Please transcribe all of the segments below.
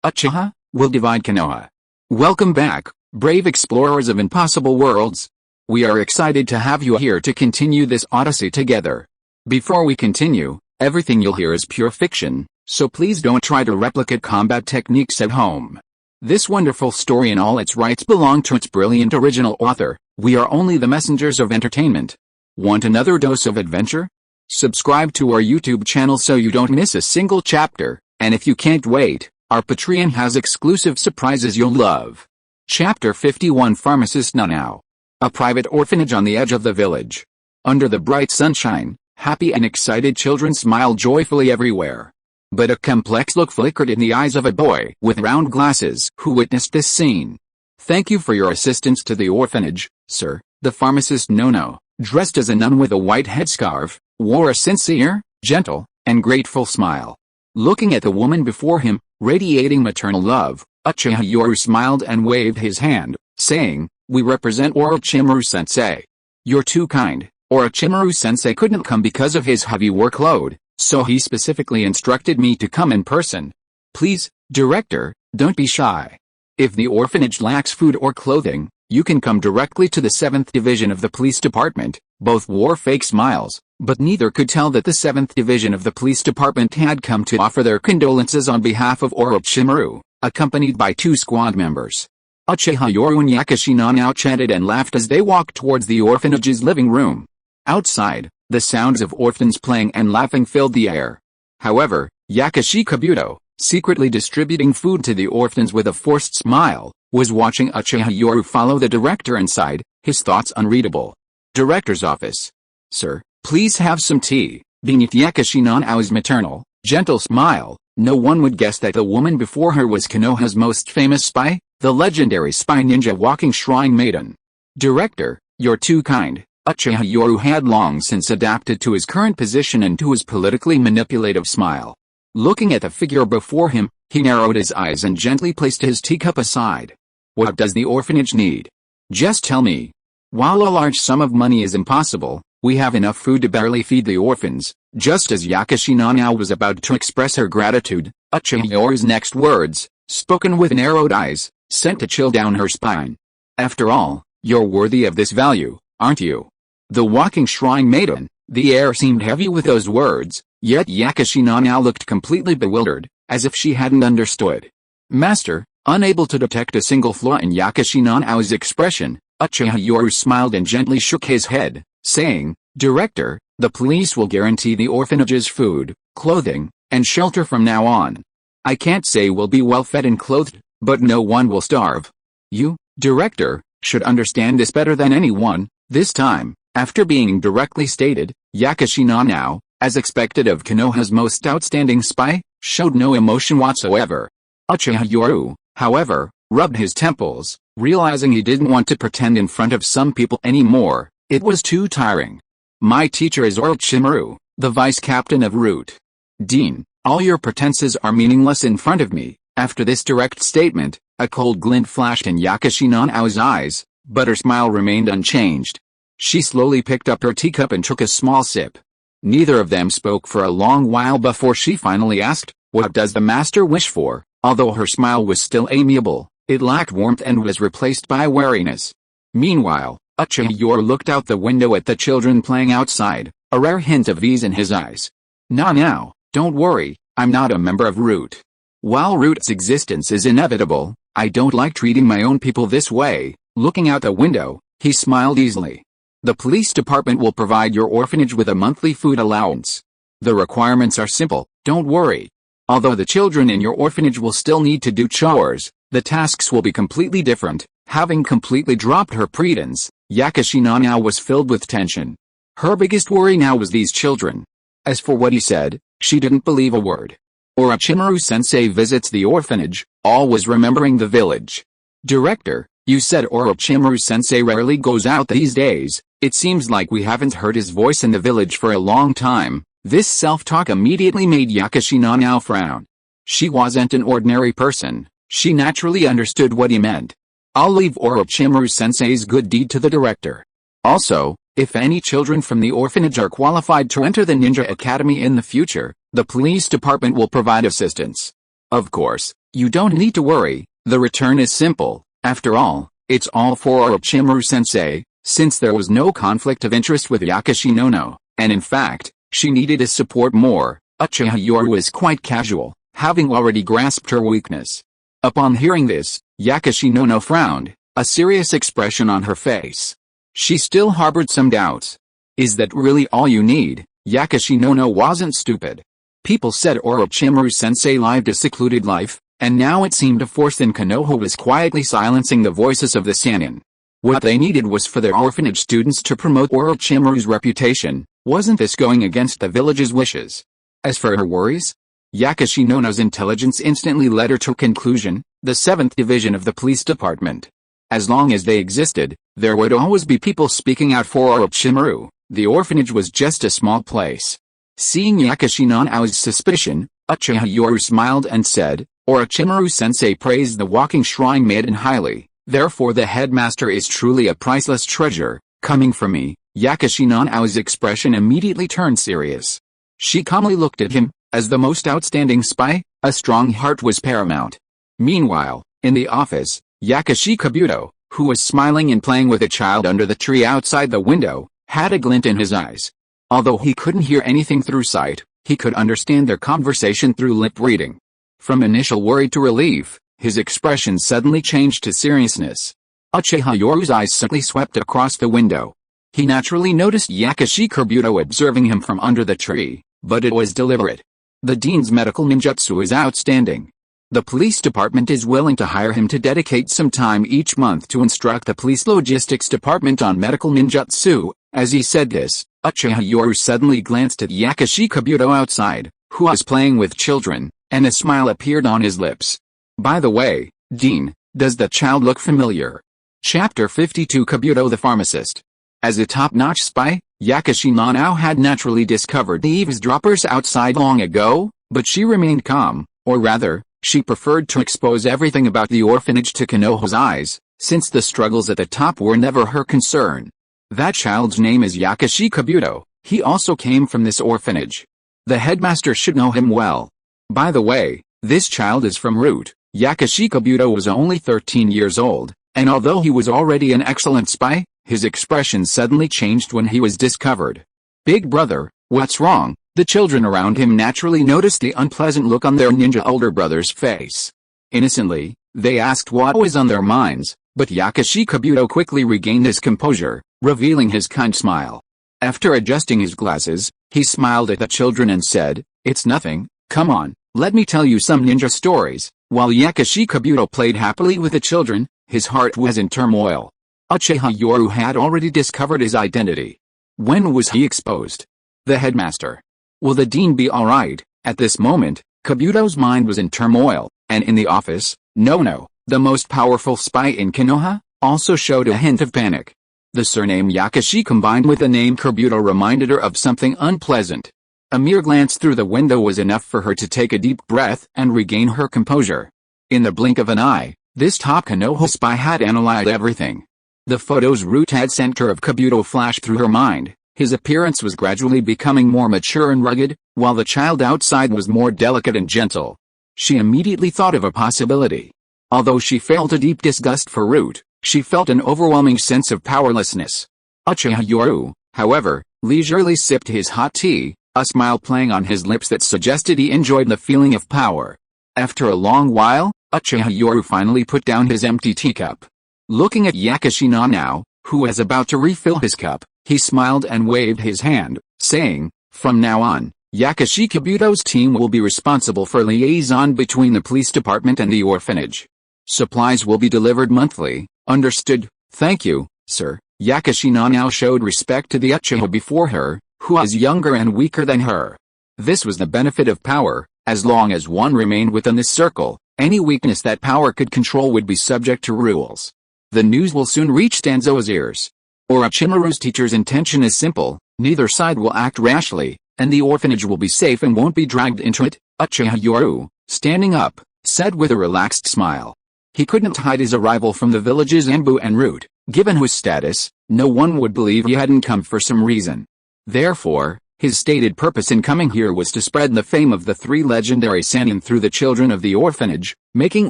Uchiha will divide Konoha. Welcome back, brave explorers of impossible worlds. We are excited to have you here to continue this odyssey together. Before we continue, everything you'll hear is pure fiction, so please don't try to replicate combat techniques at home. This wonderful story and all its rights belong to its brilliant original author. We are only the messengers of entertainment. Want another dose of adventure? Subscribe to our YouTube channel so you don't miss a single chapter, and if you can't wait, our Patreon has exclusive surprises you'll love. Chapter 51 Pharmacist Nanao. A private orphanage on the edge of the village. Under the bright sunshine, happy and excited children smile joyfully everywhere. But a complex look flickered in the eyes of a boy with round glasses who witnessed this scene. Thank you for your assistance to the orphanage, sir. The pharmacist Nono, dressed as a nun with a white headscarf, wore a sincere, gentle, and grateful smile. Looking at the woman before him, radiating maternal love, Uchiha Yoru smiled and waved his hand, saying, "We represent Orochimaru-sensei. You're too kind." Orochimaru-sensei couldn't come because of his heavy workload, so he specifically instructed me to come in person. Please, director, don't be shy. If the orphanage lacks food or clothing, you can come directly to the 7th Division of the Police Department. Both wore fake smiles, but neither could tell that the 7th Division of the Police Department had come to offer their condolences on behalf of Orochimaru, accompanied by 2 squad members. Uchiha Yoru and Yakushi Nanao chatted and laughed as they walked towards the orphanage's living room. Outside, the sounds of orphans playing and laughing filled the air. However, Yakushi Kabuto, secretly distributing food to the orphans with a forced smile, was watching Uchiha Yoru follow the director inside, his thoughts unreadable. Director's office. Sir, please have some tea. Beneath Yakushi Nanao's maternal, gentle smile, no one would guess that the woman before her was Konoha's most famous spy, the legendary spy ninja walking shrine maiden. Director, you're too kind. Uchiha Yoru had long since adapted to his current position and to his politically manipulative smile. Looking at the figure before him, he narrowed his eyes and gently placed his teacup aside. What does the orphanage need? Just tell me. While a large sum of money is impossible, we have enough food to barely feed the orphans. Just as Yakushi Nanao was about to express her gratitude, Uchiha Yoru's next words, spoken with narrowed eyes, sent a chill down her spine. After all, you're worthy of this value, aren't you? The walking shrine maiden. The air seemed heavy with those words, yet Yakushi Nanao looked completely bewildered, as if she hadn't understood. Master, unable to detect a single flaw in Yakushi Nanao's expression, Uchiha Yoru smiled and gently shook his head, saying, Director, the police will guarantee the orphanage's food, clothing, and shelter from now on. I can't say we'll be well fed and clothed, but no one will starve. You, Director, should understand this better than anyone. This time, after being directly stated, Yakushi Nanao, as expected of Konoha's most outstanding spy, showed no emotion whatsoever. Uchiha Yoru, however, rubbed his temples, realizing he didn't want to pretend in front of some people anymore. It was too tiring. My teacher is Orochimaru, the vice captain of Root. Dean, all your pretenses are meaningless in front of me. After this direct statement, a cold glint flashed in Yakushi Nanao's eyes, but her smile remained unchanged. She slowly picked up her teacup and took a small sip. Neither of them spoke for a long while before she finally asked, "What does the master wish for?" Although her smile was still amiable, it lacked warmth and was replaced by wariness. Meanwhile, Uchiha Yoru looked out the window at the children playing outside, a rare hint of ease in his eyes. Now, don't worry, I'm not a member of Root. While Root's existence is inevitable, I don't like treating my own people this way. Looking out the window, he smiled easily. The police department will provide your orphanage with a monthly food allowance. The requirements are simple, don't worry. Although the children in your orphanage will still need to do chores, the tasks will be completely different. Having completely dropped her pretense, Yakushi Nanao was filled with tension. Her biggest worry now was these children. As for what he said, she didn't believe a word. Orochimaru-sensei visits the orphanage, always remembering the village. Director, you said Orochimaru-sensei rarely goes out these days. It seems like we haven't heard his voice in the village for a long time. This self-talk immediately made Yakushi Nanao frown. She wasn't an ordinary person. She naturally understood what he meant. I'll leave Orochimaru-sensei's good deed to the director. Also, if any children from the orphanage are qualified to enter the ninja academy in the future, the police department will provide assistance. Of course, you don't need to worry, the return is simple. After all, it's all for Orochimaru-sensei, since there was no conflict of interest with Yakushi no, and in fact, she needed his support more. Uchiha Yoru was quite casual, having already grasped her weakness. Upon hearing this, Yakushi no frowned, a serious expression on her face. She still harbored some doubts. Is that really all you need? Yakushi no wasn't stupid. People said Orochimaru-sensei lived a secluded life, and now it seemed a force in Konoha was quietly silencing the voices of the Sannin. What they needed was for their orphanage students to promote Orochimaru's reputation. Wasn't this going against the village's wishes? As for her worries, Yakushi no's intelligence instantly led her to a conclusion: the 7th Division of the police department. As long as they existed, there would always be people speaking out for Orochimaru. The orphanage was just a small place. Seeing Yakushi no's suspicion, Uchiha Yoru smiled and said, Orochimaru-sensei praised the walking shrine maiden highly, therefore the headmaster is truly a priceless treasure. Coming from me, Yakushi no's expression immediately turned serious. She calmly looked at him. As the most outstanding spy, a strong heart was paramount. Meanwhile, in the office, Yakushi Kabuto, who was smiling and playing with a child under the tree outside the window, had a glint in his eyes. Although he couldn't hear anything through sight, he could understand their conversation through lip reading. From initial worry to relief, his expression suddenly changed to seriousness. Uchiha Yoru's eyes suddenly swept across the window. He naturally noticed Yakushi Kabuto observing him from under the tree, but it was deliberate. The dean's medical ninjutsu is outstanding. The police department is willing to hire him to dedicate some time each month to instruct the police logistics department on medical ninjutsu. As he said this, Uchiha Yoru suddenly glanced at Yakushi Kabuto outside, who was playing with children, and a smile appeared on his lips. By the way, Dean, does the child look familiar? Chapter 52 Kabuto the Pharmacist. As a top-notch spy, Yakushi no had naturally discovered the eavesdroppers outside long ago, but she remained calm, or rather, she preferred to expose everything about the orphanage to Konoha's eyes, since the struggles at the top were never her concern. That child's name is Yakushi Kabuto. He also came from this orphanage. The headmaster should know him well. By the way, this child is from Root. Yakushi Kabuto was only 13 years old, and although he was already an excellent spy, his expression suddenly changed when he was discovered. Big brother, what's wrong? The children around him naturally noticed the unpleasant look on their ninja older brother's face. Innocently, they asked what was on their minds, but Yakushi Kabuto quickly regained his composure, revealing his kind smile. After adjusting his glasses, he smiled at the children and said, "It's nothing, come on, let me tell you some ninja stories." While Yakushi Kabuto played happily with the children, his heart was in turmoil. Uchiha Yoru had already discovered his identity. When was he exposed? The headmaster. Will the dean be alright? At this moment, Kabuto's mind was in turmoil, and in the office, no, the most powerful spy in Konoha, also showed a hint of panic. The surname Yakushi combined with the name Kabuto reminded her of something unpleasant. A mere glance through the window was enough for her to take a deep breath and regain her composure. In the blink of an eye, this top Konoha spy had analyzed everything. The photos Root had sent her of Kabuto flashed through her mind. His appearance was gradually becoming more mature and rugged, while the child outside was more delicate and gentle. She immediately thought of a possibility. Although she felt a deep disgust for Root, she felt an overwhelming sense of powerlessness. Uchiha Yoru, however, leisurely sipped his hot tea, a smile playing on his lips that suggested he enjoyed the feeling of power. After a long while, Uchiha Yoru finally put down his empty teacup. Looking at Yakushi no now, who was about to refill his cup, he smiled and waved his hand, saying, "From now on, Yakushi Kabuto's team will be responsible for liaison between the police department and the orphanage. Supplies will be delivered monthly." "Understood, thank you, sir." Yakushi no now showed respect to the Uchiha before her, who was younger and weaker than her. This was the benefit of power. As long as one remained within this circle, any weakness that power could control would be subject to rules. The news will soon reach Danzo's ears. Orochimaru's teacher's intention is simple: neither side will act rashly, and the orphanage will be safe and won't be dragged into it. Uchiha Yoru, standing up, said with a relaxed smile. He couldn't hide his arrival from the villages Anbu and Root. Given his status, no one would believe he hadn't come for some reason. Therefore, His stated purpose in coming here was to spread the fame of the three legendary Sannin through the children of the orphanage, making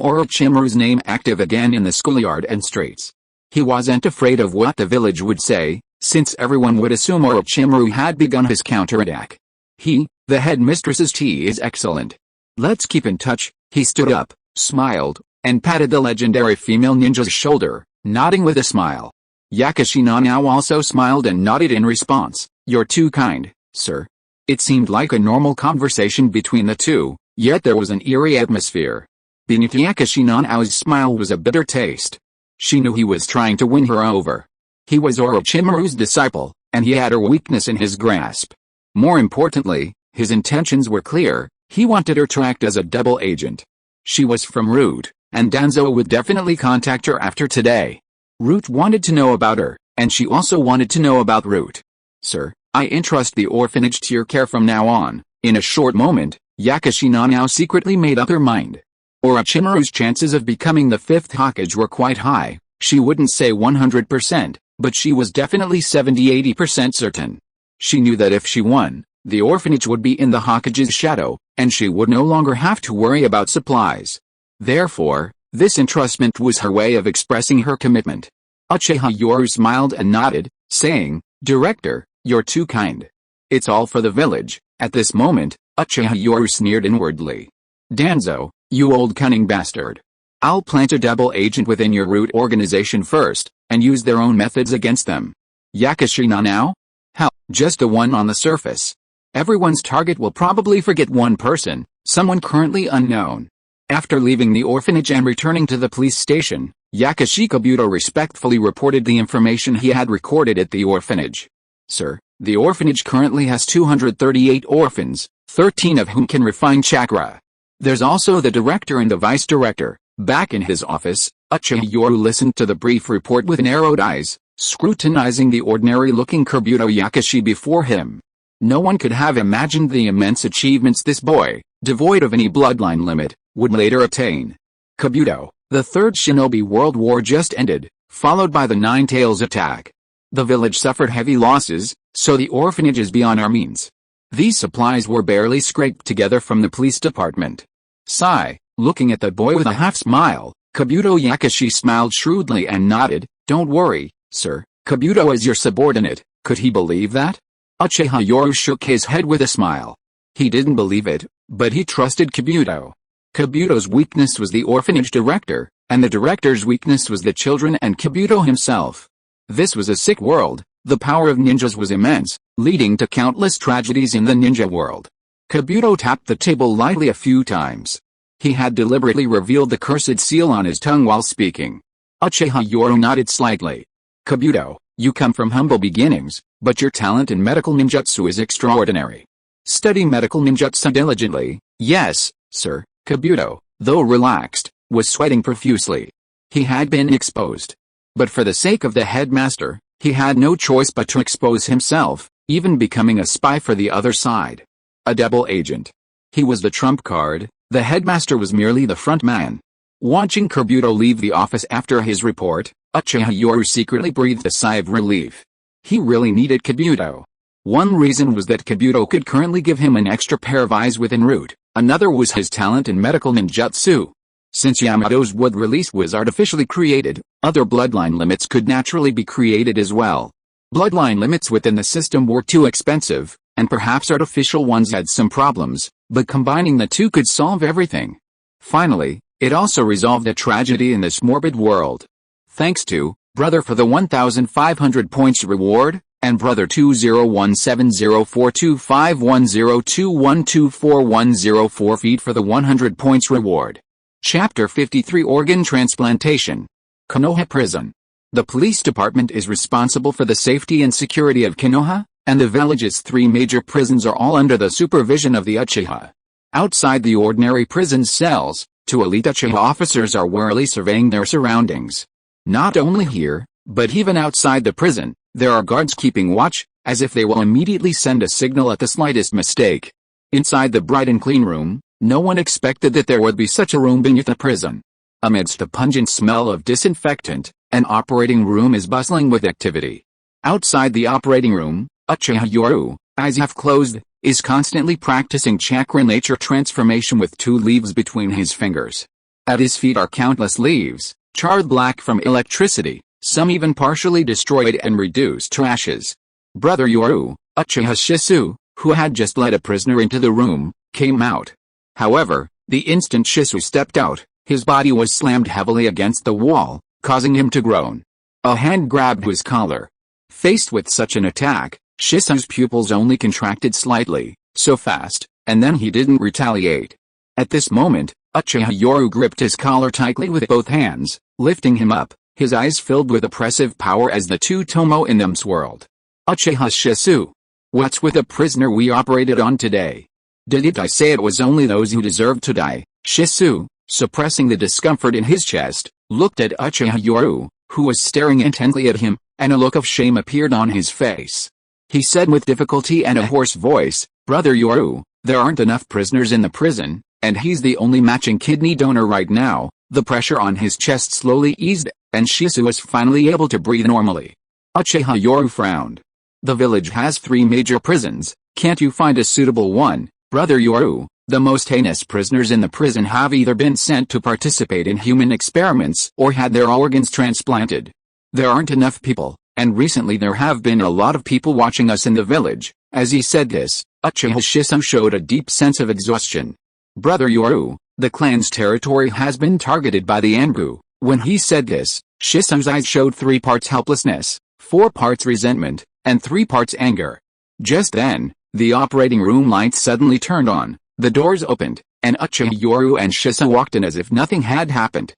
Orochimaru's name active again in the schoolyard and streets. He wasn't afraid of what the village would say, since everyone would assume Orochimaru had begun his counterattack. The headmistress's tea is excellent. Let's keep in touch. He stood up, smiled, and patted the legendary female ninja's shoulder, nodding with a smile. Yakashina now also smiled and nodded in response. You're too kind, sir. It seemed like a normal conversation between the two, yet there was an eerie atmosphere. Beneath Yakashina Nao's smile was a bitter taste. She knew he was trying to win her over. He was Orochimaru's disciple, and he had her weakness in his grasp. More importantly, his intentions were clear. He wanted her to act as a double agent. She was from Root, and Danzo would definitely contact her after today. Root wanted to know about her, and she also wanted to know about Root. Sir, I entrust the orphanage to your care from now on. In a short moment, Yakashina now secretly made up her mind. Orochimaru's chances of becoming the fifth Hokage were quite high. She wouldn't say 100%, but she was definitely 70–80% certain. She knew that if she won, the orphanage would be in the Hokage's shadow, and she would no longer have to worry about supplies. Therefore, this entrustment was her way of expressing her commitment. Uchiha Yoru smiled and nodded, saying, Director, you're too kind. It's all for the village. At this moment, Uchiha Yoru sneered inwardly. Danzo, you old cunning bastard. I'll plant a double agent within your Root organization first, and use their own methods against them. Yakashina now? Hell, just the one on the surface. Everyone's target will probably forget one person, someone currently unknown. After leaving the orphanage and returning to the police station, Yakashi Kabuto respectfully reported the information he had recorded at the orphanage. Sir, the orphanage currently has 238 orphans, 13 of whom can refine chakra. There's also the director and the vice director. Back in his office, Uchiha Yoru listened to the brief report with narrowed eyes, scrutinizing the ordinary-looking Kabuto Yakashi before him. No one could have imagined the immense achievements this boy, devoid of any bloodline limit, would later attain. Kabuto, the Third Shinobi World War just ended, followed by the Nine Tails attack. The village suffered heavy losses, so the orphanage is beyond our means. These supplies were barely scraped together from the police department. Sigh, looking at the boy with a half-smile, Kabuto Yakashi smiled shrewdly and nodded. Don't worry, sir, Kabuto is your subordinate. Could he believe that? Uchiha Yoru shook his head with a smile. He didn't believe it, but he trusted Kabuto. Kabuto's weakness was the orphanage director, and the director's weakness was the children and Kabuto himself. This was a sick world. The power of ninjas was immense, leading to countless tragedies in the ninja world. Kabuto tapped the table lightly a few times. He had deliberately revealed the cursed seal on his tongue while speaking. Uchiha Yoru nodded slightly. Kabuto, you come from humble beginnings, but your talent in medical ninjutsu is extraordinary. Study medical ninjutsu diligently. Yes, sir. Kabuto, though relaxed, was sweating profusely. He had been exposed. But for the sake of the headmaster, he had no choice but to expose himself, even becoming a spy for the other side. A double agent. He was the trump card, the headmaster was merely the front man. Watching Kabuto leave the office after his report, Uchiha Yoru secretly breathed a sigh of relief. He really needed Kabuto. One reason was that Kabuto could currently give him an extra pair of eyes within Root, another was his talent in medical ninjutsu. Since Yamato's wood release was artificially created, other bloodline limits could naturally be created as well. Bloodline limits within the system were too expensive, and perhaps artificial ones had some problems, but combining the two could solve everything. Finally, it also resolved a tragedy in this morbid world. Thanks to Brother for the 1,500 points reward, and Brother 20170425102124104 feed for the 100 points reward. Chapter 53 Organ Transplantation. Konoha Prison. The police department is responsible for the safety and security of Konoha, and the village's three major prisons are all under the supervision of the Uchiha. Outside the ordinary prison cells, two elite Uchiha officers are warily surveying their surroundings. Not only here, but even outside the prison, there are guards keeping watch, as if they will immediately send a signal at the slightest mistake. Inside the bright and clean room, no one expected that there would be such a room beneath the prison. Amidst the pungent smell of disinfectant, an operating room is bustling with activity. Outside the operating room, Uchiha Yoru, eyes half closed, is constantly practicing chakra nature transformation with 2 leaves between his fingers. At his feet are countless leaves, charred black from electricity, some even partially destroyed and reduced to ashes. Brother Yoru, Uchiha Shisui, who had just led a prisoner into the room, came out. However, the instant Shisui stepped out, his body was slammed heavily against the wall, causing him to groan. A hand grabbed his collar. Faced with such an attack, Shisui's pupils only contracted slightly, so fast, and then he didn't retaliate. At this moment, Uchiha Yoru gripped his collar tightly with both hands, lifting him up, his eyes filled with oppressive power as the 2 tomo in them swirled. Uchiha Shisui. What's with the prisoner we operated on today? Didn't I say it was only those who deserved to die? Shisui, suppressing the discomfort in his chest, looked at Uchiha Yoru, who was staring intently at him, and a look of shame appeared on his face. He said with difficulty and a hoarse voice, Brother Yoru, there aren't enough prisoners in the prison, and he's the only matching kidney donor right now. The pressure on his chest slowly eased, and Shisui was finally able to breathe normally. Uchiha Yoru frowned. The village has 3 major prisons, can't you find a suitable one? Brother Yoru, the most heinous prisoners in the prison have either been sent to participate in human experiments or had their organs transplanted. There aren't enough people, and recently there have been a lot of people watching us in the village. As he said this, Uchiha Shisui showed a deep sense of exhaustion. Brother Yoru, the clan's territory has been targeted by the Anbu. When he said this, Shisui's eyes showed 3 parts helplessness, 4 parts resentment, and 3 parts anger. Just then, the operating room lights suddenly turned on, the doors opened, and Uchiha Yoru and Shisui walked in as if nothing had happened.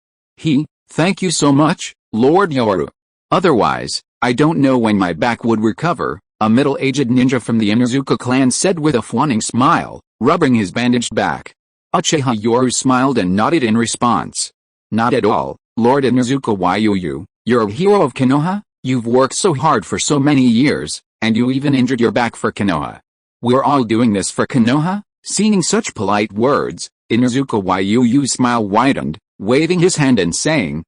Thank you so much, Lord Yoru. Otherwise, I don't know when my back would recover, a middle-aged ninja from the Inuzuka clan said with a fawning smile, rubbing his bandaged back. Uchiha Yoru smiled and nodded in response. Not at all, Lord Inuzuka Yoru, you're a hero of Konoha, you've worked so hard for so many years, and you even injured your back for Konoha. We're all doing this for Konoha? Seeing such polite words, Inuzuka Yoru's smile widened, waving his hand and saying,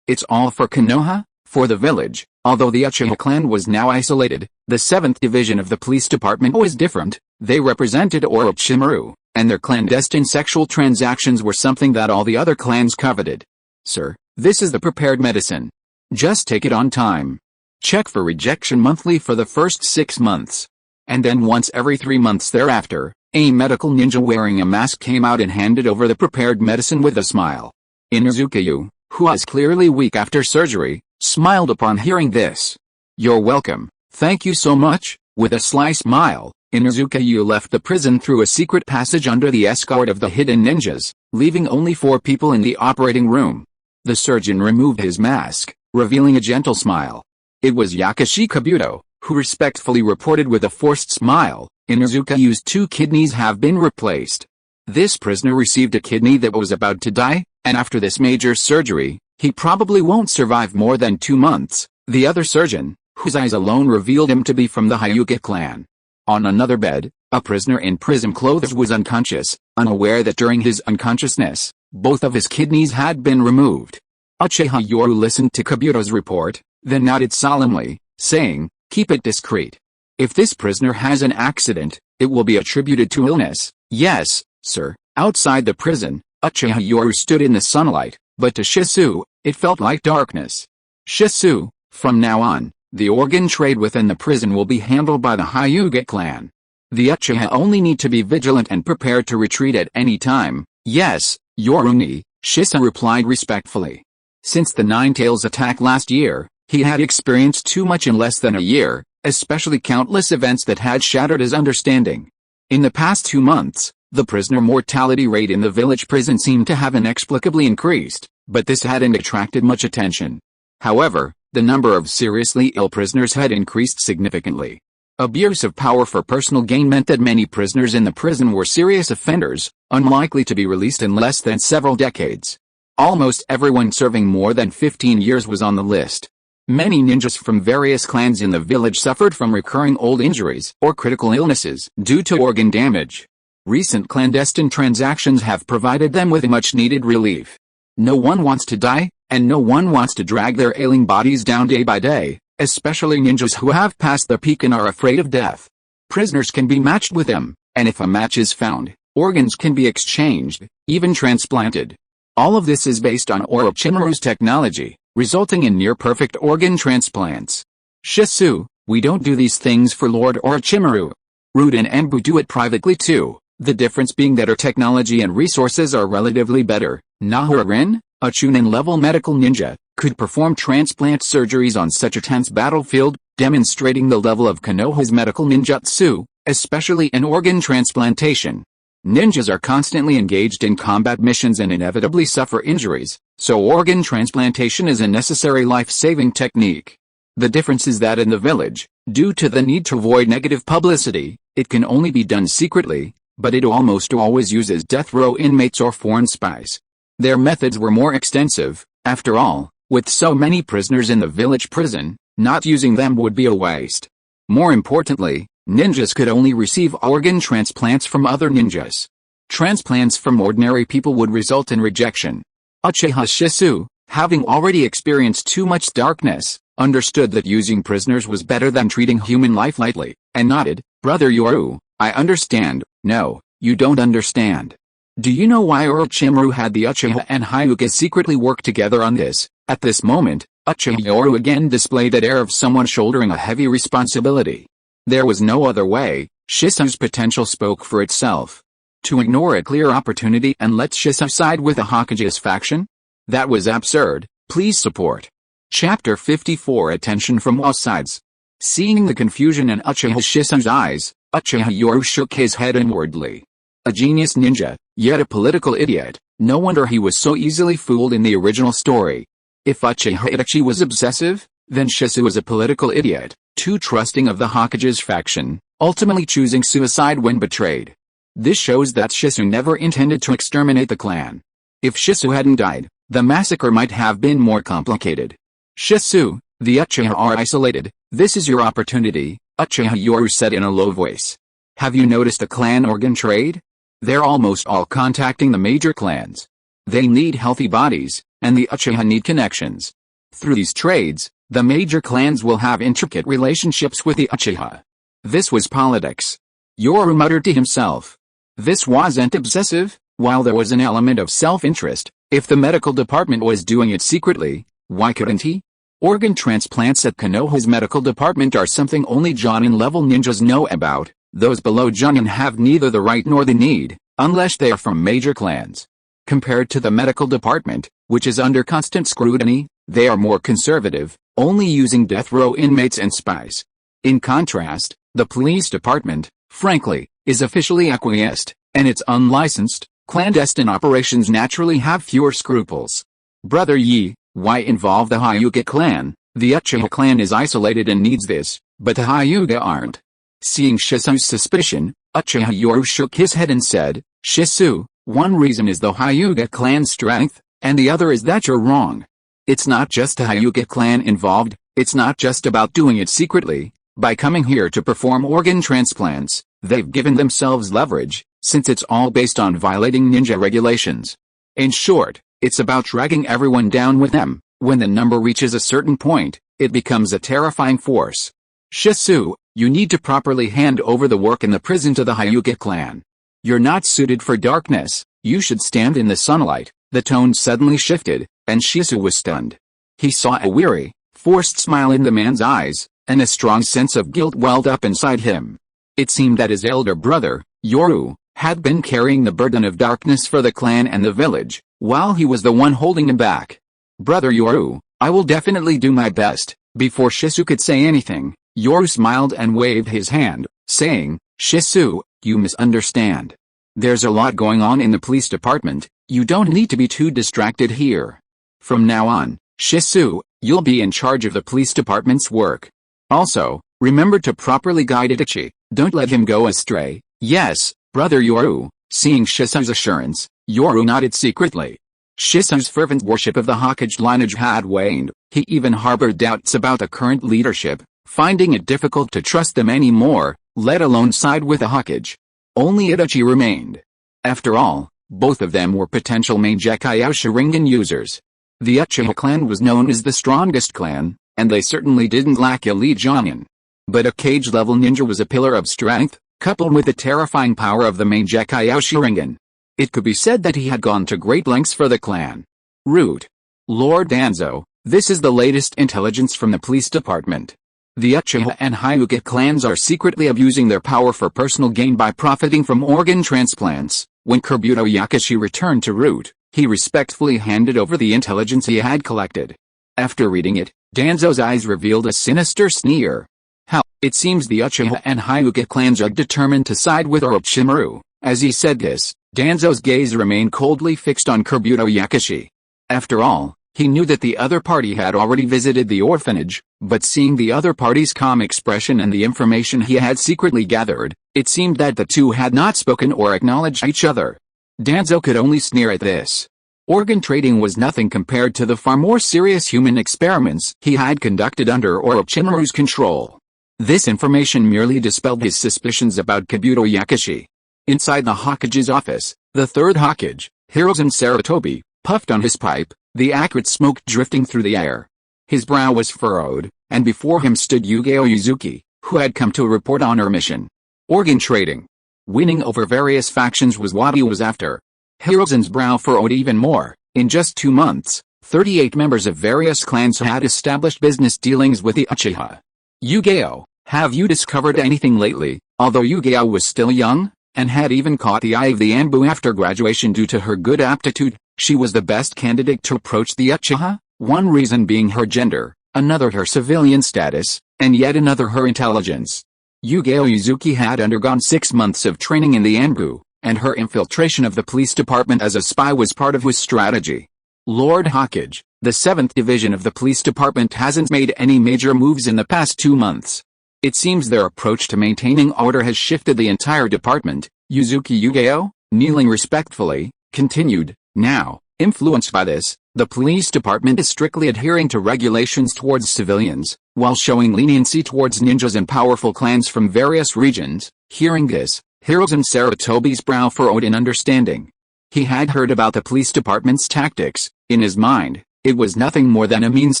it's all for Konoha? For the village, although the Uchiha clan was now isolated, the 7th division of the police department was different. They represented Orochimaru, and their clandestine sexual transactions were something that all the other clans coveted. Sir, this is the prepared medicine. Just take it on time. Check for rejection monthly for the first 6 months. And then once every 3 months thereafter. A medical ninja wearing a mask came out and handed over the prepared medicine with a smile. Inuzuka, who was clearly weak after surgery, smiled upon hearing this. You're welcome, thank you so much. With a sly smile, Inuzuka left the prison through a secret passage under the escort of the hidden ninjas, leaving only 4 people in the operating room. The surgeon removed his mask, revealing a gentle smile. It was Yakashi Kabuto, who respectfully reported with a forced smile, Inuzuka's 2 kidneys have been replaced. This prisoner received a kidney that was about to die, and after this major surgery, he probably won't survive more than 2 months. The other surgeon, whose eyes alone revealed him to be from the Hyuga clan. On another bed, a prisoner in prison clothes was unconscious, unaware that during his unconsciousness, both of his kidneys had been removed. Uchiha Yoru listened to Kabuto's report, then nodded solemnly, saying, keep it discreet. If this prisoner has an accident, it will be attributed to illness. Yes, sir. Outside the prison, Uchiha Yoru stood in the sunlight, but to Shisui, it felt like darkness. Shisui, from now on, the organ trade within the prison will be handled by the Hyuga clan. The Uchiha only need to be vigilant and prepared to retreat at any time. Yes, Yoruni, Shisui replied respectfully. Since the Nine-Tails attack last year, he had experienced too much in less than a year, especially countless events that had shattered his understanding. In the past 2 months, the prisoner mortality rate in the village prison seemed to have inexplicably increased, but this hadn't attracted much attention. However, the number of seriously ill prisoners had increased significantly. Abuse of power for personal gain meant that many prisoners in the prison were serious offenders, unlikely to be released in less than several decades. Almost everyone serving more than 15 years was on the list. Many ninjas from various clans in the village suffered from recurring old injuries or critical illnesses due to organ damage. Recent clandestine transactions have provided them with much-needed relief. No one wants to die, and no one wants to drag their ailing bodies down day by day, especially ninjas who have passed the peak and are afraid of death. Prisoners can be matched with them, and if a match is found, organs can be exchanged, even transplanted. All of this is based on Orochimaru's technology, resulting in near-perfect organ transplants. Shisui, we don't do these things for Lord Orochimaru. Rude and Embu do it privately too, the difference being that our technology and resources are relatively better. Nahorin, a Chunin-level medical ninja, could perform transplant surgeries on such a tense battlefield, demonstrating the level of Konoha's medical ninjutsu, especially in organ transplantation. Ninjas are constantly engaged in combat missions and inevitably suffer injuries, so organ transplantation is a necessary life-saving technique. The difference is that in the village, due to the need to avoid negative publicity, it can only be done secretly, but it almost always uses death row inmates or foreign spies. Their methods were more extensive. After all, with so many prisoners in the village prison, not using them would be a waste. More importantly, ninjas could only receive organ transplants from other ninjas. Transplants from ordinary people would result in rejection. Uchiha Shisui, having already experienced too much darkness, understood that using prisoners was better than treating human life lightly, and nodded. Brother Yoru, I understand. No, you don't understand. Do you know why Orochimaru had the Uchiha and Hyuga secretly work together on this? At this moment, Uchiha Yoru again displayed that air of someone shouldering a heavy responsibility. There was no other way. Shisui's potential spoke for itself. To ignore a clear opportunity and let Shisui side with the Hokage's faction? That was absurd. Please support. Chapter 54. Attention from all sides. Seeing the confusion in Uchiha Shisui's eyes, Uchiha Yoru shook his head inwardly. A genius ninja, yet a political idiot. No wonder he was so easily fooled in the original story. If Uchiha Itachi was obsessive, then Shisui was a political idiot, too trusting of the Hokage's faction, ultimately choosing suicide when betrayed. This shows that Shisui never intended to exterminate the clan. If Shisui hadn't died, the massacre might have been more complicated. Shisui, the Uchiha are isolated. This is your opportunity, Uchiha Yoru said in a low voice. Have you noticed the clan organ trade? They're almost all contacting the major clans. They need healthy bodies, and the Uchiha need connections. Through these trades, the major clans will have intricate relationships with the Uchiha. This was politics. Yoru muttered to himself. This wasn't obsessive, while there was an element of self-interest. If the medical department was doing it secretly, why couldn't he? Organ transplants at Konoha's medical department are something only Jonin-level ninjas know about. Those below Jonin have neither the right nor the need, unless they are from major clans. Compared to the medical department, which is under constant scrutiny, they are more conservative, only using death row inmates and spies. In contrast, the police department, frankly, is officially acquiesced, and its unlicensed, clandestine operations naturally have fewer scruples. Brother Yi, why involve the Hyuga clan? The Uchiha clan is isolated and needs this, but the Hyuga aren't. Seeing Shisui's suspicion, Uchiha Yoru shook his head and said, Shisui, one reason is the Hyuga clan's strength, and the other is that you're wrong. It's not just the Hyuga clan involved, it's not just about doing it secretly. By coming here to perform organ transplants, they've given themselves leverage, since it's all based on violating ninja regulations. In short, it's about dragging everyone down with them. When the number reaches a certain point, it becomes a terrifying force. Shisui, you need to properly hand over the work in the prison to the Hyuga clan. You're not suited for darkness, you should stand in the sunlight. The tone suddenly shifted, and Shisui was stunned. He saw a weary, forced smile in the man's eyes, and a strong sense of guilt welled up inside him. It seemed that his elder brother, Yoru, had been carrying the burden of darkness for the clan and the village, while he was the one holding him back. Brother Yoru, I will definitely do my best. Before Shisui could say anything, Yoru smiled and waved his hand, saying, Shisui, you misunderstand. There's a lot going on in the police department, you don't need to be too distracted here. From now on, Shisui, you'll be in charge of the police department's work. Also, remember to properly guide Itachi, don't let him go astray. Yes, Brother Yoru. Seeing Shisui's assurance, Yoru nodded secretly. Shisui's fervent worship of the Hokage lineage had waned. He even harbored doubts about the current leadership, finding it difficult to trust them anymore, let alone side with the Hokage. Only Itachi remained. After all, both of them were potential main decay Sharingan users. The Uchiha clan was known as the strongest clan, and they certainly didn't lack elite Jonin. But a cage-level ninja was a pillar of strength, coupled with the terrifying power of the main decay Sharingan. It could be said that he had gone to great lengths for the clan. Root. Lord Danzo, this is the latest intelligence from the police department. The Uchiha and Hyuga clans are secretly abusing their power for personal gain by profiting from organ transplants. When Kabuto Yakushi returned to Root, he respectfully handed over the intelligence he had collected. After reading it, Danzo's eyes revealed a sinister sneer. How, it seems the Uchiha and Hyuga clans are determined to side with Orochimaru. As he said this, Danzo's gaze remained coldly fixed on Kabuto Yakushi. After all, he knew that the other party had already visited the orphanage, but seeing the other party's calm expression and the information he had secretly gathered, it seemed that the two had not spoken or acknowledged each other. Danzo could only sneer at this. Organ trading was nothing compared to the far more serious human experiments he had conducted under Orochimaru's control. This information merely dispelled his suspicions about Kabuto Yakushi. Inside the Hokage's office, the third Hokage, Hiruzen Sarutobi, puffed on his pipe, the acrid smoke drifting through the air. His brow was furrowed, and before him stood Yugeo Yuzuki, who had come to report on her mission. Organ trading. Winning over various factions was what he was after. Hiruzen's brow furrowed even more. In just 2 months, 38 members of various clans had established business dealings with the Uchiha. Yugeo, have you discovered anything lately? Although Yugeo was still young, and had even caught the eye of the Anbu after graduation due to her good aptitude, she was the best candidate to approach the Uchiha, one reason being her gender, another her civilian status, and yet another her intelligence. Yugeo Yuzuki had undergone 6 months of training in the Anbu, and her infiltration of the police department as a spy was part of his strategy. Lord Hokage, the 7th Division of the police department hasn't made any major moves in the past 2 months. It seems their approach to maintaining order has shifted the entire department. Yuzuki Yugeo, kneeling respectfully, continued. Now, influenced by this, the police department is strictly adhering to regulations towards civilians, while showing leniency towards ninjas and powerful clans from various regions. Hearing this, Hiruzen Sarutobi's brow furrowed in understanding. He had heard about the police department's tactics. In his mind, it was nothing more than a means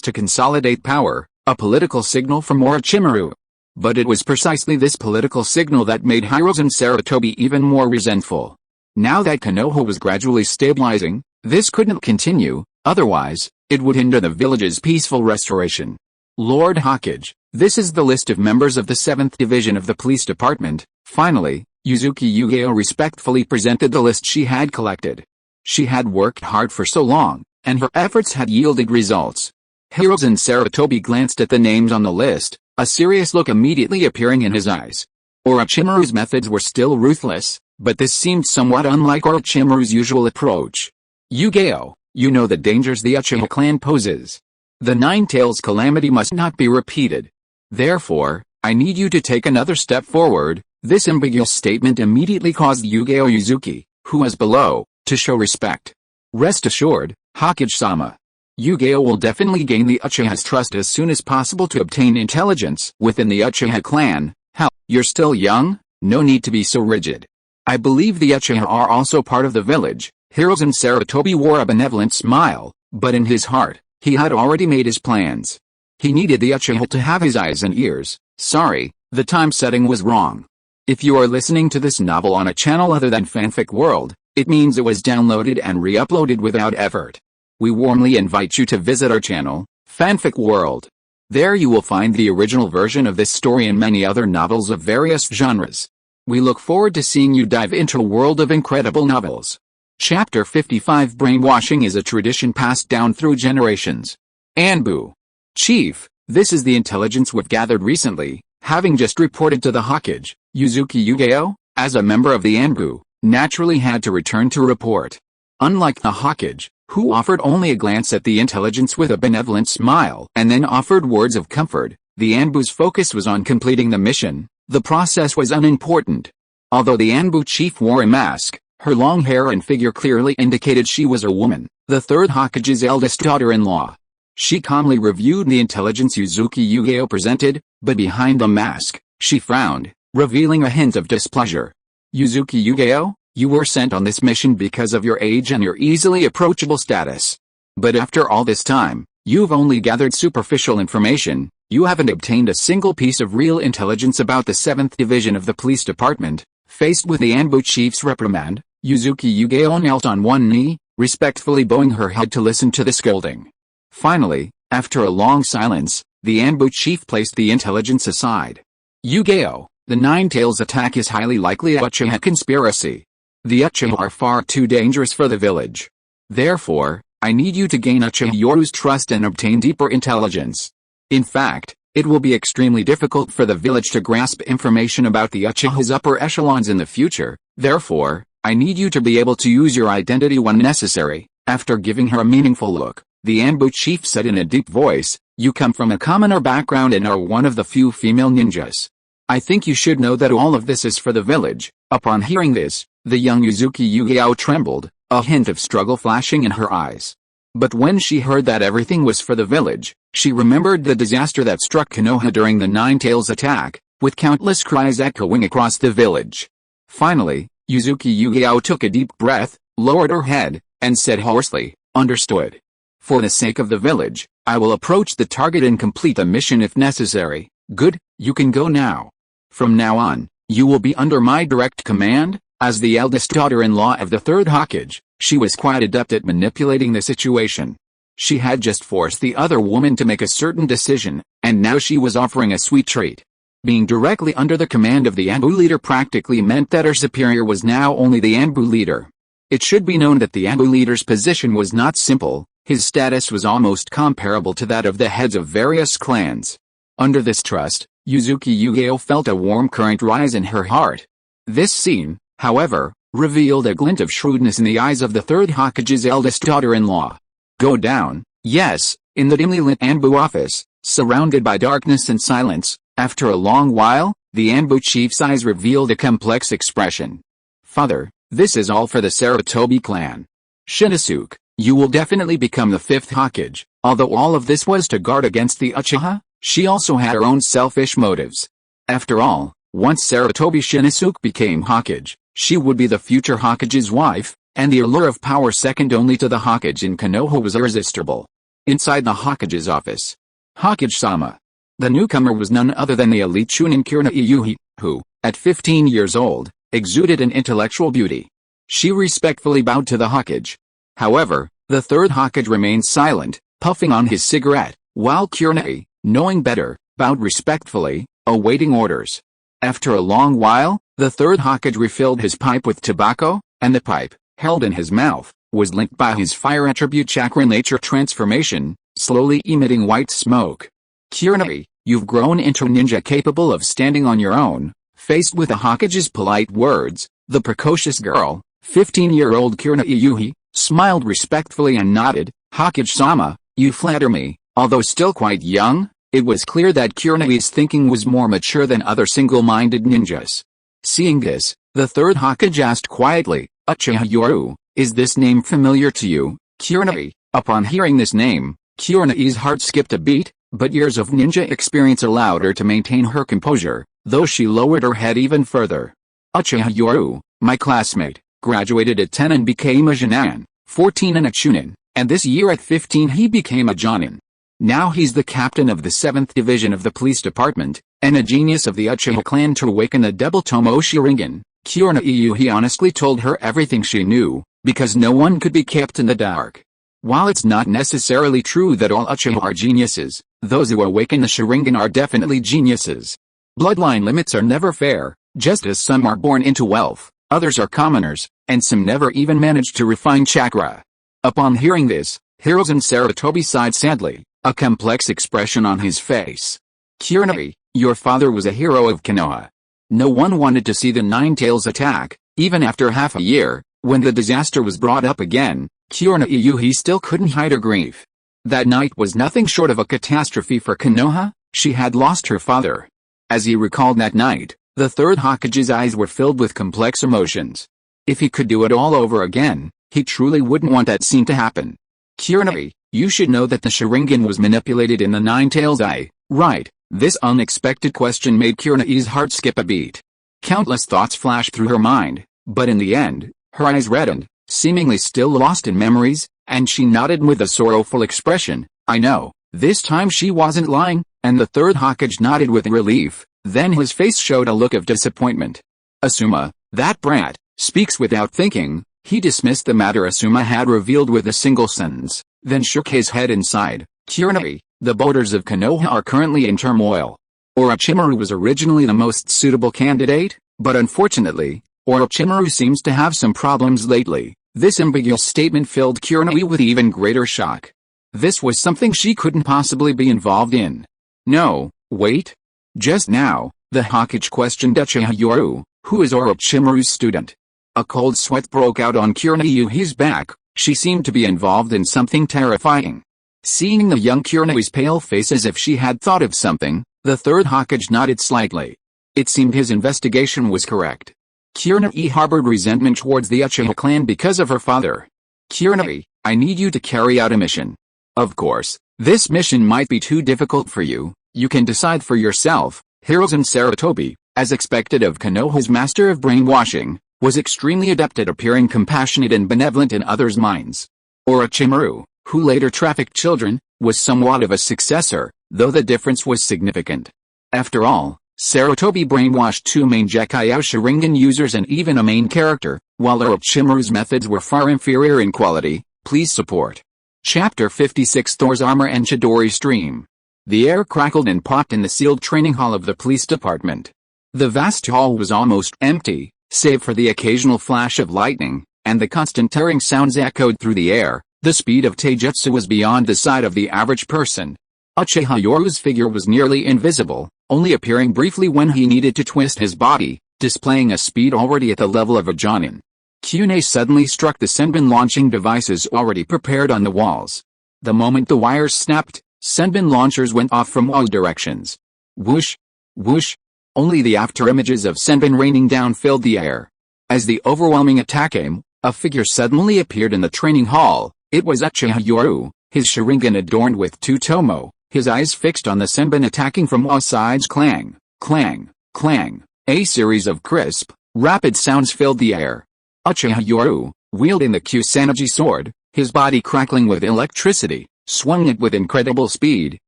to consolidate power, a political signal from Orochimaru. But it was precisely this political signal that made Hiruzen Sarutobi even more resentful. Now that Konoha was gradually stabilizing, this couldn't continue, otherwise, it would hinder the village's peaceful restoration. Lord Hokage, this is the list of members of the 7th Division of the Police Department. Finally, Yuzuki Yugeo respectfully presented the list she had collected. She had worked hard for so long, and her efforts had yielded results. Hiruzen Sarutobi glanced at the names on the list, a serious look immediately appearing in his eyes. Orochimaru's methods were still ruthless, but this seemed somewhat unlike Orochimaru's usual approach. Yugeo, you know the dangers the Uchiha clan poses. The Nine-Tails calamity must not be repeated. Therefore, I need you to take another step forward. This ambiguous statement immediately caused Yugeo Yuzuki, who was below, to show respect. Rest assured, Hokage-sama. Yugeo will definitely gain the Uchiha's trust as soon as possible to obtain intelligence within the Uchiha clan. How, you're still young? No need to be so rigid. I believe the Uchiha are also part of the village. Hiruzen Sarutobi wore a benevolent smile, but in his heart, he had already made his plans. He needed the Uchiha to have his eyes and ears. Sorry, the time setting was wrong. If you are listening to this novel on a channel other than Fanfic World, it means it was downloaded and re-uploaded without effort. We warmly invite you to visit our channel, Fanfic World. There you will find the original version of this story and many other novels of various genres. We look forward to seeing you dive into a world of incredible novels. Chapter 55 Brainwashing is a tradition passed down through generations. Anbu. Chief, this is the intelligence we've gathered recently, having just reported to the Hokage. Yuzuki Yugeo, as a member of the Anbu, naturally had to return to report. Unlike the Hokage, who offered only a glance at the intelligence with a benevolent smile and then offered words of comfort, the Anbu's focus was on completing the mission. The process was unimportant. Although the Anbu chief wore a mask, her long hair and figure clearly indicated she was a woman, the third Hokage's eldest daughter-in-law. She calmly reviewed the intelligence Yuzuki Yugeo presented, but behind the mask, she frowned, revealing a hint of displeasure. Yuzuki Yugeo, you were sent on this mission because of your age and your easily approachable status. But after all this time, you've only gathered superficial information. You haven't obtained a single piece of real intelligence about the 7th Division of the Police Department. Faced with the Anbu chief's reprimand, Yuzuki Yugeo knelt on one knee, respectfully bowing her head to listen to the scolding. Finally, after a long silence, the Anbu chief placed the intelligence aside. Yugeo, the Nine-Tails attack is highly likely a Uchiha conspiracy. The Uchiha are far too dangerous for the village. Therefore, I need you to gain Uchiha Yoru's trust and obtain deeper intelligence. In fact, it will be extremely difficult for the village to grasp information about the Uchiha's upper echelons in the future. Therefore, I need you to be able to use your identity when necessary. After giving her a meaningful look, the Anbu chief said in a deep voice, "You come from a commoner background and are one of the few female ninjas. I think you should know that all of this is for the village." Upon hearing this, the young Yuzuki Yugeo trembled, a hint of struggle flashing in her eyes. But when she heard that everything was for the village, she remembered the disaster that struck Konoha during the Nine-Tails attack, with countless cries echoing across the village. Finally, Yuzuki Yugeo took a deep breath, lowered her head, and said hoarsely, "Understood. For the sake of the village, I will approach the target and complete the mission if necessary." "Good, you can go now. From now on, you will be under my direct command." As the eldest daughter-in-law of the Third Hokage, she was quite adept at manipulating the situation. She had just forced the other woman to make a certain decision, and now she was offering a sweet treat. Being directly under the command of the Anbu leader practically meant that her superior was now only the Anbu leader. It should be known that the Anbu leader's position was not simple. His status was almost comparable to that of the heads of various clans. Under this trust, Yuzuki Yugeo felt a warm current rise in her heart. This scene, however, revealed a glint of shrewdness in the eyes of the Third Hokage's eldest daughter-in-law. Go down. Yes, in the dimly lit Anbu office, surrounded by darkness and silence, after a long while, the Anbu chief's eyes revealed a complex expression. "Father, this is all for the Sarutobi clan. Shinosuke, you will definitely become the 5th Hokage." Although all of this was to guard against the Uchiha, she also had her own selfish motives. After all, once Sarutobi Shinosuke became Hokage, she would be the future Hokage's wife, and the allure of power second only to the Hokage in Konoha was irresistible. Inside the Hokage's office, Hokage-sama. The newcomer was none other than the elite Chunin Kurenai, who, at 15 years old, exuded an intellectual beauty. She respectfully bowed to the Hokage. However, the Third Hokage remained silent, puffing on his cigarette, while Kurenai, knowing better, bowed respectfully, awaiting orders. After a long while, the Third Hokage refilled his pipe with tobacco, and the pipe, held in his mouth, was linked by his fire attribute chakra nature transformation, slowly emitting white smoke. "Kurenai, you've grown into a ninja capable of standing on your own." Faced with the Hokage's polite words, the precocious girl, 15-year-old Kurenai, smiled respectfully and nodded. "Hokage-sama, you flatter me." Although still quite young, it was clear that Kurenai's thinking was more mature than other single-minded ninjas. Seeing this, the Third Hokage asked quietly, "Uchiha Yoru, is this name familiar to you, Kurenai?" Upon hearing this name, Kurenai's heart skipped a beat, but years of ninja experience allowed her to maintain her composure, though she lowered her head even further. "Uchiha Yoru, my classmate, graduated at 10 and became a Jonin, 14 and a Chunin, and this year at 15 he became a Jonin. Now he's the captain of the 7th Division of the Police Department, and a genius of the Uchiha clan to awaken the double Tomo Sharingan." Kurenai honestly told her everything she knew, because no one could be kept in the dark. While it's not necessarily true that all Uchiha are geniuses, those who awaken the Sharingan are definitely geniuses. Bloodline limits are never fair, just as some are born into wealth, others are commoners, and some never even manage to refine chakra. Upon hearing this, Hiruzen Sarutobi sighed sadly, a complex expression on his face. "Kurenai, your father was a hero of Konoha. No one wanted to see the Nine-Tails attack, even after half a year, when the disaster was brought up again. Kurenai still couldn't hide her grief. That night was nothing short of a catastrophe for Konoha. She had lost her father. As he recalled that night, the Third Hokage's eyes were filled with complex emotions. If he could do it all over again, he truly wouldn't want that scene to happen. "Kurenai, you should know that the Sharingan was manipulated in the Nine-Tails eye, right?" This unexpected question made Kurenai's heart skip a beat. Countless thoughts flashed through her mind, but in the end, her eyes reddened, seemingly still lost in memories, and she nodded with a sorrowful expression. "I know." This time she wasn't lying, and the third Hokage nodded with relief, then his face showed a look of disappointment. Asuma, that brat, speaks without thinking. He dismissed the matter Asuma had revealed with a single sentence, then shook his head and sighed. Kurenai, the borders of Konoha are currently in turmoil. Orochimaru was originally the most suitable candidate, but unfortunately, Orochimaru seems to have some problems lately. This ambiguous statement filled Kurenai with even greater shock. This was something she couldn't possibly be involved in. No, wait. Just now, the Hokage questioned Uchiha Yoru, who is Orochimaru's student. A cold sweat broke out on Kurenai's back. She seemed to be involved in something terrifying. Seeing the young Kurenai's pale face as if she had thought of something, the third Hokage nodded slightly. It seemed his investigation was correct. Kurenai harbored resentment towards the Uchiha clan because of her father. Kurenai, I need you to carry out a mission. Of course, this mission might be too difficult for you. You can decide for yourself. Hiruzen Sarutobi, as expected of Konoha's master of brainwashing, was extremely adept at appearing compassionate and benevolent in others' minds. Orochimaru, who later trafficked children, was somewhat of a successor, though the difference was significant. After all, Sarutobi brainwashed two main Decay Sharingan users and even a main character, while Orochimaru's methods were far inferior in quality. Please support. Chapter 56 Thor's Armor and Chidori Stream. The air crackled and popped in the sealed training hall of the police department. The vast hall was almost empty, save for the occasional flash of lightning, and the constant tearing sounds echoed through the air. The speed of taijutsu was beyond the sight of the average person. Uchiha Yoru's figure was nearly invisible, only appearing briefly when he needed to twist his body, displaying a speed already at the level of a Jonin. Kunai suddenly struck the Senbin launching devices already prepared on the walls. The moment the wires snapped, Senbin launchers went off from all directions. Whoosh! Whoosh! Only the afterimages of Senbin raining down filled the air. As the overwhelming attack came, a figure suddenly appeared in the training hall. It was Uchiha Yoru, his Sharingan adorned with two tomo, his eyes fixed on the Senbin attacking from all sides. Clang, clang, clang. A series of crisp, rapid sounds filled the air. Uchiha Yoru, wielding the Kusanagi sword, his body crackling with electricity, swung it with incredible speed,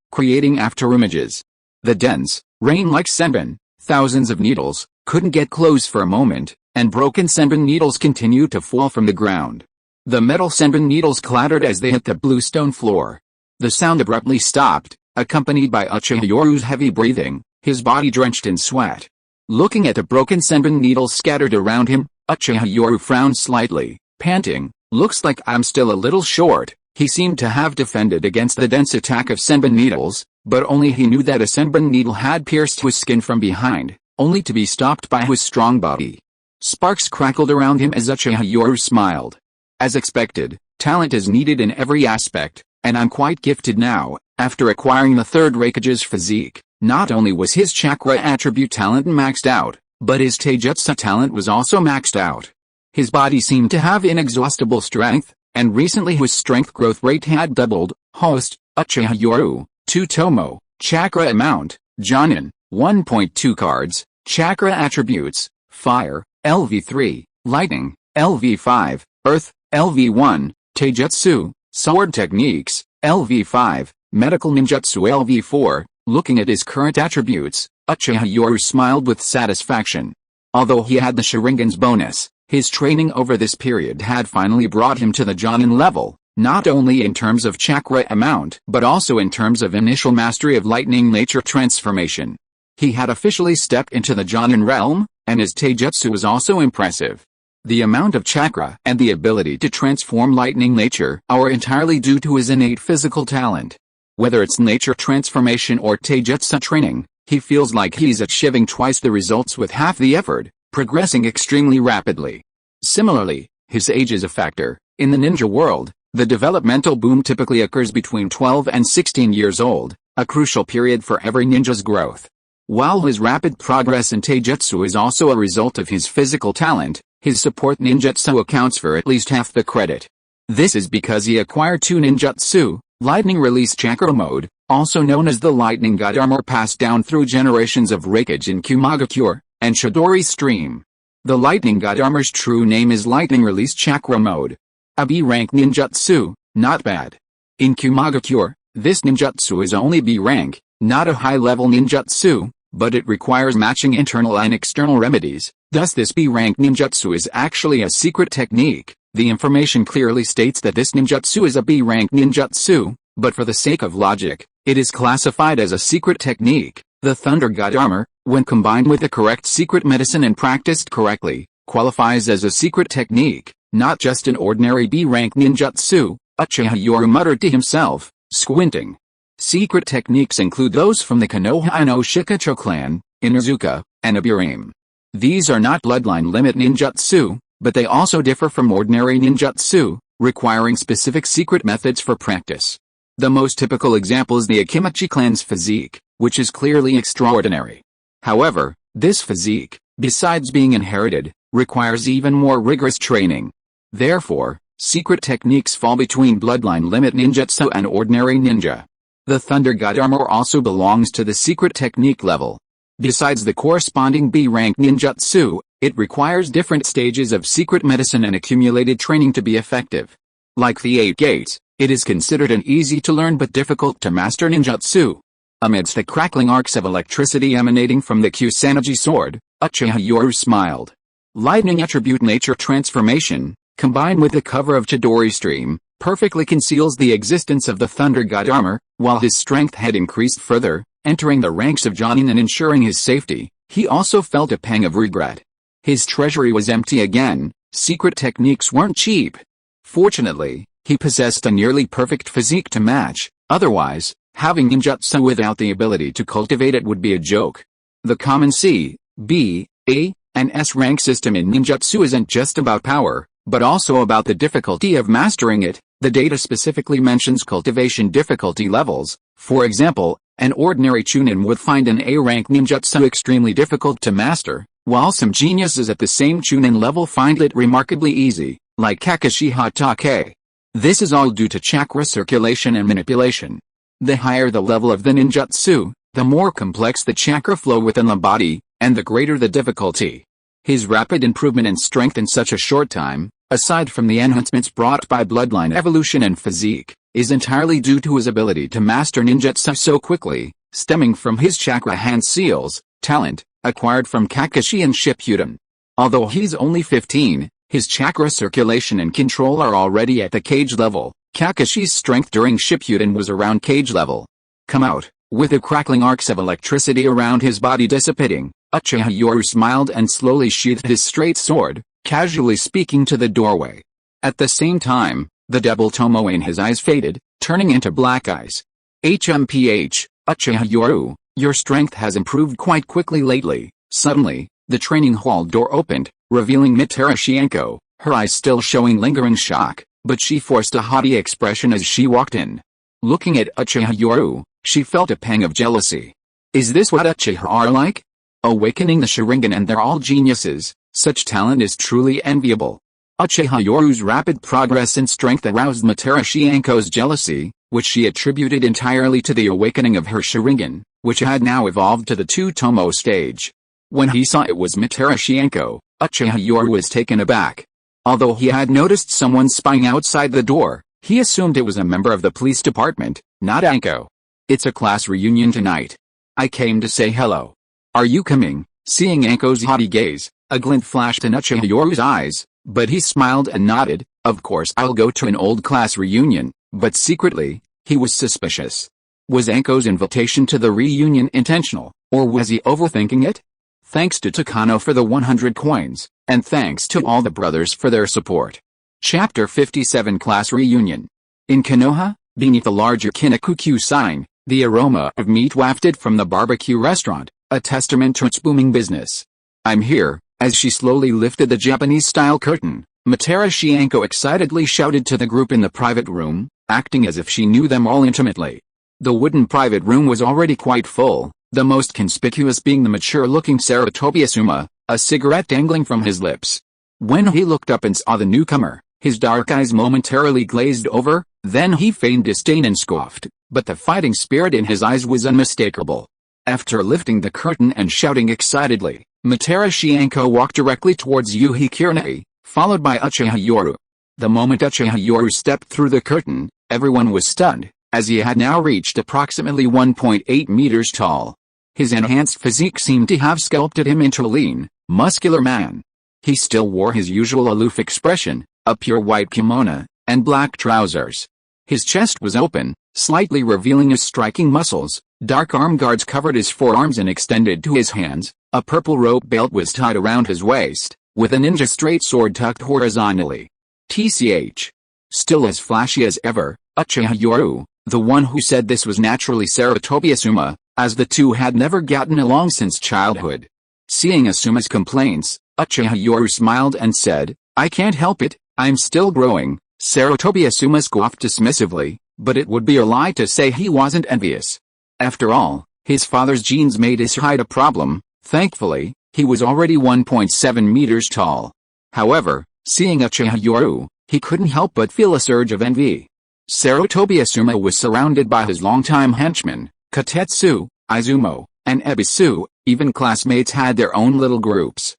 creating afterimages. The dense, rain-like Senbin, thousands of needles, couldn't get close for a moment, and broken Senbin needles continued to fall from the ground. The metal Senbin needles clattered as they hit the bluestone floor. The sound abruptly stopped, accompanied by Uchiha Yoru's heavy breathing, his body drenched in sweat. Looking at the broken Senbin needles scattered around him, Uchiha Yoru frowned slightly, panting, "Looks like I'm still a little short." He seemed to have defended against the dense attack of Senbin needles, but only he knew that a Senbin needle had pierced his skin from behind, only to be stopped by his strong body. Sparks crackled around him as Uchiha Yoru smiled. As expected, talent is needed in every aspect, and I'm quite gifted now. After acquiring the third Hokage's physique, not only was his chakra attribute talent maxed out, but his taijutsu talent was also maxed out. His body seemed to have inexhaustible strength, and recently his strength growth rate had doubled. Host, Uchiha Yoru, 2 tomo, chakra amount, Jonin, 1.2 cards, chakra attributes, fire, LV3, lightning, LV5, earth, LV1, taijutsu, sword techniques, LV5, medical ninjutsu LV4. Looking at his current attributes, Uchiha Yoru smiled with satisfaction. Although he had the Sharingan's bonus, his training over this period had finally brought him to the Jonin level, not only in terms of chakra amount but also in terms of initial mastery of lightning nature transformation. He had officially stepped into the Jonin realm, and his taijutsu was also impressive. The amount of chakra and the ability to transform lightning nature are entirely due to his innate physical talent. Whether it's nature transformation or taijutsu training, he feels like he's achieving twice the results with half the effort, progressing extremely rapidly. Similarly, his age is a factor. In the ninja world, the developmental boom typically occurs between 12 and 16 years old, a crucial period for every ninja's growth. While his rapid progress in taijutsu is also a result of his physical talent, his support ninjutsu accounts for at least half the credit. This is because he acquired 2 ninjutsu, lightning release chakra mode, also known as the lightning god armor passed down through generations of Hokage in Kumagakure, and Chidori stream. The lightning god armor's true name is lightning release chakra mode. A B rank ninjutsu, not bad. In Kumagakure, this ninjutsu is only B rank, Not a high-level ninjutsu, but it requires matching internal and external remedies. Thus this B-rank ninjutsu is actually a secret technique. The information clearly states that this ninjutsu is a B-rank ninjutsu, but for the sake of logic, it is classified as a secret technique. The Thunder God armor, when combined with the correct secret medicine and practiced correctly, qualifies as a secret technique, not just an ordinary B-rank ninjutsu, Uchiha Yoru muttered to himself, squinting. Secret techniques include those from the Konoha and Oshikacho clan, Inuzuka, and Aburame. These are not bloodline limit ninjutsu, but they also differ from ordinary ninjutsu, requiring specific secret methods for practice. The most typical example is the Akimachi clan's physique, which is clearly extraordinary. However, this physique, besides being inherited, requires even more rigorous training. Therefore, secret techniques fall between bloodline limit ninjutsu and ordinary ninja. The Thunder God armor also belongs to the secret technique level. Besides the corresponding B-rank ninjutsu, it requires different stages of secret medicine and accumulated training to be effective. Like the 8 gates, it is considered an easy-to-learn but difficult-to-master ninjutsu. Amidst the crackling arcs of electricity emanating from the Kusanagi sword, Uchiha Yoru smiled. Lightning attribute nature transformation, combined with the cover of Chidori stream, perfectly conceals the existence of the Thunder God armor. While his strength had increased further, entering the ranks of Jonin and ensuring his safety, he also felt a pang of regret. His treasury was empty again. Secret techniques weren't cheap. Fortunately, he possessed a nearly perfect physique to match, otherwise, having ninjutsu without the ability to cultivate it would be a joke. The common C, B, A, and S rank system in ninjutsu isn't just about power, but also about the difficulty of mastering it. The data specifically mentions cultivation difficulty levels. For example, an ordinary chunin would find an A-rank ninjutsu extremely difficult to master, while some geniuses at the same chunin level find it remarkably easy, like Kakashi Hatake. This is all due to chakra circulation and manipulation. The higher the level of the ninjutsu, the more complex the chakra flow within the body, and the greater the difficulty. His rapid improvement in strength in such a short time, aside from the enhancements brought by bloodline evolution and physique, is entirely due to his ability to master ninjutsu so quickly, stemming from his chakra hand seals, talent, acquired from Kakashi and Shippuden. Although he's only 15, his chakra circulation and control are already at the cage level. Kakashi's strength during Shippuden was around cage level. Come out, with the crackling arcs of electricity around his body dissipating, Uchiha Yoru smiled and slowly sheathed his straight sword, casually speaking to the doorway. At the same time, the double tomo in his eyes faded, turning into black eyes. HMPH, Uchiha Yoru, your strength has improved quite quickly lately. Suddenly, the training hall door opened, revealing Mitara Shienko, her eyes still showing lingering shock, but she forced a haughty expression as she walked in. Looking at Uchiha Yoru, she felt a pang of jealousy. Is this what Uchiha are like? Awakening the Sharingan, and they're all geniuses. Such talent is truly enviable. Uchiha Yoru's rapid progress in strength aroused Mitara Shienko's jealousy, which she attributed entirely to the awakening of her Sharingan, which had now evolved to the two-tomo stage. When he saw it was Mitara Shienko, Uchiha Yoru was taken aback. Although he had noticed someone spying outside the door, he assumed it was a member of the police department, not Anko. It's a class reunion tonight. I came to say hello. Are you coming? Seeing Anko's haughty gaze, a glint flashed in Uchiha Yoru's eyes, but he smiled and nodded. Of course I'll go to an old class reunion, but secretly, he was suspicious. Was Anko's invitation to the reunion intentional, or was he overthinking it? Thanks to Takano for the 100 coins, and thanks to all the brothers for their support. Chapter 57 Class Reunion. In Konoha, beneath a larger Kinokukyu sign, the aroma of meat wafted from the barbecue restaurant, a testament to its booming business. I'm here. As she slowly lifted the Japanese-style curtain, Mitara Shienko excitedly shouted to the group in the private room, acting as if she knew them all intimately. The wooden private room was already quite full, the most conspicuous being the mature-looking Saratobi Asuma, a cigarette dangling from his lips. When he looked up and saw the newcomer, his dark eyes momentarily glazed over, then he feigned disdain and scoffed, but the fighting spirit in his eyes was unmistakable. After lifting the curtain and shouting excitedly, Mitara Shienko walked directly towards Yuhi Kurenai, followed by Uchiha Yoru. The moment Uchiha Yoru stepped through the curtain, everyone was stunned. as he had now reached approximately 1.8 meters tall. His enhanced physique seemed to have sculpted him into a lean, muscular man. He still wore his usual aloof expression, a pure white kimono, and black trousers. His chest was open, slightly revealing his striking muscles. Dark arm guards covered his forearms and extended to his hands. A purple rope belt was tied around his waist, with a ninja straight sword tucked horizontally. TCH. Still as flashy as ever, Uchiha Yoru, the one who said this was naturally Sarutobi Asuma, as the two had never gotten along since childhood. Seeing Asuma's complaints, Uchiha Yoru smiled and said, "I can't help it, I'm still growing." Sarutobi Asuma scoffed dismissively, but it would be a lie to say he wasn't envious. After all, his father's genes made his height a problem. Thankfully, he was already 1.7 meters tall. However, seeing Uchiha Yoru, he couldn't help but feel a surge of envy. Sarutobi Asuma was surrounded by his longtime henchmen, Katetsu, Izumo, and Ebisu. Even classmates had their own little groups.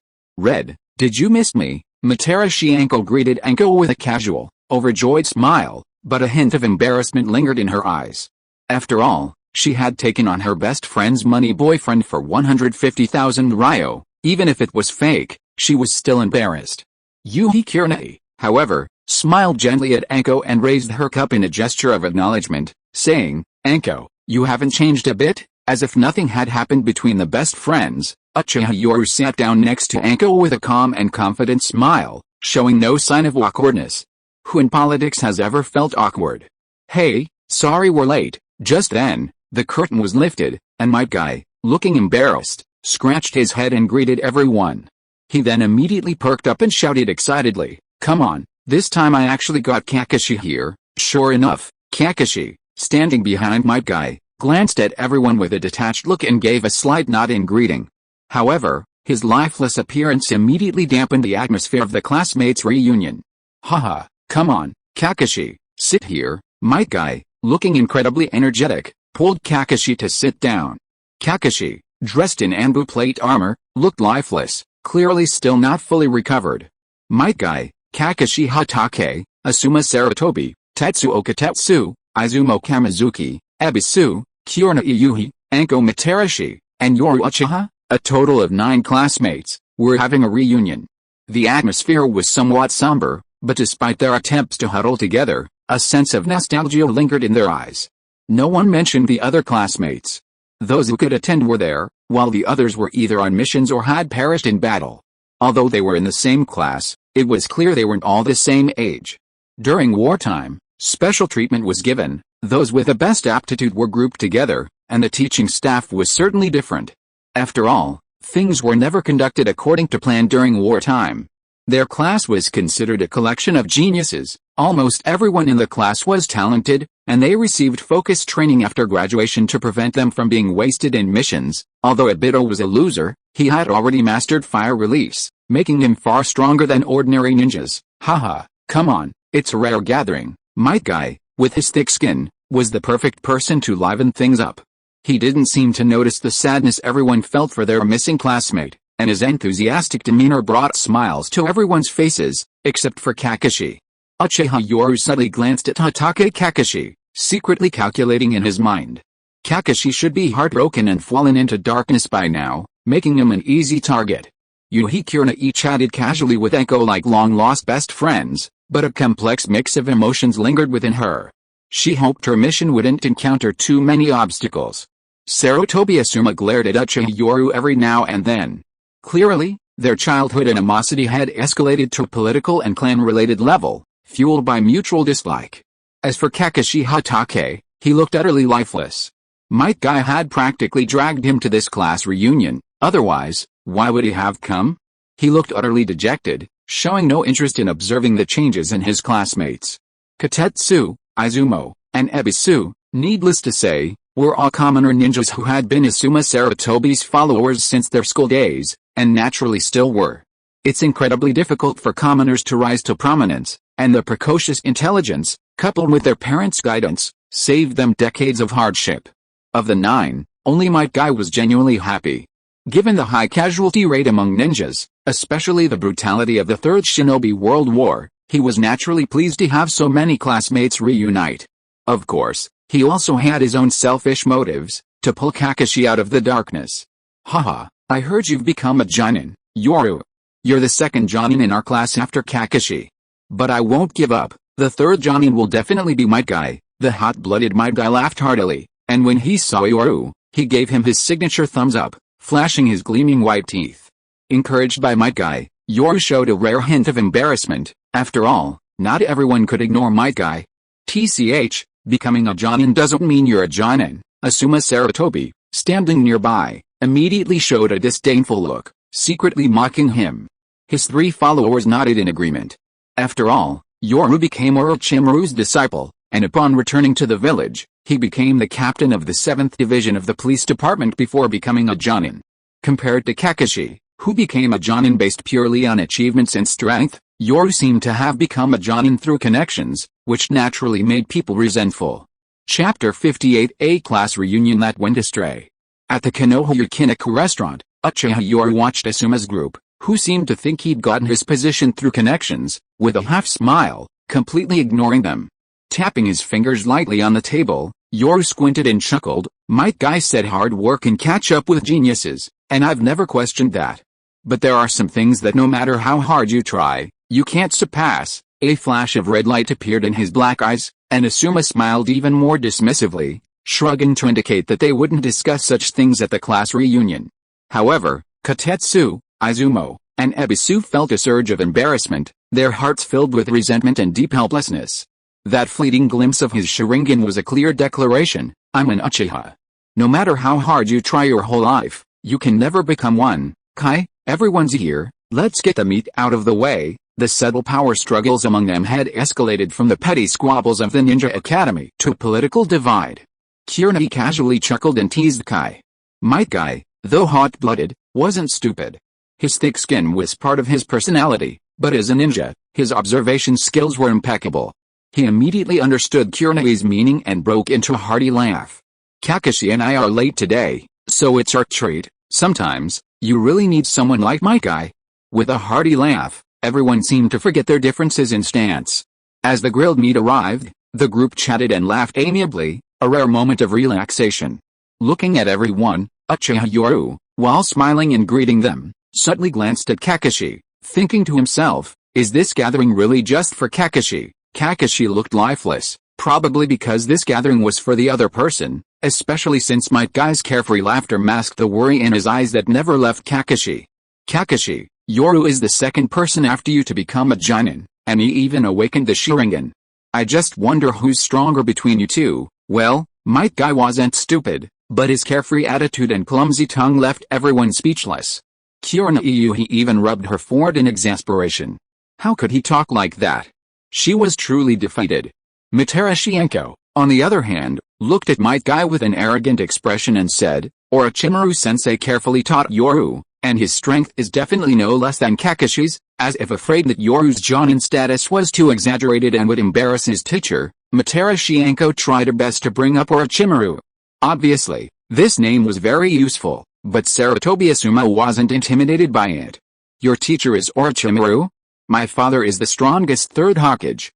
Did you miss me?" Materashi Anko greeted Anko with a casual, overjoyed smile, but a hint of embarrassment lingered in her eyes. After all, she had taken on her best friend's money boyfriend for 150,000 ryo. Even if it was fake, she was still embarrassed. Yuhi Kirnei, however, smiled gently at Anko and raised her cup in a gesture of acknowledgement, saying, "Anko, you haven't changed a bit." As if nothing had happened between the best friends, Uchiha Yoru sat down next to Anko with a calm and confident smile, showing no sign of awkwardness. Who in politics has ever felt awkward? "Hey, sorry we're late." Just then, the curtain was lifted, and my guy, looking embarrassed, scratched his head and greeted everyone. He then immediately perked up and shouted excitedly, "Come on, this time I actually got Kakashi here." Sure enough, Kakashi, standing behind my guy, glanced at everyone with a detached look and gave a slight nod in greeting. However, his lifeless appearance immediately dampened the atmosphere of the classmates' reunion. "Haha, come on, Kakashi, sit here." My guy, looking incredibly energetic, pulled Kakashi to sit down. Kakashi, dressed in Anbu plate armor, looked lifeless, clearly still not fully recovered. My guy, Kakashi Hatake, Asuma Sarutobi, Tetsuo Katetsu, Izumo Kamizuki, Ebisu, Kyorna Iyuhi, Anko Materashi, and Yoru Uchiha, a total of 9 classmates, were having a reunion. The atmosphere was somewhat somber, but despite their attempts to huddle together, a sense of nostalgia lingered in their eyes. No one mentioned the other classmates. Those who could attend were there, while the others were either on missions or had perished in battle. Although they were in the same class, it was clear they weren't all the same age. During wartime, special treatment was given. Those with the best aptitude were grouped together, and the teaching staff was certainly different. After all, things were never conducted according to plan during wartime. Their class was considered a collection of geniuses. Almost everyone in the class was talented, and they received focused training after graduation to prevent them from being wasted in missions. Although Obito was a loser, he had already mastered fire release, making him far stronger than ordinary ninjas. Haha, come on, it's a rare gathering. My guy, with his thick skin, was the perfect person to liven things up. He didn't seem to notice the sadness everyone felt for their missing classmate, and his enthusiastic demeanor brought smiles to everyone's faces, except for Kakashi. Uchiha Yoru subtly glanced at Hatake Kakashi, secretly calculating in his mind. Kakashi should be heartbroken and fallen into darkness by now, making him an easy target. Yuhi Kyornai chatted casually with Echo like long-lost best friends, but a complex mix of emotions lingered within her. She hoped her mission wouldn't encounter too many obstacles. Sarutobi Asuma glared at Uchiha Yoru every now and then. Clearly, their childhood animosity had escalated to a political and clan-related level, fueled by mutual dislike. As for Kakashi Hatake, he looked utterly lifeless. Might Guy had practically dragged him to this class reunion, otherwise, why would he have come? He looked utterly dejected, showing no interest in observing the changes in his classmates. Katetsu, Izumo, and Ebisu, needless to say, were all commoner ninjas who had been Asuma Sarutobi's followers since their school days, and naturally still were. It's incredibly difficult for commoners to rise to prominence, and the precocious intelligence, coupled with their parents' guidance, saved them decades of hardship. Of the 9, only Might Guy was genuinely happy. Given the high casualty rate among ninjas, especially the brutality of the Third Shinobi World War, he was naturally pleased to have so many classmates reunite. Of course, He also had his own selfish motives, to pull Kakashi out of the darkness. Haha, I heard you've become a Jonin, Yoru. You're the second Jonin in our class after Kakashi. But I won't give up, the third Jonin will definitely be Might Guy. The hot-blooded Might Guy laughed heartily, and when he saw Yoru, he gave him his signature thumbs up, flashing his gleaming white teeth. Encouraged by Might Guy, Yoru showed a rare hint of embarrassment. After all, not everyone could ignore Might Guy. TCH, becoming a Jonin doesn't mean you're a Jonin. Asuma Sarutobi, standing nearby, immediately showed a disdainful look, secretly mocking him. His three followers nodded in agreement. After all, Yoru became Orochimaru's disciple, and upon returning to the village, he became the captain of the 7th Division of the police department before becoming a Jonin. Compared to Kakashi, who became a Jonin based purely on achievements and strength, Yoru seemed to have become a Jonin through connections, which naturally made people resentful. Chapter 58 A Class Reunion That Went Astray. At the Konoha Yakiniku restaurant, Uchiha Yoru watched Asuma's group, who seemed to think he'd gotten his position through connections, with a half-smile, completely ignoring them. Tapping his fingers lightly on the table, Yoru squinted and chuckled. Might Guy said hard work can catch up with geniuses, and I've never questioned that. But there are some things that no matter how hard you try, you can't surpass. A flash of red light appeared in his black eyes, and Asuma smiled even more dismissively, shrugging to indicate that they wouldn't discuss such things at the class reunion. However, Katetsu, Izumo, and Ebisu felt a surge of embarrassment, their hearts filled with resentment and deep helplessness. That fleeting glimpse of his Sharingan was a clear declaration, I'm an Uchiha. No matter how hard you try your whole life, you can never become one. Kai, everyone's here, let's get the meat out of the way. The subtle power struggles among them had escalated from the petty squabbles of the Ninja Academy to a political divide. Kurenai casually chuckled and teased Kai. Might Guy, though hot-blooded, wasn't stupid. His thick skin was part of his personality, but as a ninja, his observation skills were impeccable. He immediately understood Kurenai's meaning and broke into a hearty laugh. Kakashi and I are late today, so it's our treat. Sometimes, you really need someone like Might Guy. With a hearty laugh, everyone seemed to forget their differences in stance. As the grilled meat arrived, the group chatted and laughed amiably, a rare moment of relaxation. Looking at everyone, Uchiha Yoru, while smiling and greeting them, subtly glanced at Kakashi, thinking to himself, is this gathering really just for Kakashi? Kakashi looked lifeless, probably because this gathering was for the other person, especially since Might Guy's carefree laughter masked the worry in his eyes that never left Kakashi. Kakashi, Yoru is the second person after you to become a Jonin, and he even awakened the Sharingan. I just wonder who's stronger between you two. Well, Might Guy wasn't stupid, but his carefree attitude and clumsy tongue left everyone speechless. Kurenai even rubbed her forehead in exasperation. How could he talk like that? She was truly defeated. Materashienko, on the other hand, looked at Might Guy with an arrogant expression and said, Orochimaru-sensei carefully taught Yoru, and his strength is definitely no less than Kakashi's. As if afraid that Yoru's Jonin status was too exaggerated and would embarrass his teacher, Materashienko tried her best to bring up Orochimaru. Obviously, this name was very useful, but Sarutobi Asuma wasn't intimidated by it. Your teacher is Orochimaru? My father is the strongest Third Hokage.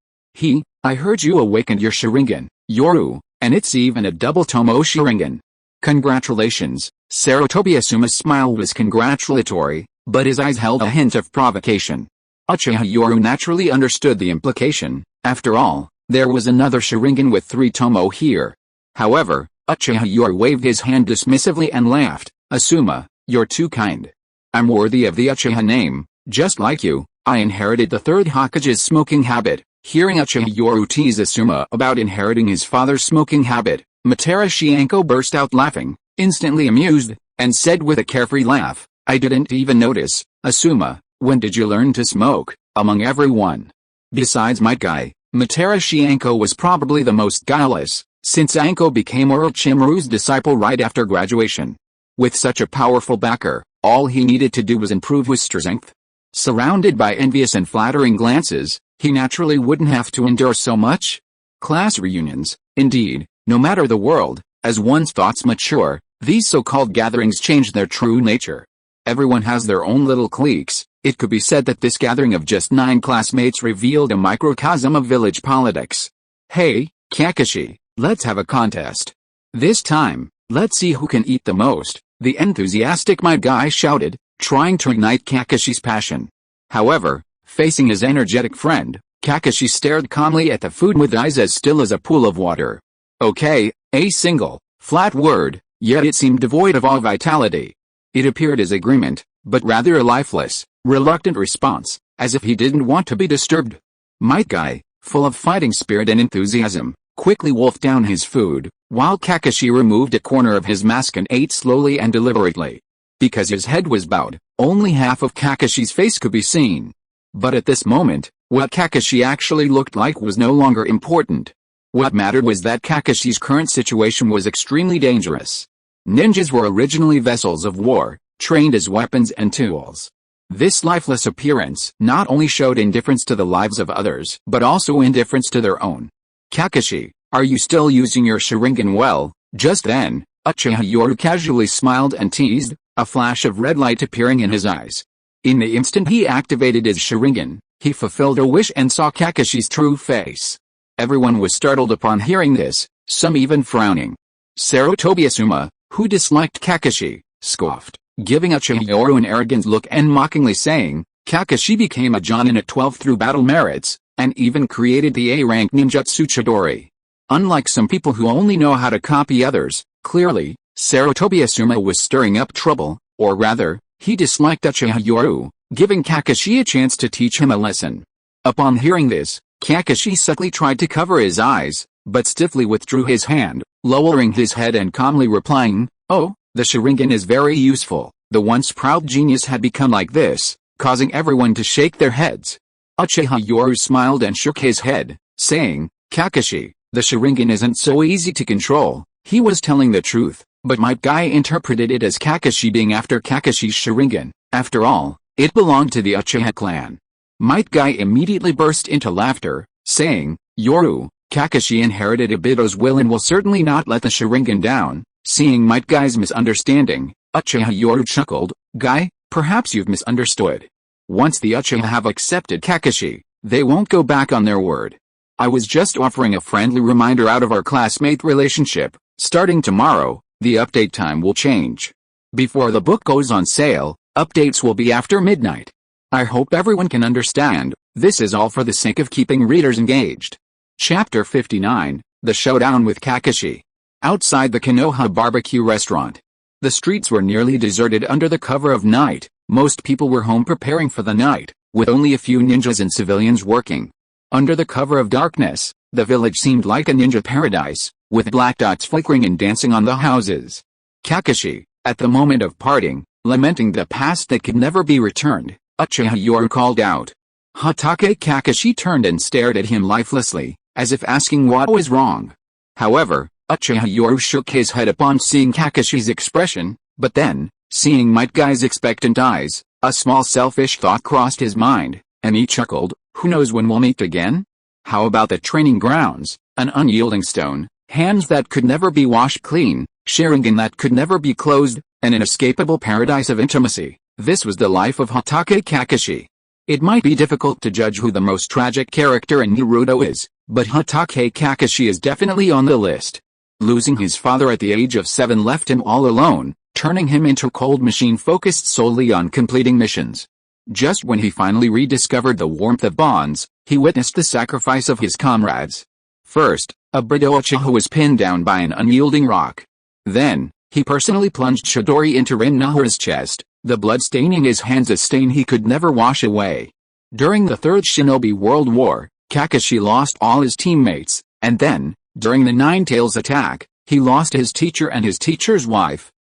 I heard you awakened your Sharingan, Yoru, and it's even a double Tomo Sharingan. Congratulations. Sarutobi Asuma's smile was congratulatory, but his eyes held a hint of provocation. Uchiha Yoru naturally understood the implication. After all, there was another Sharingan with 3 Tomo here. However, Uchiha Yoru waved his hand dismissively and laughed. Asuma, you're too kind. I'm worthy of the Uchiha name, just like you. I inherited the Third Hokage's smoking habit. Hearing Uchiha Yoru tease Asuma about inheriting his father's smoking habit, Materashienko burst out laughing, instantly amused, and said with a carefree laugh, I didn't even notice. Asuma, when did you learn to smoke? Among everyone. Besides Might Guy, Materashienko was probably the most guileless, since Anko became Orochimaru's disciple right after graduation. With such a powerful backer, all he needed to do was improve his strength. Surrounded by envious and flattering glances, he naturally wouldn't have to endure so much. Class reunions, indeed, no matter the world, as one's thoughts mature, these so-called gatherings change their true nature. Everyone has their own little cliques. It could be said that this gathering of just 9 classmates revealed a microcosm of village politics. Hey, Kakashi, let's have a contest. This time, let's see who can eat the most, the enthusiastic Might Guy shouted, trying to ignite Kakashi's passion. However, facing his energetic friend, Kakashi stared calmly at the food with eyes as still as a pool of water. Okay, a single, flat word, yet it seemed devoid of all vitality. It appeared as agreement, but rather a lifeless, reluctant response, as if he didn't want to be disturbed. Might Guy, full of fighting spirit and enthusiasm, quickly wolfed down his food, while Kakashi removed a corner of his mask and ate slowly and deliberately. Because his head was bowed, only half of Kakashi's face could be seen. But at this moment, what Kakashi actually looked like was no longer important. What mattered was that Kakashi's current situation was extremely dangerous. Ninjas were originally vessels of war, trained as weapons and tools. This lifeless appearance not only showed indifference to the lives of others, but also indifference to their own. Kakashi, are you still using your Sharingan well? Just then, Uchiha Yoru casually smiled and teased, a flash of red light appearing in his eyes. In the instant he activated his Sharingan, he fulfilled a wish and saw Kakashi's true face. Everyone was startled upon hearing this, some even frowning. Sarutobi-Asuma, who disliked Kakashi, scoffed, giving Uchiha Yoru an arrogant look and mockingly saying, Kakashi became a Jonin at 12 through battle merits, and even created the A-rank ninjutsu Chidori. Unlike some people who only know how to copy others, clearly, Sarutobi-Asuma was stirring up trouble, or rather, he disliked Uchiha Yoru, giving Kakashi a chance to teach him a lesson. Upon hearing this, Kakashi subtly tried to cover his eyes, but stiffly withdrew his hand, lowering his head and calmly replying, "Oh, the Sharingan is very useful." The once proud genius had become like this, causing everyone to shake their heads. Uchiha Yoru smiled and shook his head, saying, Kakashi, the Sharingan isn't so easy to control. He was telling the truth, but Might Guy interpreted it as Kakashi being after Kakashi's Sharingan. After all, it belonged to the Uchiha clan. Might Guy immediately burst into laughter, saying, Yoru, Kakashi inherited Obito's will and will certainly not let the Sharingan down. Seeing Might Guy's misunderstanding, Uchiha Yoru chuckled, Guy, perhaps you've misunderstood. Once the Uchiha have accepted Kakashi, they won't go back on their word. I was just offering a friendly reminder out of our classmate relationship. Starting tomorrow, the update time will change. Before the book goes on sale, updates will be after midnight. I hope everyone can understand. This is all for the sake of keeping readers engaged. Chapter 59, The Showdown with Kakashi. Outside the Konoha barbecue restaurant. The streets were nearly deserted under the cover of night. Most people were home preparing for the night, with only a few ninjas and civilians working. Under the cover of darkness, the village seemed like a ninja paradise, with black dots flickering and dancing on the houses. Kakashi, at the moment of parting, lamenting the past that could never be returned, Uchiha Yoru called out. Hokage Kakashi turned and stared at him lifelessly, as if asking what was wrong. However, Uchiha Yoru shook his head upon seeing Kakashi's expression, but then, seeing Might Guy's expectant eyes, a small selfish thought crossed his mind, and he chuckled, who knows when we'll meet again? How about the training grounds, an unyielding stone, hands that could never be washed clean, Sharingan that could never be closed, an inescapable paradise of intimacy. This was the life of Hokage Kakashi. It might be difficult to judge who the most tragic character in Naruto is, but Hokage Kakashi is definitely on the list. Losing his father at the age of 7 left him all alone, turning him into a cold machine focused solely on completing missions. Just when he finally rediscovered the warmth of bonds, he witnessed the sacrifice of his comrades. First, Obito Uchiha was pinned down by an unyielding rock. Then, he personally plunged Chidori into Rin Nahara's chest, the blood staining his hands, a stain he could never wash away. During the Third Shinobi World War, Kakashi lost all his teammates, and then, during the Nine Tails attack, he lost his teacher and his teacher's wife.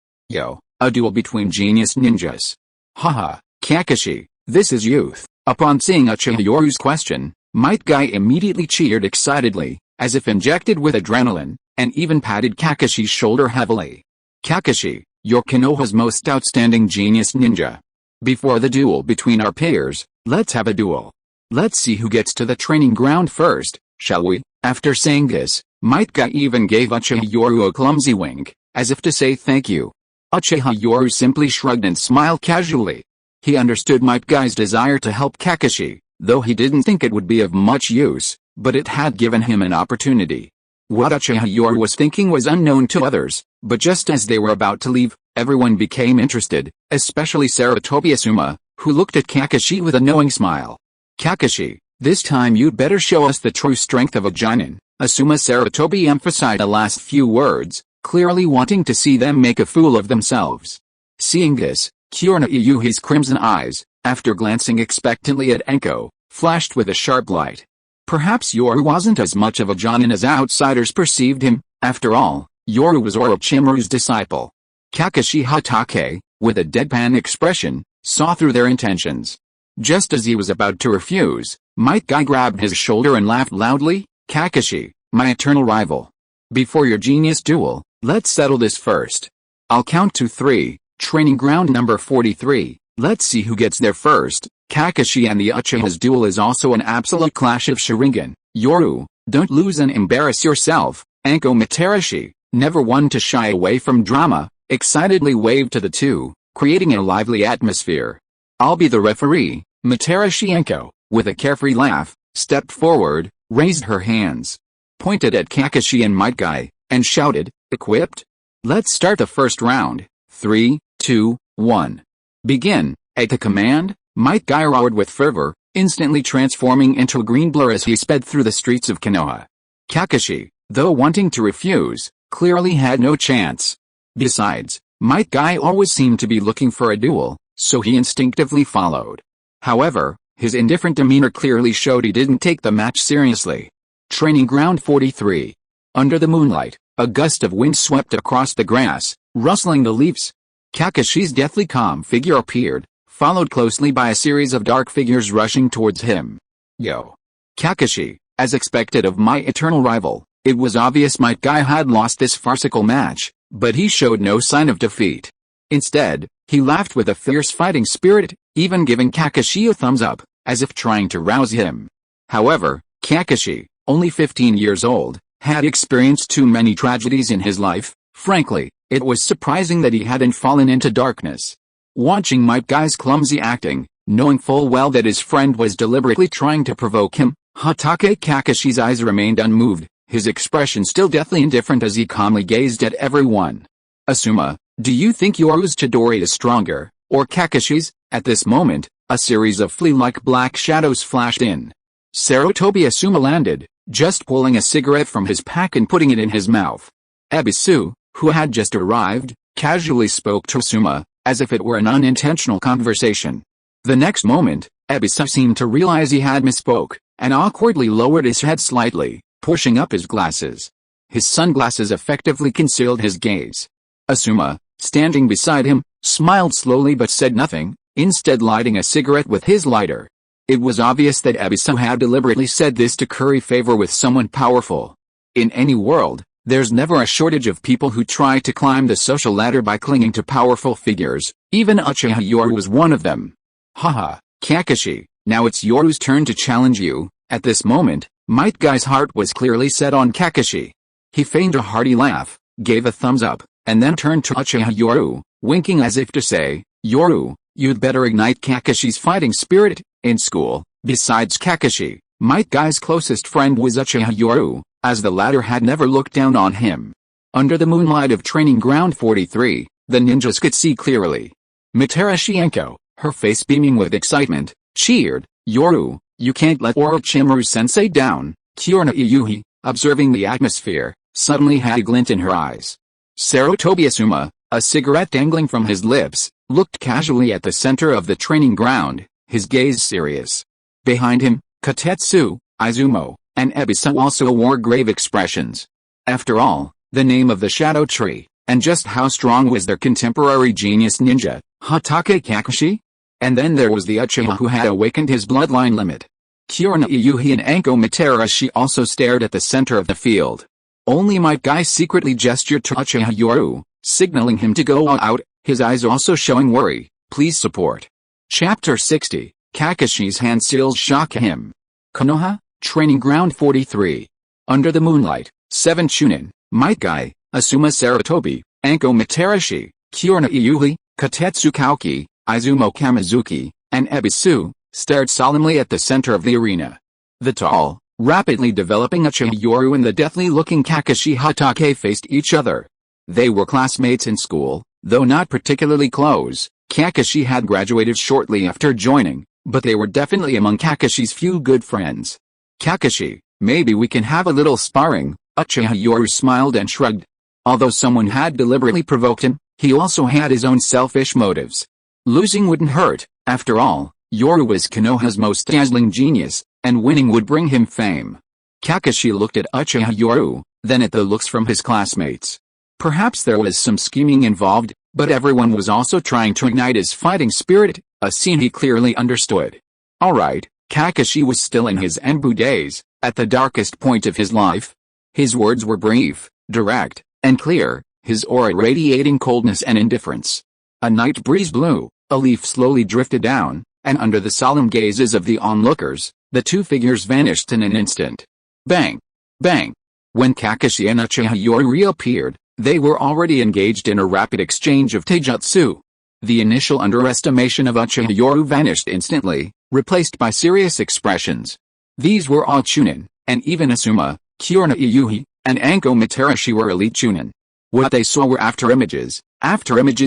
A duel between genius ninjas. Haha, Kakashi, this is youth. Upon seeing Uchiha Yoru's question, Might Guy immediately cheered excitedly, as if injected with adrenaline, and even patted Kakashi's shoulder heavily. Kakashi, you're Konoha's most outstanding genius ninja. Before the duel between our peers, let's have a duel. Let's see who gets to the training ground first, shall we? After saying this, Might Guy even gave Uchiha Yoru a clumsy wink, as if to say thank you. Uchiha Yoru simply shrugged and smiled casually. He understood Might Guy's desire to help Kakashi, though he didn't think it would be of much use, but it had given him an opportunity. What Uchiha Yoru was thinking was unknown to others, but just as they were about to leave, everyone became interested, especially Sarutobi Asuma, who looked at Kakashi with a knowing smile. Kakashi, this time you'd better show us the true strength of a Jonin. Asuma Sarutobi emphasized the last few words, clearly wanting to see them make a fool of themselves. Seeing this, Kurona Iyuhi's crimson eyes, after glancing expectantly at Enko, flashed with a sharp light. Perhaps Yoru wasn't as much of a Jonin as outsiders perceived him. After all, Yoru was Orochimaru's disciple. Kakashi Hatake, with a deadpan expression, saw through their intentions. Just as he was about to refuse, Might Guy grabbed his shoulder and laughed loudly. Kakashi, my eternal rival. Before your genius duel, let's settle this first. I'll count to 3, training ground number 43, let's see who gets there first. Kakashi and the Uchiha's duel is also an absolute clash of Sharingan. Yoru, don't lose and embarrass yourself. Anko Materashi, never one to shy away from drama, excitedly waved to the two, creating a lively atmosphere. I'll be the referee. Materashi Anko, with a carefree laugh, stepped forward, raised her hands, pointed at Kakashi and Might Guy, and shouted, equipped? Let's start the first round. 3, 2, 1. Begin. At the command, Might Guy roared with fervor, instantly transforming into a green blur as he sped through the streets of Konoha. Kakashi, though wanting to refuse, clearly had no chance. Besides, Might Guy always seemed to be looking for a duel, so he instinctively followed. However, his indifferent demeanor clearly showed he didn't take the match seriously. Training ground 43. Under the moonlight, a gust of wind swept across the grass, rustling the leaves. Kakashi's deathly calm figure appeared, followed closely by a series of dark figures rushing towards him. Yo! Kakashi, as expected of my eternal rival, it was obvious Might Guy had lost this farcical match, but he showed no sign of defeat. Instead, he laughed with a fierce fighting spirit, even giving Kakashi a thumbs up, as if trying to rouse him. However, Kakashi, only 15 years old, had experienced too many tragedies in his life. Frankly, it was surprising that he hadn't fallen into darkness. Watching Might Guy's clumsy acting, knowing full well that his friend was deliberately trying to provoke him, Hatake Kakashi's eyes remained unmoved, his expression still deathly indifferent as he calmly gazed at everyone. Asuma, do you think Yoru's Chidori is stronger, or Kakashi's? At this moment, a series of flea-like black shadows flashed in. Sarutobi Asuma landed, just pulling a cigarette from his pack and putting it in his mouth. Ebisu, who had just arrived, casually spoke to Asuma, as if it were an unintentional conversation. The next moment, Ebisu seemed to realize he had misspoke, and awkwardly lowered his head slightly, pushing up his glasses. His sunglasses effectively concealed his gaze. Asuma, standing beside him, smiled slowly but said nothing, instead lighting a cigarette with his lighter. It was obvious that Ebisu had deliberately said this to curry favor with someone powerful. In any world, there's never a shortage of people who try to climb the social ladder by clinging to powerful figures. Even Uchiha Yoru was one of them. Haha, Kakashi, now it's Yoru's turn to challenge you. At this moment, Might Guy's heart was clearly set on Kakashi. He feigned a hearty laugh, gave a thumbs up, and then turned to Uchiha Yoru, winking as if to say, Yoru, you'd better ignite Kakashi's fighting spirit. In school, besides Kakashi, Might Guy's closest friend was Uchiha Yoru, as the latter had never looked down on him. Under the moonlight of training ground 43, the ninjas could see clearly. Materashi Enko, her face beaming with excitement, cheered, Yoru, you can't let Orochimaru-sensei down. Kurona Iyuhi, observing the atmosphere, suddenly had a glint in her eyes. Sarutobi Asuma, a cigarette dangling from his lips, looked casually at the center of the training ground, his gaze serious. Behind him, Katetsu, Izumo, and Ebisu also wore grave expressions. After all, the name of the Shadow Tree, and just how strong was their contemporary genius ninja, Hatake Kakashi? And then there was the Uchiha who had awakened his bloodline limit. Kurona Iyuhi and Anko Materashi also stared at the center of the field. Only Might Guy secretly gestured to Uchiha Yoru, signaling him to go all out, his eyes also showing worry. Please support. Chapter 60, Kakashi's hand seals shock him. Konoha, training ground 43. Under the moonlight, 7 Chunin, Might Guy, Asuma Sarutobi, Anko Materashi, Kurona Iyuhi, Katetsu Kauki, Izumo Kamizuki, and Ebisu, stared solemnly at the center of the arena. The tall, Rapidly developing Uchiha Yoru and the deathly-looking Kakashi Hatake faced each other. They were classmates in school, though not particularly close. Kakashi had graduated shortly after joining, but they were definitely among Kakashi's few good friends. "Kakashi, maybe we can have a little sparring," Uchiha Yoru smiled and shrugged. Although someone had deliberately provoked him, he also had his own selfish motives. Losing wouldn't hurt, after all, Yoru was Konoha's most dazzling genius, and winning would bring him fame. Kakashi looked at Uchiha Yoru, then at the looks from his classmates. Perhaps there was some scheming involved, but everyone was also trying to ignite his fighting spirit, a scene he clearly understood. Alright, Kakashi was still in his Enbu days, at the darkest point of his life. His words were brief, direct, and clear, his aura radiating coldness and indifference. A night breeze blew, a leaf slowly drifted down, and under the solemn gazes of the onlookers, the two figures vanished in an instant. Bang! Bang! When Kakashi and Uchiha Yoru reappeared, they were already engaged in a rapid exchange of taijutsu. The initial underestimation of Uchiha Yoru vanished instantly, replaced by serious expressions. These were all Chunin, and even Asuma, Kyorna Iyuhi, and Anko Materashi were elite Chunin. What they saw were after-images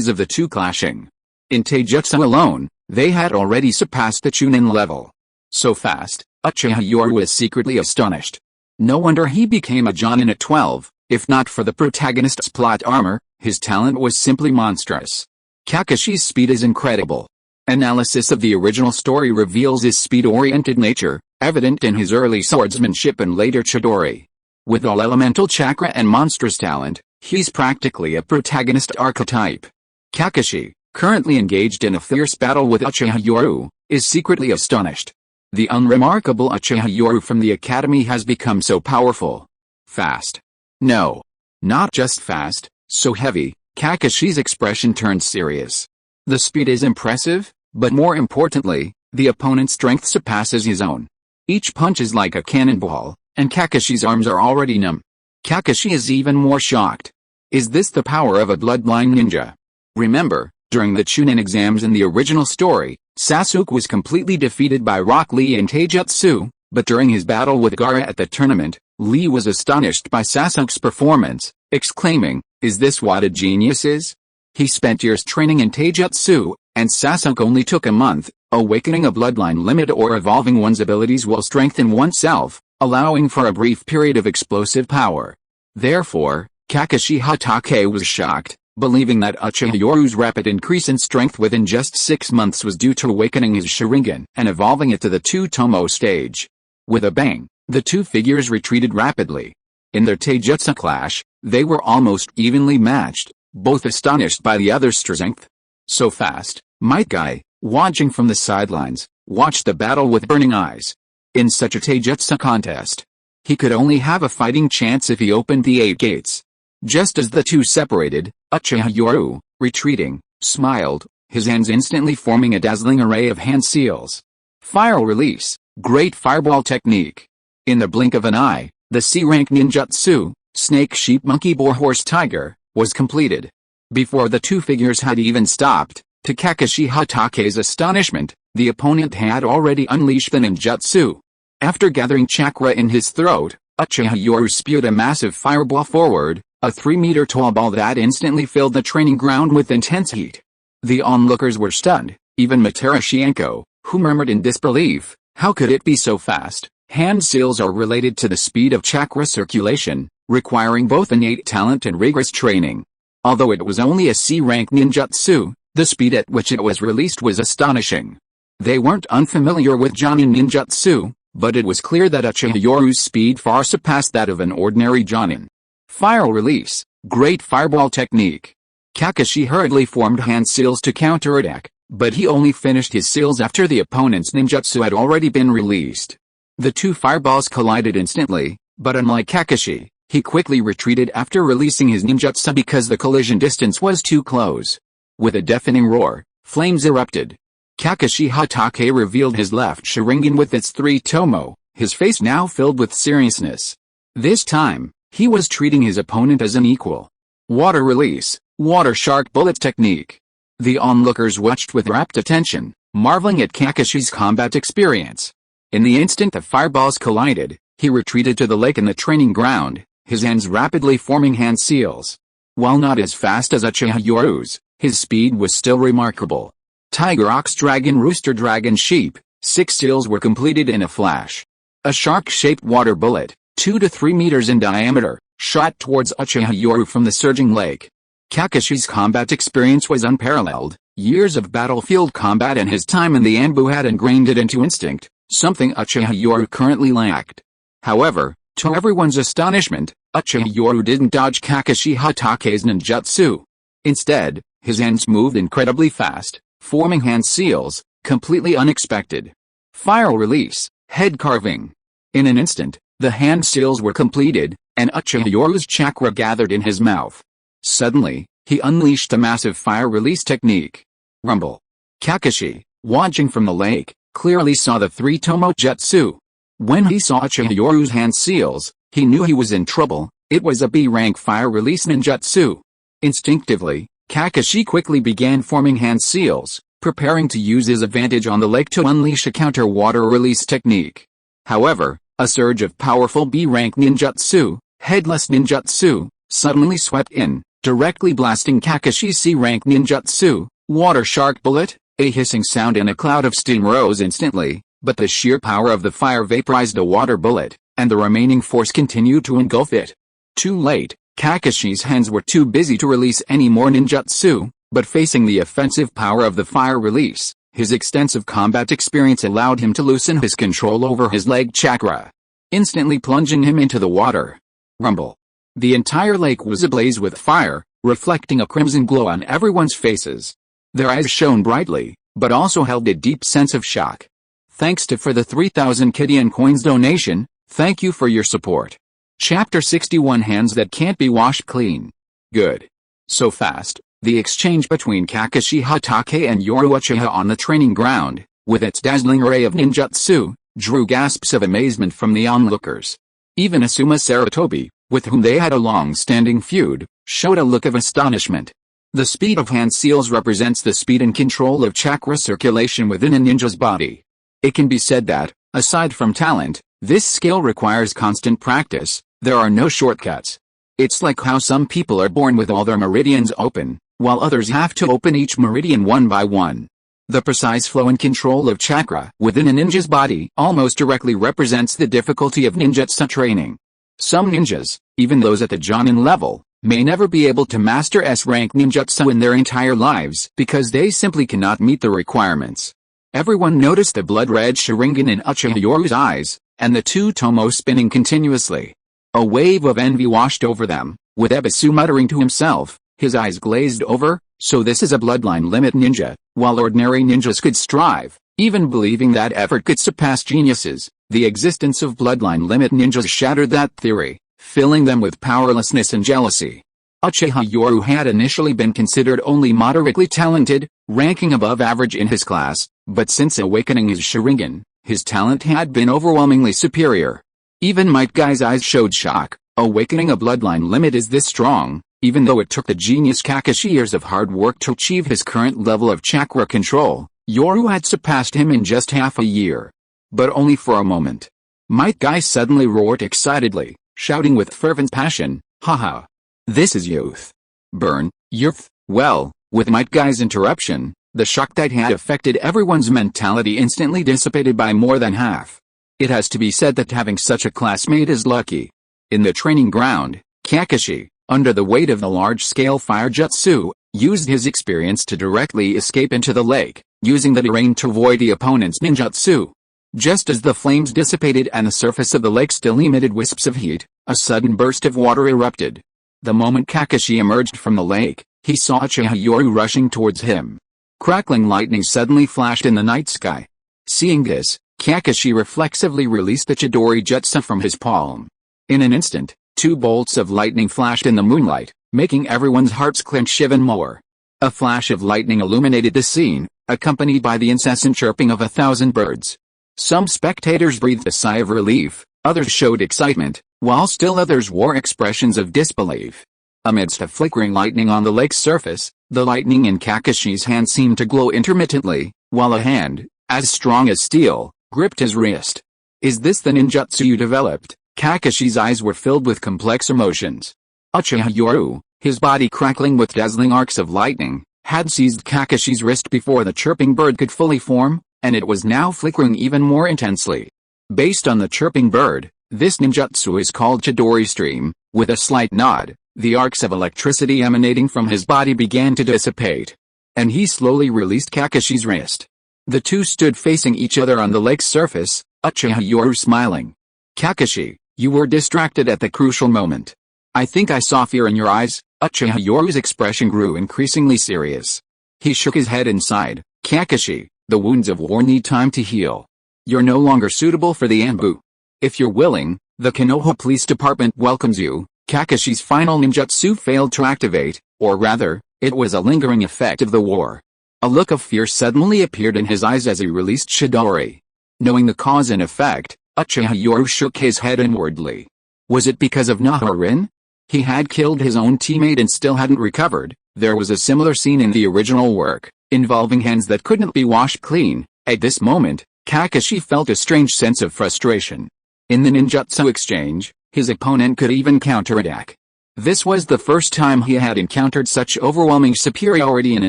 of the two clashing. In taijutsu alone, they had already surpassed the Chunin level. So fast, Uchiha Yoru was secretly astonished. No wonder he became a Jonin at 12, if not for the protagonist's plot armor, his talent was simply monstrous. Kakashi's speed is incredible. Analysis of the original story reveals his speed-oriented nature, evident in his early swordsmanship and later Chidori. With all elemental chakra and monstrous talent, he's practically a protagonist archetype. Kakashi, currently engaged in a fierce battle with Uchiha Yoru, is secretly astonished. The unremarkable Uchiha Yoru from the academy has become so powerful. Fast. No. Not just fast, so heavy. Kakashi's expression turned serious. The speed is impressive, but more importantly, the opponent's strength surpasses his own. Each punch is like a cannonball, and Kakashi's arms are already numb. Kakashi is even more shocked. Is this the power of a bloodline ninja? Remember, during the Chunin exams in the original story, Sasuke was completely defeated by Rock Lee in taijutsu, but during his battle with Gaara at the tournament, Lee was astonished by Sasuke's performance, exclaiming, "Is this what a genius is?" He spent years training in taijutsu, and Sasuke only took a month, awakening a bloodline limit or evolving one's abilities will strengthen oneself, allowing for a brief period of explosive power. Therefore, Kakashi Hatake was shocked, believing that Uchiha Yoru's rapid increase in strength within just 6 months was due to awakening his Sharingan and evolving it to the two-tomo stage. With a bang, the two figures retreated rapidly. In their taijutsu clash, they were almost evenly matched, both astonished by the other's strength. So fast, Might Guy, watching from the sidelines, watched the battle with burning eyes. In such a taijutsu contest, he could only have a fighting chance if he opened the 8 gates. Just as the two separated, Uchiha Yoru, retreating, smiled, his hands instantly forming a dazzling array of hand seals. Fire release, great fireball technique. In the blink of an eye, the C-rank ninjutsu, snake sheep monkey boar horse tiger, was completed. Before the two figures had even stopped, to Kakashi Hatake's astonishment, the opponent had already unleashed the ninjutsu. After gathering chakra in his throat, Uchiha Yoru spewed a massive fireball forward, a 3-meter-tall ball that instantly filled the training ground with intense heat. The onlookers were stunned, even Materashi Anko, who murmured in disbelief, "How could it be so fast?" Hand seals are related to the speed of chakra circulation, requiring both innate talent and rigorous training. Although it was only a C-rank ninjutsu, the speed at which it was released was astonishing. They weren't unfamiliar with Jonin ninjutsu, but it was clear that Uchiha Yoru's speed far surpassed that of an ordinary Jonin. Fire release, great fireball technique. Kakashi hurriedly formed hand seals to counterattack, but he only finished his seals after the opponent's ninjutsu had already been released. The two fireballs collided instantly, but unlike Kakashi, he quickly retreated after releasing his ninjutsu because the collision distance was too close. With a deafening roar, flames erupted. Kakashi Hatake revealed his left Sharingan with its 3-tomo, his face now filled with seriousness. This time, he was treating his opponent as an equal. Water release, water shark bullet technique. The onlookers watched with rapt attention, marveling at Kakashi's combat experience. In the instant the fireballs collided, He retreated to the lake in the training ground, his hands rapidly forming hand seals. While not as fast as Uchiha Yoru's, his speed was still remarkable. Tiger, ox, dragon, rooster, dragon, sheep, 6 seals were completed in a flash. A shark-shaped water bullet, 2 to 3 meters in diameter, shot towards Uchiha Yoru from the surging lake. Kakashi's combat experience was unparalleled. Years of battlefield combat and his time in the Anbu had ingrained it into instinct, something Uchiha Yoru currently lacked. However, to everyone's astonishment, Uchiha Yoru didn't dodge Kakashi Hatake's ninjutsu. Instead, his hands moved incredibly fast, forming hand seals, completely unexpected. Fire release, head carving. In an instant, the hand seals were completed, and Uchiha Yoru's chakra gathered in his mouth. Suddenly, he unleashed a massive fire release technique. Rumble. Kakashi, watching from the lake, clearly saw the 3-tomo jutsu. When he saw Uchiha Yoru's hand seals, he knew he was in trouble. It was a B-rank fire release ninjutsu. Instinctively, Kakashi quickly began forming hand seals, preparing to use his advantage on the lake to unleash a counter water release technique. However, a surge of powerful B-rank ninjutsu, headless ninjutsu, suddenly swept in, directly blasting Kakashi's C-rank ninjutsu, water shark bullet. A hissing sound and a cloud of steam rose instantly, but the sheer power of the fire vaporized the water bullet, and the remaining force continued to engulf it. Too late, Kakashi's hands were too busy to release any more ninjutsu, but facing the offensive power of the fire release, his extensive combat experience allowed him to loosen his control over his leg chakra, instantly plunging him into the water. Rumble. The entire lake was ablaze with fire, reflecting a crimson glow on everyone's faces. Their eyes shone brightly, but also held a deep sense of shock. Thanks to for the 3,000 Kidian coins donation, thank you for your support. Chapter 61 Hands that can't be washed clean. Good. So fast, the exchange between Kakashi Hatake and Yoru Uchiha on the training ground, with its dazzling array of ninjutsu, drew gasps of amazement from the onlookers. Even Asuma Sarutobi, with whom they had a long-standing feud, showed a look of astonishment. The speed of hand seals represents the speed and control of chakra circulation within a ninja's body. It can be said that, aside from talent, this skill requires constant practice. There are no shortcuts. It's like how some people are born with all their meridians open, while others have to open each meridian one by one. The precise flow and control of chakra within a ninja's body almost directly represents the difficulty of ninjutsu training. Some ninjas, even those at the Jonin level, may never be able to master S-rank ninjutsu in their entire lives because they simply cannot meet the requirements. Everyone noticed the blood-red Sharingan in Uchiha Yoru's eyes, and the 2-tomo spinning continuously. A wave of envy washed over them, with Ebisu muttering to himself, his eyes glazed over, so this is a bloodline limit ninja, while ordinary ninjas could strive, even believing that effort could surpass geniuses. The existence of bloodline limit ninjas shattered that theory, filling them with powerlessness and jealousy. Uchiha Yoru had initially been considered only moderately talented, ranking above average in his class, but since awakening his Sharingan, his talent had been overwhelmingly superior. Even Might Guy's eyes showed shock. Awakening a bloodline limit is this strong, even though it took the genius Kakashi years of hard work to achieve his current level of chakra control. Yoru had surpassed him in just half a year. But only for a moment. Might Guy suddenly roared excitedly, shouting with fervent passion, "Haha! This is youth! Burn, youth!" Well, with Might Guy's interruption, the shock that had affected everyone's mentality instantly dissipated by more than half. It has to be said that having such a classmate is lucky. In the training ground, Kakashi, under the weight of the large-scale fire jutsu, used his experience to directly escape into the lake, using the terrain to avoid the opponent's ninjutsu. Just as the flames dissipated and the surface of the lake still emitted wisps of heat, a sudden burst of water erupted. The moment Kakashi emerged from the lake, he saw Uchiha Yoru rushing towards him. Crackling lightning suddenly flashed in the night sky. Seeing this, Kakashi reflexively released the Chidori Jutsu from his palm. In an instant, 2 bolts of lightning flashed in the moonlight, making everyone's hearts clench even more. A flash of lightning illuminated the scene, accompanied by the incessant chirping of 1,000 birds. Some spectators breathed a sigh of relief, others showed excitement, while still others wore expressions of disbelief. Amidst a flickering lightning on the lake's surface, the lightning in Kakashi's hand seemed to glow intermittently, while a hand, as strong as steel, gripped his wrist. Is this the ninjutsu you developed? Kakashi's eyes were filled with complex emotions. Uchiha Yoru, his body crackling with dazzling arcs of lightning, had seized Kakashi's wrist before the chirping bird could fully form, and it was now flickering even more intensely. Based on the chirping bird, this ninjutsu is called Chidori Stream. With a slight nod, the arcs of electricity emanating from his body began to dissipate, and he slowly released Kakashi's wrist. The two stood facing each other on the lake's surface, Uchiha Yoru smiling. Kakashi, you were distracted at the crucial moment. I think I saw fear in your eyes. Uchiha Yoru's expression grew increasingly serious. He shook his head and sighed. Kakashi, the wounds of war need time to heal. You're no longer suitable for the Anbu. If you're willing, the Konoha Police Department welcomes you. Kakashi's final ninjutsu failed to activate, or rather, it was a lingering effect of the war. A look of fear suddenly appeared in his eyes as he released Chidori. Knowing the cause and effect, Uchiha Yoru shook his head inwardly. Was it because of Nahorin? He had killed his own teammate and still hadn't recovered. There was a similar scene in the original work, involving hands that couldn't be washed clean. At this moment, Kakashi felt a strange sense of frustration. In the ninjutsu exchange, his opponent could even counterattack. This was the first time he had encountered such overwhelming superiority in a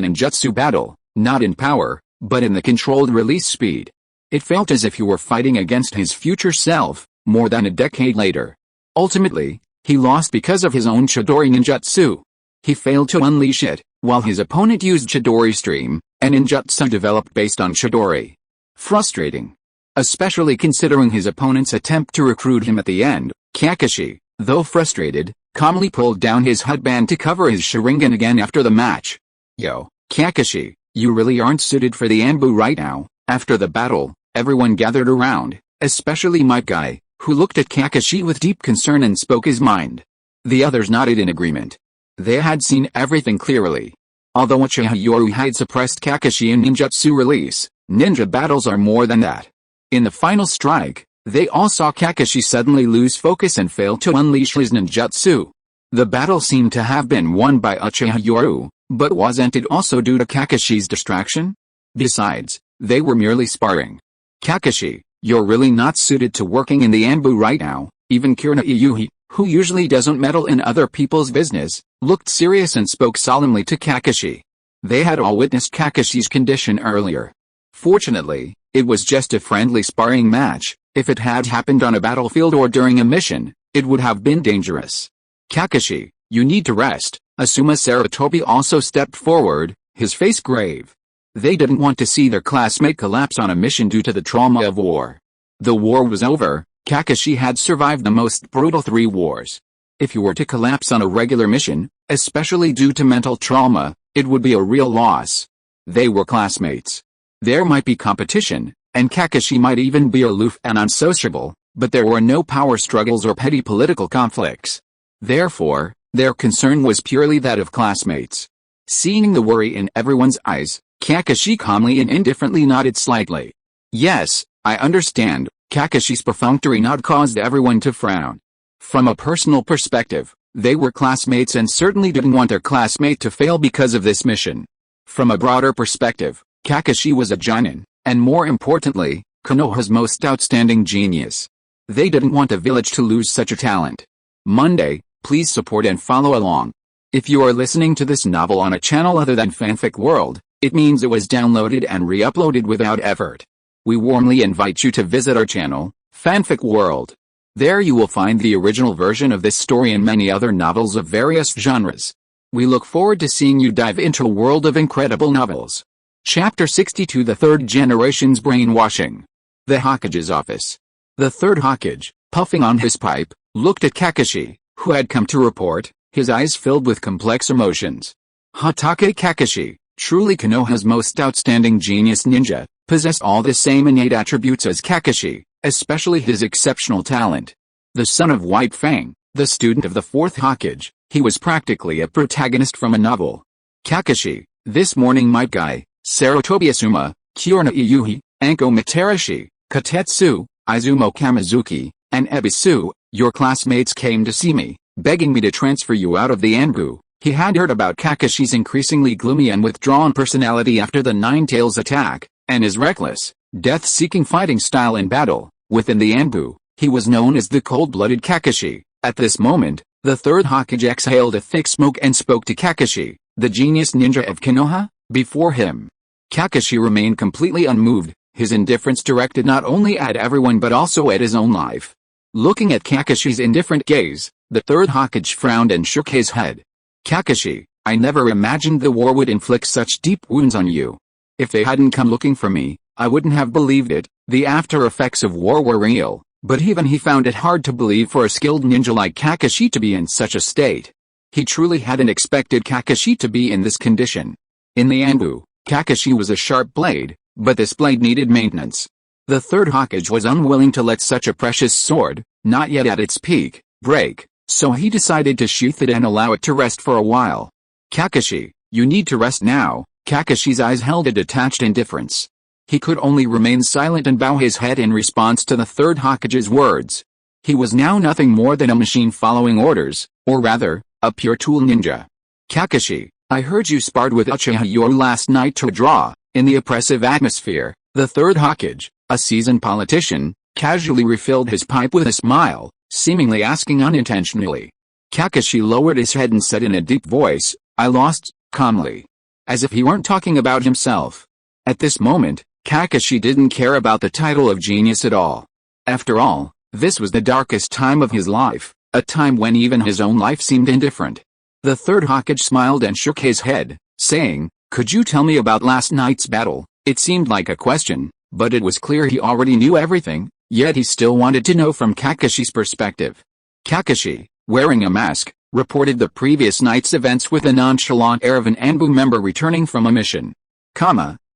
ninjutsu battle, not in power, but in the controlled release speed. It felt as if he were fighting against his future self, more than a decade later. Ultimately, he lost because of his own Chidori ninjutsu. He failed to unleash it, while his opponent used Chidori Stream, a ninjutsu developed based on Chidori. Frustrating. Especially considering his opponent's attempt to recruit him at the end. Kakashi, though frustrated, calmly pulled down his headband to cover his Sharingan again after the match. Yo, Kakashi, you really aren't suited for the Anbu right now. After the battle, everyone gathered around, especially Might Guy, who looked at Kakashi with deep concern and spoke his mind. The others nodded in agreement. They had seen everything clearly. Although Uchiha Yoru had suppressed Kakashi in ninjutsu release, ninja battles are more than that. In the final strike, they all saw Kakashi suddenly lose focus and fail to unleash his ninjutsu. The battle seemed to have been won by Uchiha Yoru, but wasn't it also due to Kakashi's distraction? Besides, they were merely sparring. Kakashi, you're really not suited to working in the Anbu right now. Even Kirina Iyuhi, who usually doesn't meddle in other people's business, looked serious and spoke solemnly to Kakashi. They had all witnessed Kakashi's condition earlier. Fortunately, it was just a friendly sparring match. If it had happened on a battlefield or during a mission, it would have been dangerous. Kakashi, you need to rest. Asuma Sarutobi also stepped forward, his face grave. They didn't want to see their classmate collapse on a mission due to the trauma of war. The war was over. Kakashi had survived the most brutal 3 wars. If you were to collapse on a regular mission, especially due to mental trauma, it would be a real loss. They were classmates. There might be competition, and Kakashi might even be aloof and unsociable, but there were no power struggles or petty political conflicts. Therefore, their concern was purely that of classmates. Seeing the worry in everyone's eyes, Kakashi calmly and indifferently nodded slightly. Yes, I understand. Kakashi's perfunctory nod caused everyone to frown. From a personal perspective, they were classmates and certainly didn't want their classmate to fail because of this mission. From a broader perspective, Kakashi was a Jonin, and more importantly, Konoha's most outstanding genius. They didn't want a village to lose such a talent. Monday, please support and follow along. If you are listening to this novel on a channel other than Fanfic World, it means it was downloaded and re-uploaded without effort. We warmly invite you to visit our channel, Fanfic World. There you will find the original version of this story and many other novels of various genres. We look forward to seeing you dive into a world of incredible novels. Chapter 62: The Third Generation's Brainwashing. The Hokage's office. The Third Hokage, puffing on his pipe, looked at Kakashi, who had come to report, his eyes filled with complex emotions. Hatake Kakashi, truly Konoha's most outstanding genius ninja, possessed all the same innate attributes as Kakashi, especially his exceptional talent. The son of White Fang, the student of the Fourth Hokage, he was practically a protagonist from a novel. Kakashi, this morning Might Guy, Sarutobi Asuma, Kirina Iyuhi, Anko Materashi, Katetsu, Izumo Kamizuki, and Ebisu, your classmates came to see me, begging me to transfer you out of the Anbu. He had heard about Kakashi's increasingly gloomy and withdrawn personality after the Nine Tails attack, and his reckless, death-seeking fighting style in battle. Within the Anbu, he was known as the cold-blooded Kakashi. At this moment, the third Hokage exhaled a thick smoke and spoke to Kakashi, the genius ninja of Konoha, before him. Kakashi remained completely unmoved, his indifference directed not only at everyone but also at his own life. Looking at Kakashi's indifferent gaze, the third Hokage frowned and shook his head. Kakashi, I never imagined the war would inflict such deep wounds on you. If they hadn't come looking for me, I wouldn't have believed it. The after effects of war were real, but even he found it hard to believe for a skilled ninja like Kakashi to be in such a state. He truly hadn't expected Kakashi to be in this condition. In the Anbu, Kakashi was a sharp blade, but this blade needed maintenance. The third Hokage was unwilling to let such a precious sword, not yet at its peak, break, so he decided to sheath it and allow it to rest for a while. Kakashi, you need to rest now. Kakashi's eyes held a detached indifference. He could only remain silent and bow his head in response to the third Hokage's words. He was now nothing more than a machine following orders, or rather, a pure tool ninja. Kakashi, I heard you sparred with Uchiha Yoru last night to a draw. In the oppressive atmosphere, the third Hokage, a seasoned politician, casually refilled his pipe with a smile, seemingly asking unintentionally. Kakashi lowered his head and said in a deep voice, I lost, calmly. As if he weren't talking about himself. At this moment, Kakashi didn't care about the title of genius at all. After all, this was the darkest time of his life, a time when even his own life seemed indifferent. The third Hokage smiled and shook his head, saying, could you tell me about last night's battle? It seemed like a question, but it was clear he already knew everything, yet he still wanted to know from Kakashi's perspective. Kakashi, wearing a mask, reported the previous night's events with a nonchalant air of an Anbu member returning from a mission.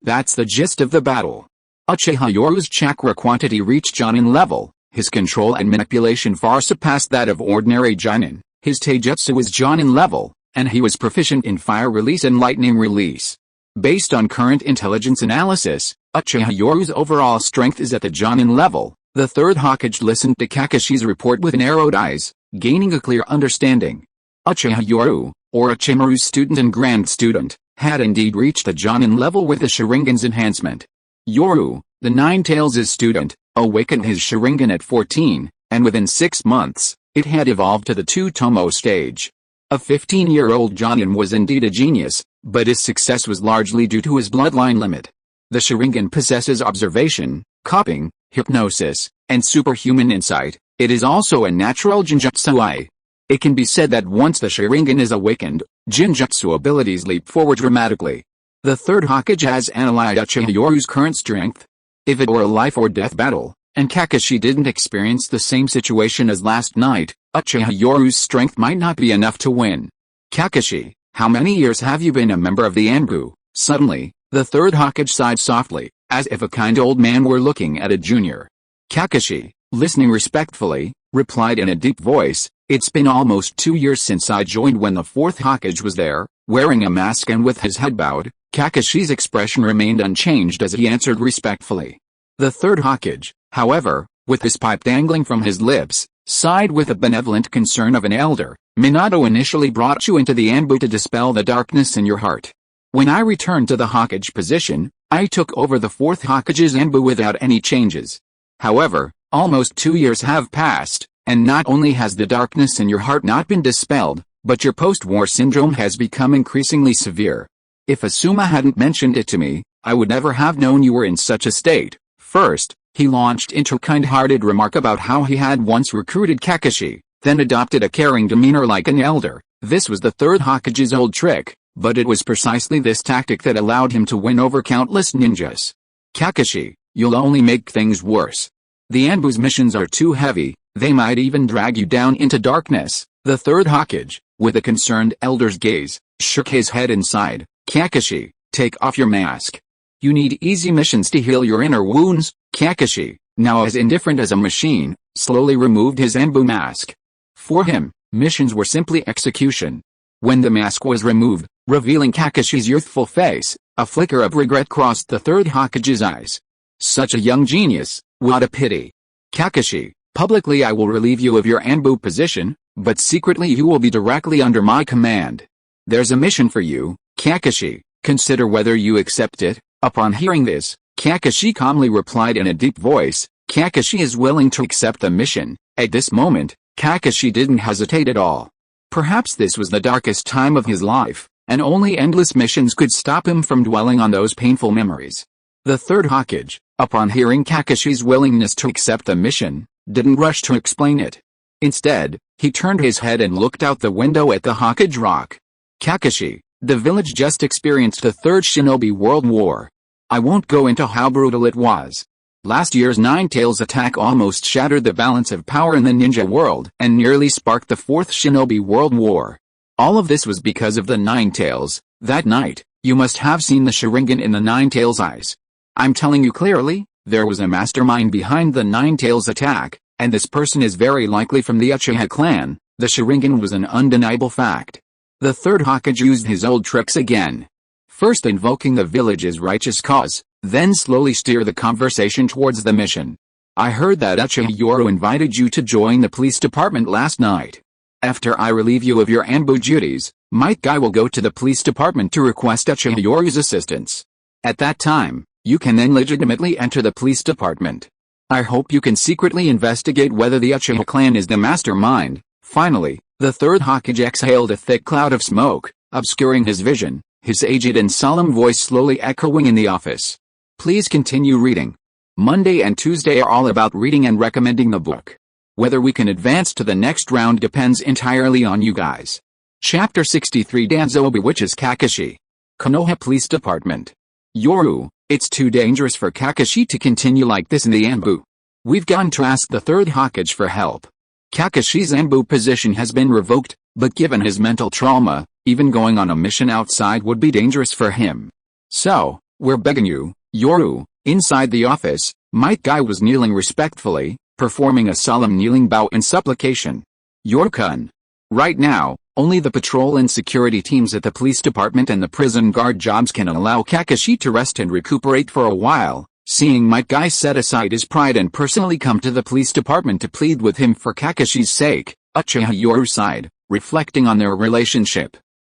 That's the gist of the battle. Uchiha Yoru's chakra quantity reached Jonin level, his control and manipulation far surpassed that of ordinary Jonin, his taijutsu was Jonin level, and he was proficient in fire release and lightning release. Based on current intelligence analysis, Uchiha Yoru's overall strength is at the Jonin level. The third Hokage listened to Kakashi's report with narrowed eyes, gaining a clear understanding. Uchiha Yoru, Orochimaru's student and grand student, had indeed reached the Jonin level with the Sharingan's enhancement. Yoru, the Nine-Tails' student, awakened his Sharingan at 14, and within 6 months, it had evolved to the Two-Tomo stage. A 15-year-old Jonin was indeed a genius, but his success was largely due to his bloodline limit. The Sharingan possesses observation, copying, hypnosis, and superhuman insight. It is also a natural Jinjutsu. It can be said that once the Sharingan is awakened, Jinjutsu abilities leap forward dramatically. The third Hokage has analyzed Uchiha Yoru's current strength. If it were a life-or-death battle, and Kakashi didn't experience the same situation as last night, Uchiha Yoru's strength might not be enough to win. Kakashi, how many years have you been a member of the Anbu? Suddenly, the third Hokage sighed softly, as if a kind old man were looking at a junior. Kakashi, listening respectfully, replied in a deep voice, it's been almost 2 years since I joined when the fourth Hokage was there, wearing a mask and with his head bowed. Kakashi's expression remained unchanged as he answered respectfully. The third Hokage, however, with his pipe dangling from his lips, sighed with the benevolent concern of an elder. Minato initially brought you into the Anbu to dispel the darkness in your heart. When I returned to the Hokage position, I took over the fourth Hokage's Anbu without any changes. However, almost 2 years have passed, and not only has the darkness in your heart not been dispelled, but your post-war syndrome has become increasingly severe. If Asuma hadn't mentioned it to me, I would never have known you were in such a state. First, he launched into a kind-hearted remark about how he had once recruited Kakashi, then adopted a caring demeanor like an elder. This was the third Hokage's old trick, but it was precisely this tactic that allowed him to win over countless ninjas. Kakashi, you'll only make things worse. The Anbu's missions are too heavy, they might even drag you down into darkness. The third Hokage, with a concerned elder's gaze, shook his head and sighed. Kakashi, take off your mask. You need easy missions to heal your inner wounds. Kakashi, now as indifferent as a machine, slowly removed his Anbu mask. For him, missions were simply execution. When the mask was removed, revealing Kakashi's youthful face, a flicker of regret crossed the third Hokage's eyes. Such a young genius, what a pity. Kakashi, publicly I will relieve you of your Anbu position, but secretly you will be directly under my command. There's a mission for you, Kakashi, consider whether you accept it. Upon hearing this, Kakashi calmly replied in a deep voice, Kakashi is willing to accept the mission. At this moment, Kakashi didn't hesitate at all. Perhaps this was the darkest time of his life, and only endless missions could stop him from dwelling on those painful memories. The third Hokage, upon hearing Kakashi's willingness to accept the mission, didn't rush to explain it. Instead, he turned his head and looked out the window at the Hokage Rock. Kakashi, the village just experienced the Third Shinobi World War. I won't go into how brutal it was. Last year's Nine Tails attack almost shattered the balance of power in the ninja world and nearly sparked the Fourth Shinobi World War. All of this was because of the Nine Tails. That night, you must have seen the Sharingan in the Nine Tails' eyes. I'm telling you clearly, there was a mastermind behind the Nine Tails attack, and this person is very likely from the Uchiha clan. The Sharingan was an undeniable fact. The third Hokage used his old tricks again. First invoking the village's righteous cause, then slowly steer the conversation towards the mission. I heard that Uchiha Yoru invited you to join the police department last night. After I relieve you of your Anbu duties, Might Guy will go to the police department to request Uchiha Yoru's assistance. At that time, you can then legitimately enter the police department. I hope you can secretly investigate whether the Uchiha clan is the mastermind. Finally, the third Hokage exhaled a thick cloud of smoke, obscuring his vision, his aged and solemn voice slowly echoing in the office. Please continue reading. Monday and Tuesday are all about reading and recommending the book. Whether we can advance to the next round depends entirely on you guys. Chapter 63 Danzo bewitches Kakashi. Konoha Police Department. Yoru, it's too dangerous for Kakashi to continue like this in the Anbu. We've gone to ask the third Hokage for help. Kakashi's Anbu position has been revoked, but given his mental trauma, even going on a mission outside would be dangerous for him. So, we're begging you, Yoru. Inside the office, Might Guy was kneeling respectfully, performing a solemn kneeling bow in supplication. Yoru-kun. Right now, only the patrol and security teams at the police department and the prison guard jobs can allow Kakashi to rest and recuperate for a while. Seeing Might Guy set aside his pride and personally come to the police department to plead with him for Kakashi's sake, Uchiha Yoru sighed, reflecting on their relationship.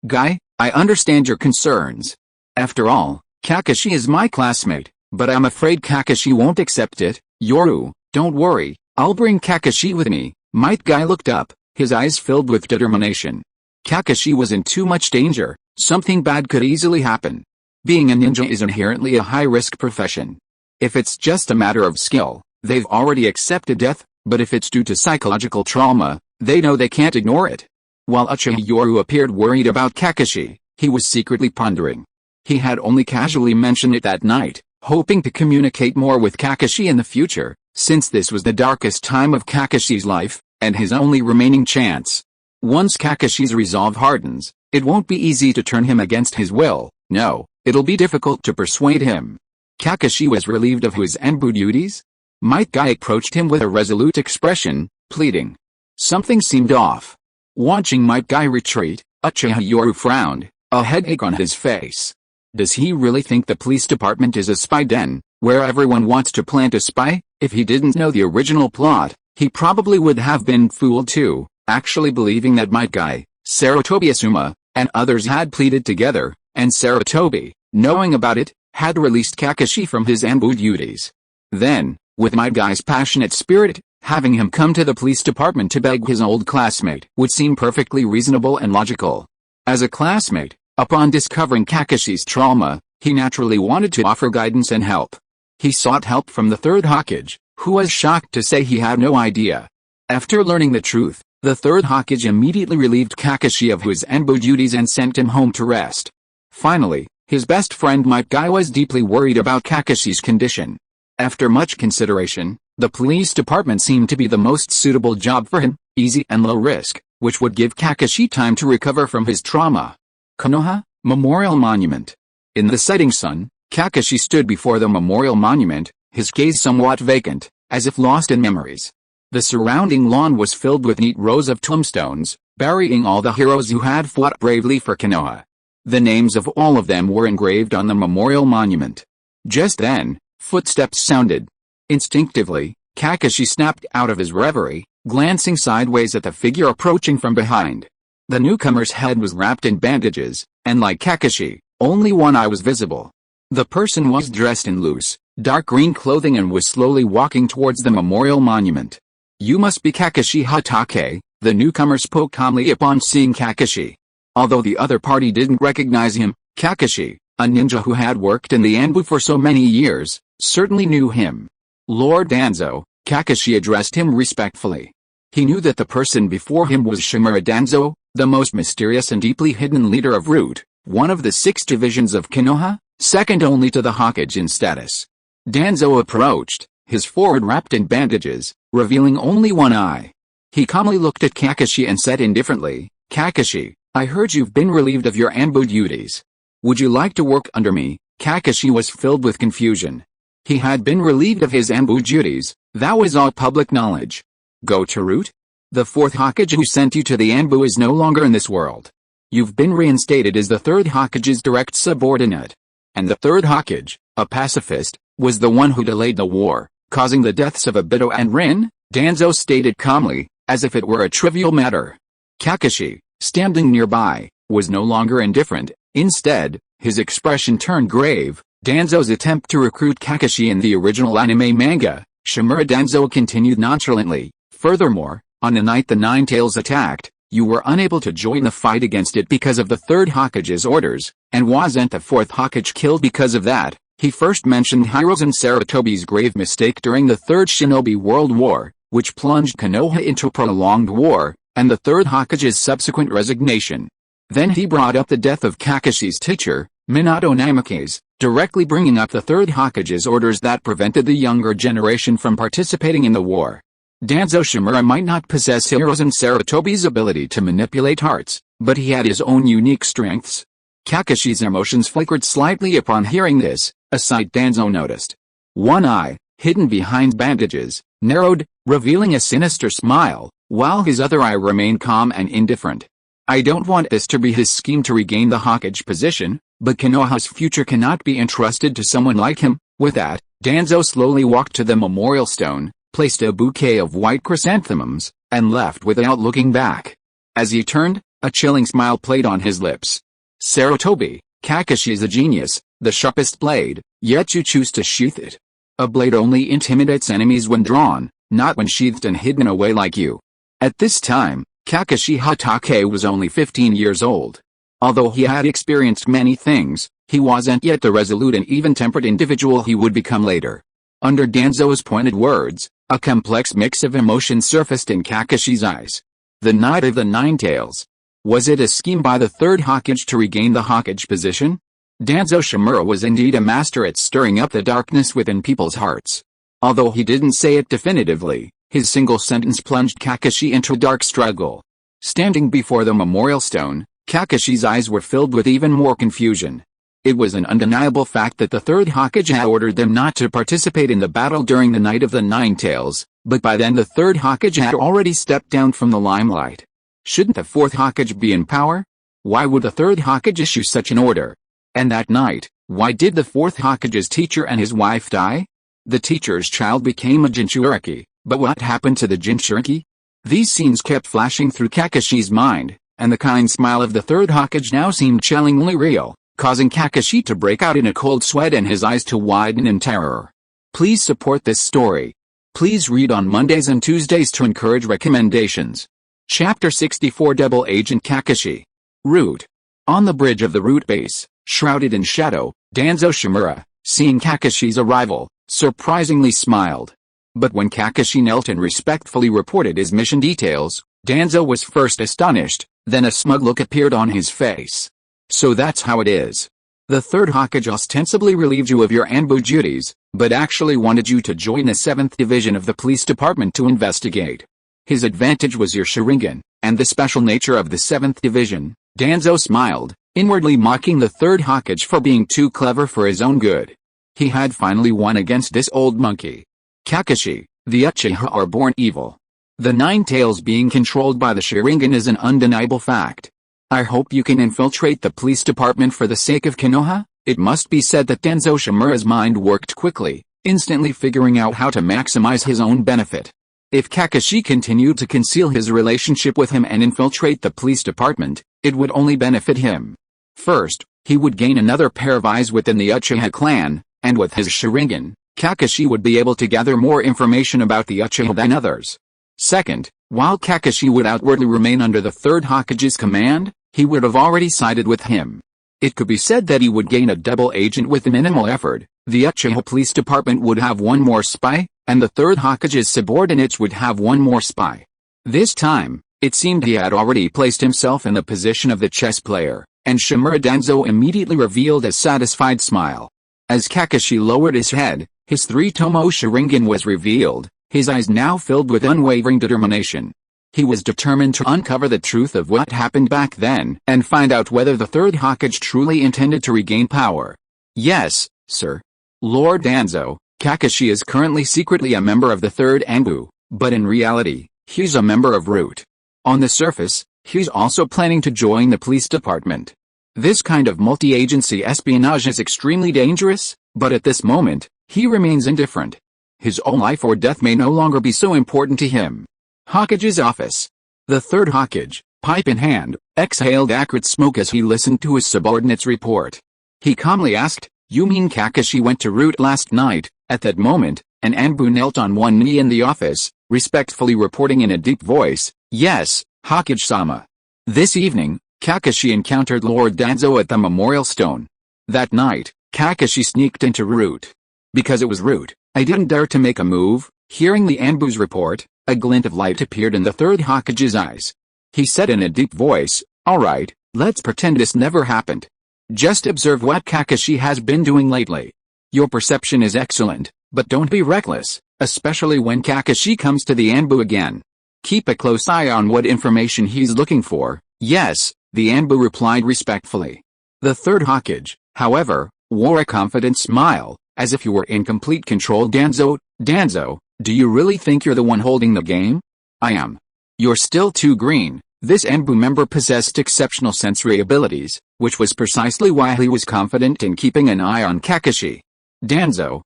Guy, I understand your concerns. After all, Kakashi is my classmate, but I'm afraid Kakashi won't accept it. Yoru, don't worry, I'll bring Kakashi with me. Might Guy looked up, his eyes filled with determination. Kakashi was in too much danger, something bad could easily happen. Being a ninja is inherently a high-risk profession. If it's just a matter of skill, they've already accepted death, but if it's due to psychological trauma, they know they can't ignore it. While Uchiha Yoru appeared worried about Kakashi, he was secretly pondering. He had only casually mentioned it that night, hoping to communicate more with Kakashi in the future, since this was the darkest time of Kakashi's life, and his only remaining chance. Once Kakashi's resolve hardens, it won't be easy to turn him against his will. No, it'll be difficult to persuade him. Kakashi was relieved of his Anbu duties. Might Guy approached him with a resolute expression, pleading. Something seemed off. Watching Might Guy retreat, Uchiha Yoru frowned, a headache on his face. Does he really think the police department is a spy den, where everyone wants to plant a spy? If he didn't know the original plot, he probably would have been fooled too, actually believing that Might Guy, Sarutobi Asuma, and others had pleaded together, and Sarutobi, knowing about it, had released Kakashi from his Anbu duties. Then, with Might Guy's passionate spirit, having him come to the police department to beg his old classmate would seem perfectly reasonable and logical. As a classmate, upon discovering Kakashi's trauma, he naturally wanted to offer guidance and help. He sought help from the third Hokage, who was shocked to say he had no idea. After learning the truth, the third Hokage immediately relieved Kakashi of his Anbu duties and sent him home to rest. Finally, his best friend Might Guy was deeply worried about Kakashi's condition. After much consideration, the police department seemed to be the most suitable job for him, easy and low risk, which would give Kakashi time to recover from his trauma. Konoha, Memorial Monument. In the setting sun, Kakashi stood before the memorial monument, his gaze somewhat vacant, as if lost in memories. The surrounding lawn was filled with neat rows of tombstones, burying all the heroes who had fought bravely for Konoha. The names of all of them were engraved on the memorial monument. Just then, footsteps sounded. Instinctively, Kakashi snapped out of his reverie, glancing sideways at the figure approaching from behind. The newcomer's head was wrapped in bandages, and like Kakashi, only one eye was visible. The person was dressed in loose, dark green clothing and was slowly walking towards the memorial monument. "You must be Kakashi Hatake," the newcomer spoke calmly upon seeing Kakashi. Although the other party didn't recognize him, Kakashi, a ninja who had worked in the Anbu for so many years, certainly knew him. "Lord Danzo," Kakashi addressed him respectfully. He knew that the person before him was Shimura Danzo, the most mysterious and deeply hidden leader of Root, one of the 6 divisions of Konoha, second only to the Hokage in status. Danzo approached, his forehead wrapped in bandages, revealing only one eye. He calmly looked at Kakashi and said indifferently, "Kakashi, I heard you've been relieved of your Anbu duties. Would you like to work under me?" Kakashi was filled with confusion. He had been relieved of his Anbu duties, that was all public knowledge. Go to Root? The 4th Hokage who sent you to the Anbu is no longer in this world. You've been reinstated as the 3rd Hokage's direct subordinate. And the 3rd Hokage, a pacifist, was the one who delayed the war, causing the deaths of Obito and Rin, Danzo stated calmly, as if it were a trivial matter. Kakashi, standing nearby, was no longer indifferent. Instead, his expression turned grave. Danzo's attempt to recruit Kakashi in the original anime manga, Shimura Danzo continued nonchalantly. Furthermore, on the night the Nine Tails attacked, you were unable to join the fight against it because of the 3rd Hokage's orders, and wasn't the 4th Hokage killed because of that. He first mentioned Hirozen Sarutobi's grave mistake during the 3rd Shinobi World War, which plunged Konoha into a prolonged war, and the 3rd Hokage's subsequent resignation. Then he brought up the death of Kakashi's teacher, Minato Namikaze, directly bringing up the 3rd Hokage's orders that prevented the younger generation from participating in the war. Danzo Shimura might not possess Hirozen Sarutobi's ability to manipulate hearts, but he had his own unique strengths. Kakashi's emotions flickered slightly upon hearing this, a sight Danzo noticed. One eye, hidden behind bandages, narrowed, revealing a sinister smile, while his other eye remained calm and indifferent. "I don't want this to be his scheme to regain the Hokage position, but Konoha's future cannot be entrusted to someone like him." With that, Danzo slowly walked to the memorial stone, placed a bouquet of white chrysanthemums, and left without looking back. As he turned, a chilling smile played on his lips. "Sarutobi, Kakashi is a genius, the sharpest blade, yet you choose to sheath it. A blade only intimidates enemies when drawn, not when sheathed and hidden away like you." At this time, Kakashi Hatake was only 15 years old. Although he had experienced many things, he wasn't yet the resolute and even-tempered individual he would become later. Under Danzo's pointed words, a complex mix of emotions surfaced in Kakashi's eyes. The Night of the Nine Tails. Was it a scheme by the 3rd Hokage to regain the Hokage position? Danzo Shimura was indeed a master at stirring up the darkness within people's hearts. Although he didn't say it definitively, his single sentence plunged Kakashi into a dark struggle. Standing before the memorial stone, Kakashi's eyes were filled with even more confusion. It was an undeniable fact that the 3rd Hokage had ordered them not to participate in the battle during the Night of the Nine Tails, but by then the 3rd Hokage had already stepped down from the limelight. Shouldn't the 4th Hokage be in power? Why would the 3rd Hokage issue such an order? And that night, why did the 4th Hokage's teacher and his wife die? The teacher's child became a Jinchuriki, but what happened to the Jinchuriki? These scenes kept flashing through Kakashi's mind, and the kind smile of the 3rd Hokage now seemed chillingly real, causing Kakashi to break out in a cold sweat and his eyes to widen in terror. Please support this story. Please read on Mondays and Tuesdays to encourage recommendations. Chapter 64 Double Agent Kakashi. Root. On the bridge of the Root base, shrouded in shadow, Danzo Shimura, seeing Kakashi's arrival, surprisingly smiled. But when Kakashi knelt and respectfully reported his mission details, Danzo was first astonished, then a smug look appeared on his face. "So that's how it is. The 3rd Hokage ostensibly relieved you of your Anbu duties, but actually wanted you to join the 7th Division of the police department to investigate. His advantage was your Sharingan, and the special nature of the 7th Division." Danzo smiled, inwardly mocking the 3rd Hokage for being too clever for his own good. He had finally won against this old monkey. "Kakashi, the Uchiha are born evil. The Nine Tails being controlled by the Sharingan is an undeniable fact. I hope you can infiltrate the police department for the sake of Konoha." It must be said that Danzo Shimura's mind worked quickly, instantly figuring out how to maximize his own benefit. If Kakashi continued to conceal his relationship with him and infiltrate the police department, it would only benefit him. First, he would gain another pair of eyes within the Uchiha clan, and with his Sharingan, Kakashi would be able to gather more information about the Uchiha than others. Second, while Kakashi would outwardly remain under the Third Hokage's command, he would have already sided with him. It could be said that he would gain a double agent with minimal effort. The Uchiha Police Department would have one more spy, and the Third Hokage's subordinates would have one more spy. This time, it seemed he had already placed himself in the position of the chess player, and Shimura Danzo immediately revealed a satisfied smile. As Kakashi lowered his head, his three-tomo Sharingan was revealed, his eyes now filled with unwavering determination. He was determined to uncover the truth of what happened back then, and find out whether the Third Hokage truly intended to regain power. Yes, sir. Lord Danzo, Kakashi is currently secretly a member of the Third Anbu, but in reality, he's a member of Root. On the surface, he's also planning to join the police department. This kind of multi-agency espionage is extremely dangerous, but at this moment, he remains indifferent. His own life or death may no longer be so important to him. Hokage's office. The Third Hokage, pipe in hand, exhaled acrid smoke as he listened to his subordinate's report. He calmly asked, "You mean Kakashi went to Root last night?" At that moment, an Anbu knelt on one knee in the office, respectfully reporting in a deep voice, "Yes, Hokage-sama. This evening, Kakashi encountered Lord Danzo at the memorial stone. That night, Kakashi sneaked into Root. Because it was Root, I didn't dare to make a move." Hearing the Anbu's report, a glint of light appeared in the Third Hokage's eyes. He said in a deep voice, "Alright, let's pretend this never happened. Just observe what Kakashi has been doing lately. Your perception is excellent, but don't be reckless, especially when Kakashi comes to the Anbu again. Keep a close eye on what information he's looking for." "Yes," the Anbu replied respectfully. The Third Hokage, however, wore a confident smile, as if you were in complete control. "Danzo, do you really think you're the one holding the game?" "I am." "You're still too green." This Anbu member possessed exceptional sensory abilities, which was precisely why he was confident in keeping an eye on Kakashi. Danzo,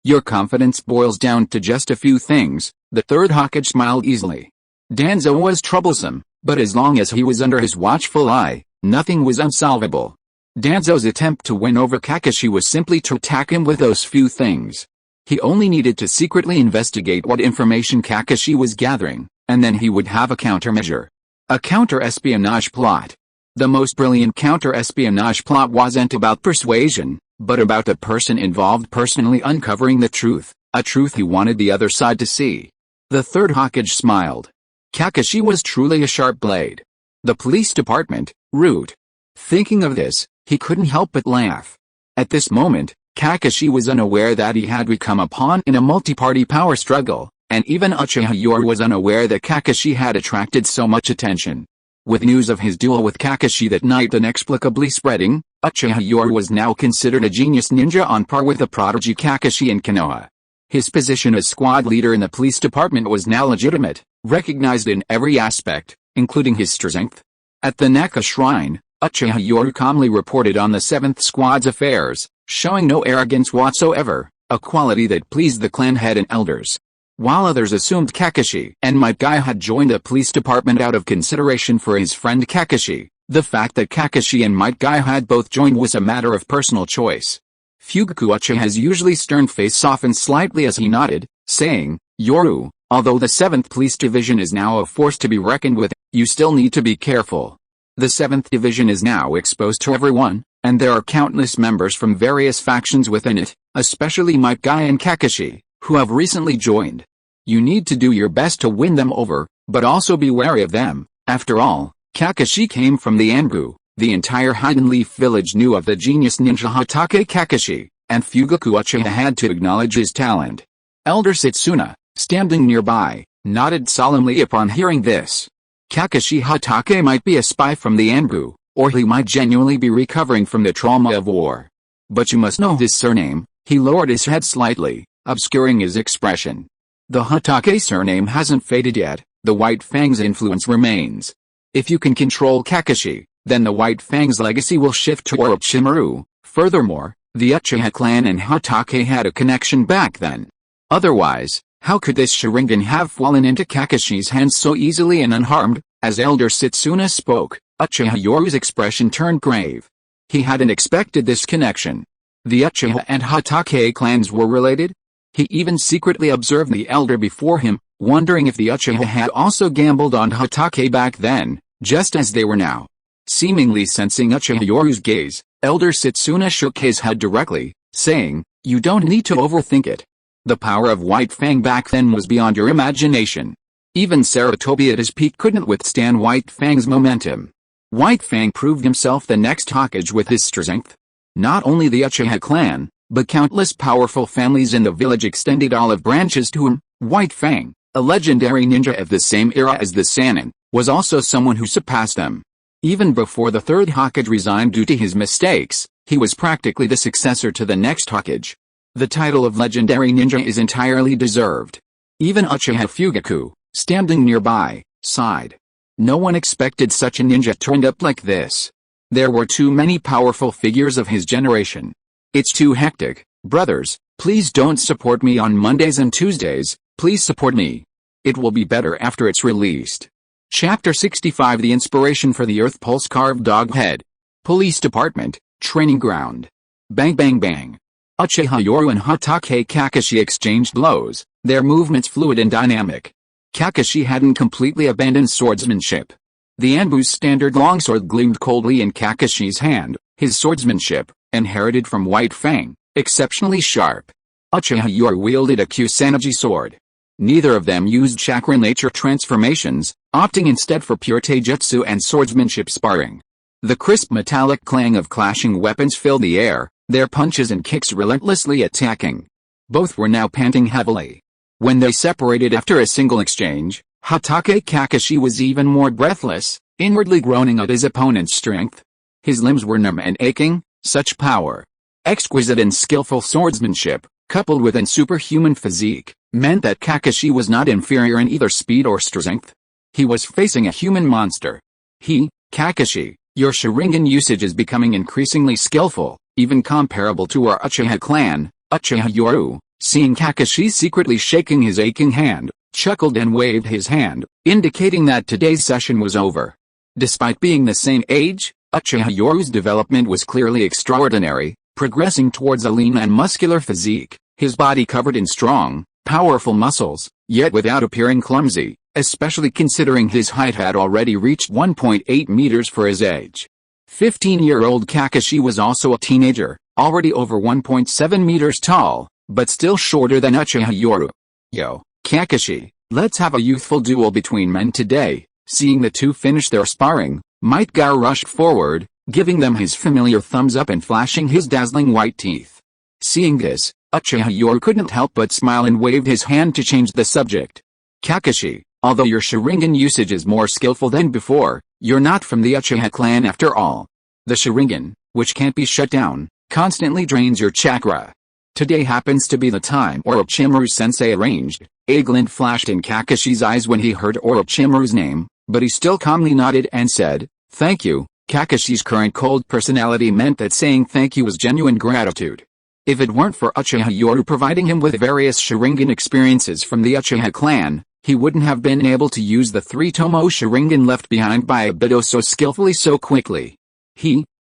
your confidence boils down to just a few things." The Third Hokage smiled easily. Danzo was troublesome, but as long as he was under his watchful eye, nothing was unsolvable. Danzo's attempt to win over Kakashi was simply to attack him with those few things. He only needed to secretly investigate what information Kakashi was gathering, and then he would have a countermeasure. A counter-espionage plot. The most brilliant counter-espionage plot wasn't about persuasion, but about the person involved personally uncovering the truth, a truth he wanted the other side to see. The Third Hokage smiled. Kakashi was truly a sharp blade. The police department, Root. Thinking of this, he couldn't help but laugh. At this moment, Kakashi was unaware that he had become a pawn in a multi-party power struggle, and even Uchiha Yoru was unaware that Kakashi had attracted so much attention. With news of his duel with Kakashi that night inexplicably spreading, Uchiha Yoru was now considered a genius ninja on par with the prodigy Kakashi in Konoha. His position as squad leader in the police department was now legitimate, recognized in every aspect, including his strength. At the Naka Shrine, Uchiha Yoru calmly reported on the 7th Squad's affairs, showing no arrogance whatsoever, a quality that pleased the clan head and elders. While others assumed Kakashi and Might Guy had joined the police department out of consideration for his friend Kakashi, the fact that Kakashi and Might Guy had both joined was a matter of personal choice. Fugaku Uchiha's usually stern face softened slightly as he nodded, saying, "Yoru, although the 7th Police Division is now a force to be reckoned with, you still need to be careful. The 7th Division is now exposed to everyone, and there are countless members from various factions within it, especially Might Guy and Kakashi, who have recently joined. You need to do your best to win them over, but also be wary of them. After all, Kakashi came from the Anbu. The entire Hidden Leaf village knew of the genius ninja Hatake Kakashi, and Fugaku Uchiha had to acknowledge his talent." Elder Setsuna, standing nearby, nodded solemnly upon hearing this. Kakashi Hatake might be a spy from the Anbu, or he might genuinely be recovering from the trauma of war. But you must know his surname. He lowered his head slightly, obscuring his expression. The Hatake surname hasn't faded yet, the White Fang's influence remains. If you can control Kakashi, then the White Fang's legacy will shift to Orochimaru. Furthermore, the Uchiha clan and Hatake had a connection back then. Otherwise, how could this Sharingan have fallen into Kakashi's hands so easily and unharmed? As Elder Setsuna spoke, Uchiha Yoru's expression turned grave. He hadn't expected this connection. The Uchiha and Hokage clans were related? He even secretly observed the elder before him, wondering if the Uchiha had also gambled on Hokage back then, just as they were now. Seemingly sensing Uchiha Yoru's gaze, Elder Setsuna shook his head directly, saying, "You don't need to overthink it. The power of White Fang back then was beyond your imagination. Even Sarutobi at his peak couldn't withstand White Fang's momentum. White Fang proved himself the next Hokage with his strength. Not only the Uchiha clan, but countless powerful families in the village extended olive branches to him. White Fang, a legendary ninja of the same era as the Sannin, was also someone who surpassed them. Even before the third Hokage resigned due to his mistakes, he was practically the successor to the next Hokage. The title of legendary ninja is entirely deserved." Even Uchiha Fugaku, standing nearby, sighed. No one expected such a ninja turned up like this. There were too many powerful figures of his generation. "It's too hectic, brothers. Please don't support me on Mondays and Tuesdays, please support me. It will be better after it's released." Chapter 65 The Inspiration for the Earth Pulse Carved Dog Head. Police Department, Training Ground. Bang bang bang. Uchiha Yoru and Hokage Kakashi exchanged blows, their movements fluid and dynamic. Kakashi hadn't completely abandoned swordsmanship. The Anbu's standard longsword gleamed coldly in Kakashi's hand, his swordsmanship, inherited from White Fang, exceptionally sharp. Uchiha Yoru wielded a Kusanagi sword. Neither of them used chakra nature transformations, opting instead for pure taijutsu and swordsmanship sparring. The crisp metallic clang of clashing weapons filled the air, their punches and kicks relentlessly attacking. Both were now panting heavily. When they separated after a single exchange, Hokage Kakashi was even more breathless, inwardly groaning at his opponent's strength. His limbs were numb and aching, such power. Exquisite and skillful swordsmanship, coupled with an superhuman physique, meant that Kakashi was not inferior in either speed or strength. He was facing a human monster. Kakashi, your Sharingan usage is becoming increasingly skillful, even comparable to our Uchiha clan. Uchiha Yoru, seeing Kakashi secretly shaking his aching hand, chuckled and waved his hand, indicating that today's session was over. Despite being the same age, Uchiha Yoru's development was clearly extraordinary, progressing towards a lean and muscular physique, his body covered in strong, powerful muscles, yet without appearing clumsy, especially considering his height had already reached 1.8 meters for his age. 15-year-old Kakashi was also a teenager, already over 1.7 meters tall, but still shorter than Uchiha Yoru. "Yo, Kakashi, let's have a youthful duel between men today." Seeing the two finish their sparring, Might Guy rushed forward, giving them his familiar thumbs up and flashing his dazzling white teeth. Seeing this, Uchiha Yoru couldn't help but smile and waved his hand to change the subject. "Kakashi, although your Sharingan usage is more skillful than before, you're not from the Uchiha clan after all. The Sharingan, which can't be shut down, constantly drains your chakra. Today happens to be the time Orochimaru-sensei arranged." A glint flashed in Kakashi's eyes when he heard Orochimaru's name, but he still calmly nodded and said, "Thank you." Kakashi's current cold personality meant that saying thank you was genuine gratitude. If it weren't for Uchiha Yoru providing him with various Sharingan experiences from the Uchiha clan, he wouldn't have been able to use the 3-tomo Sharingan left behind by Obito so skillfully so quickly.